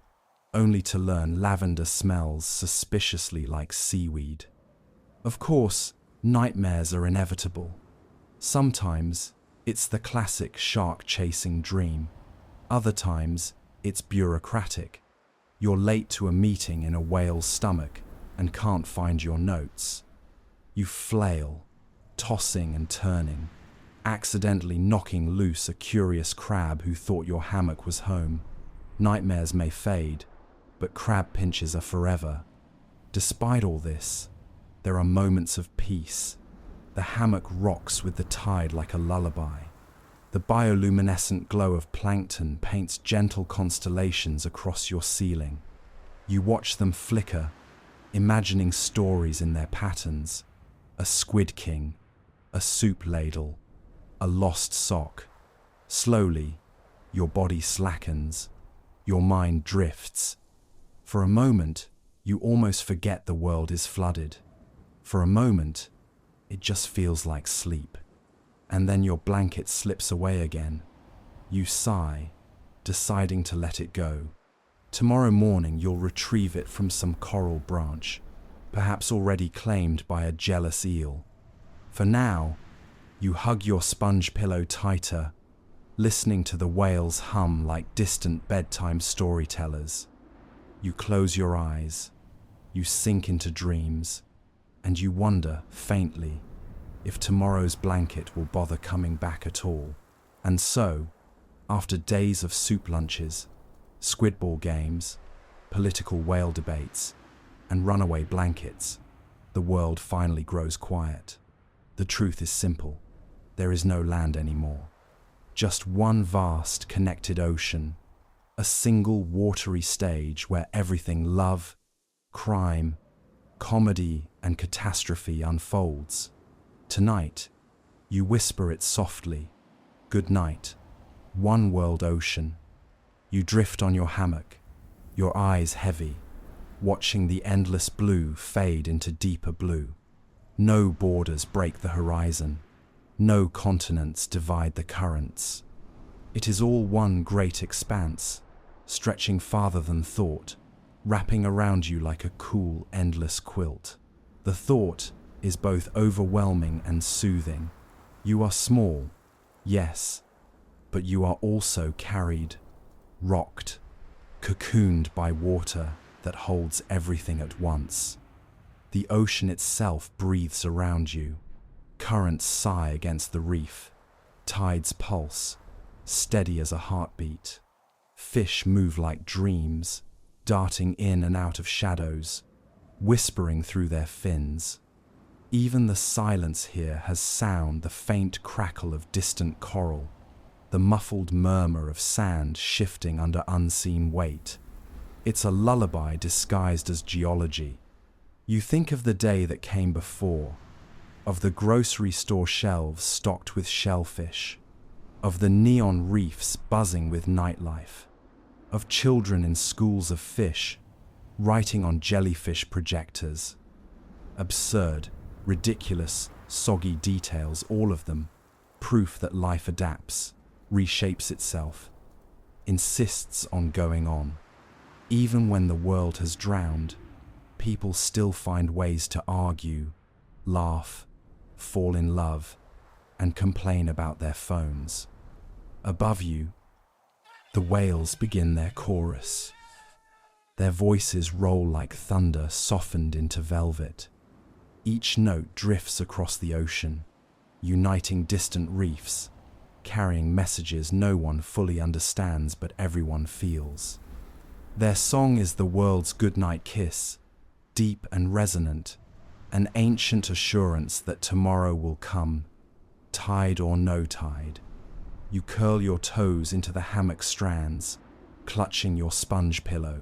only to learn lavender smells suspiciously like seaweed. Of course, nightmares are inevitable. Sometimes, it's the classic shark-chasing dream. Other times, it's bureaucratic. You're late to a meeting in a whale's stomach and can't find your notes. You flail, tossing and turning, accidentally knocking loose a curious crab who thought your hammock was home. Nightmares may fade, but crab pinches are forever. Despite all this, there are moments of peace. The hammock rocks with the tide like a lullaby. The bioluminescent glow of plankton paints gentle constellations across your ceiling. You watch them flicker, imagining stories in their patterns. A squid king, a soup ladle, a lost sock. Slowly, your body slackens, your mind drifts. For a moment, you almost forget the world is flooded. For a moment, it just feels like sleep. And then your blanket slips away again. You sigh, deciding to let it go. Tomorrow morning you'll retrieve it from some coral branch, perhaps already claimed by a jealous eel. For now, you hug your sponge pillow tighter, listening to the whales hum like distant bedtime storytellers. You close your eyes, you sink into dreams, and you wonder, faintly, if tomorrow's blanket will bother coming back at all. And so, after days of soup lunches, squidball games, political whale debates, and runaway blankets, the world finally grows quiet. The truth is simple. There is no land anymore. Just one vast connected ocean, a single watery stage where everything love, crime, comedy, and catastrophe unfolds. Tonight, you whisper it softly. Good night, one world ocean. You drift on your hammock, your eyes heavy, watching the endless blue fade into deeper blue. No borders break the horizon. No continents divide the currents. It is all one great expanse, stretching farther than thought, wrapping around you like a cool, endless quilt. The thought is both overwhelming and soothing. You are small, yes, but you are also carried, rocked, cocooned by water that holds everything at once. The ocean itself breathes around you. Currents sigh against the reef. Tides pulse, steady as a heartbeat. Fish move like dreams, darting in and out of shadows, whispering through their fins. Even the silence here has sound, the faint crackle of distant coral, the muffled murmur of sand shifting under unseen weight. It's a lullaby disguised as geology. You think of the day that came before, of the grocery store shelves stocked with shellfish, of the neon reefs buzzing with nightlife, of children in schools of fish writing on jellyfish projectors. Absurd, ridiculous, soggy details, all of them, proof that life adapts, reshapes itself, insists on going on. Even when the world has drowned, people still find ways to argue, laugh, fall in love, and complain about their phones. Above you, the whales begin their chorus. Their voices roll like thunder softened into velvet. Each note drifts across the ocean, uniting distant reefs, carrying messages no one fully understands but everyone feels. Their song is the world's goodnight kiss, deep and resonant, an ancient assurance that tomorrow will come, tide or no tide. You curl your toes into the hammock strands, clutching your sponge pillow.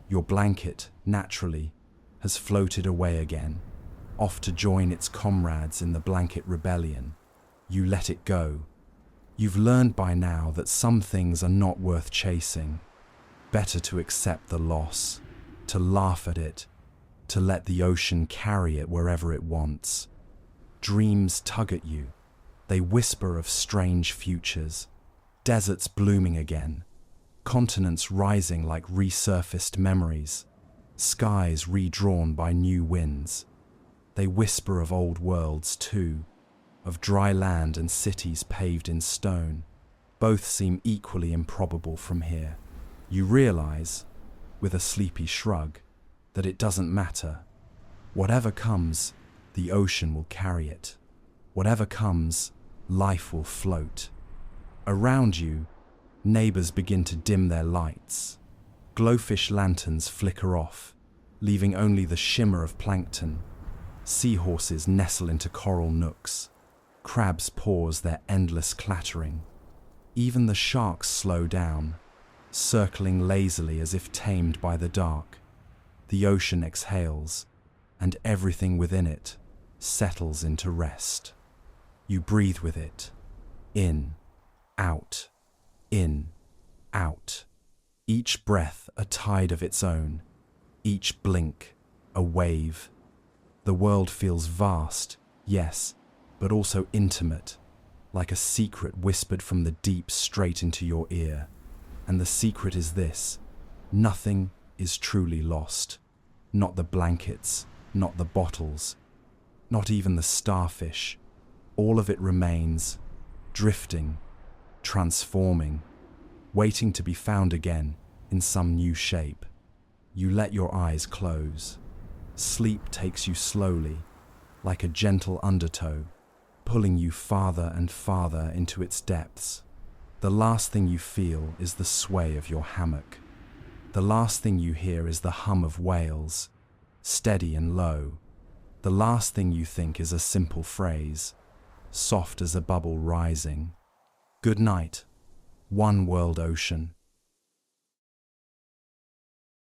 Your blanket, naturally, has floated away again, off to join its comrades in the blanket rebellion. You let it go. You've learned by now that some things are not worth chasing. Better to accept the loss, to laugh at it, to let the ocean carry it wherever it wants. Dreams tug at you. They whisper of strange futures, deserts blooming again, continents rising like resurfaced memories, skies redrawn by new winds. They whisper of old worlds too, of dry land and cities paved in stone. Both seem equally improbable from here. You realize, with a sleepy shrug, that it doesn't matter. Whatever comes, the ocean will carry it. Whatever comes, life will float. Around you, neighbors begin to dim their lights. Glowfish lanterns flicker off, leaving only the shimmer of plankton. Seahorses nestle into coral nooks. Crabs pause their endless clattering. Even the sharks slow down, circling lazily as if tamed by the dark. The ocean exhales, and everything within it settles into rest. You breathe with it. In, out, in, out. Each breath a tide of its own, each blink a wave. The world feels vast, yes, but also intimate, like a secret whispered from the deep straight into your ear. And the secret is this: nothing is truly lost. Not the blankets, not the bottles, not even the starfish. All of it remains, drifting, transforming, waiting to be found again in some new shape. You let your eyes close. Sleep takes you slowly, like a gentle undertow, pulling you farther and farther into its depths. The last thing you feel is the sway of your hammock. The last thing you hear is the hum of whales, steady and low. The last thing you think is a simple phrase, soft as a bubble rising. Good night, one world ocean.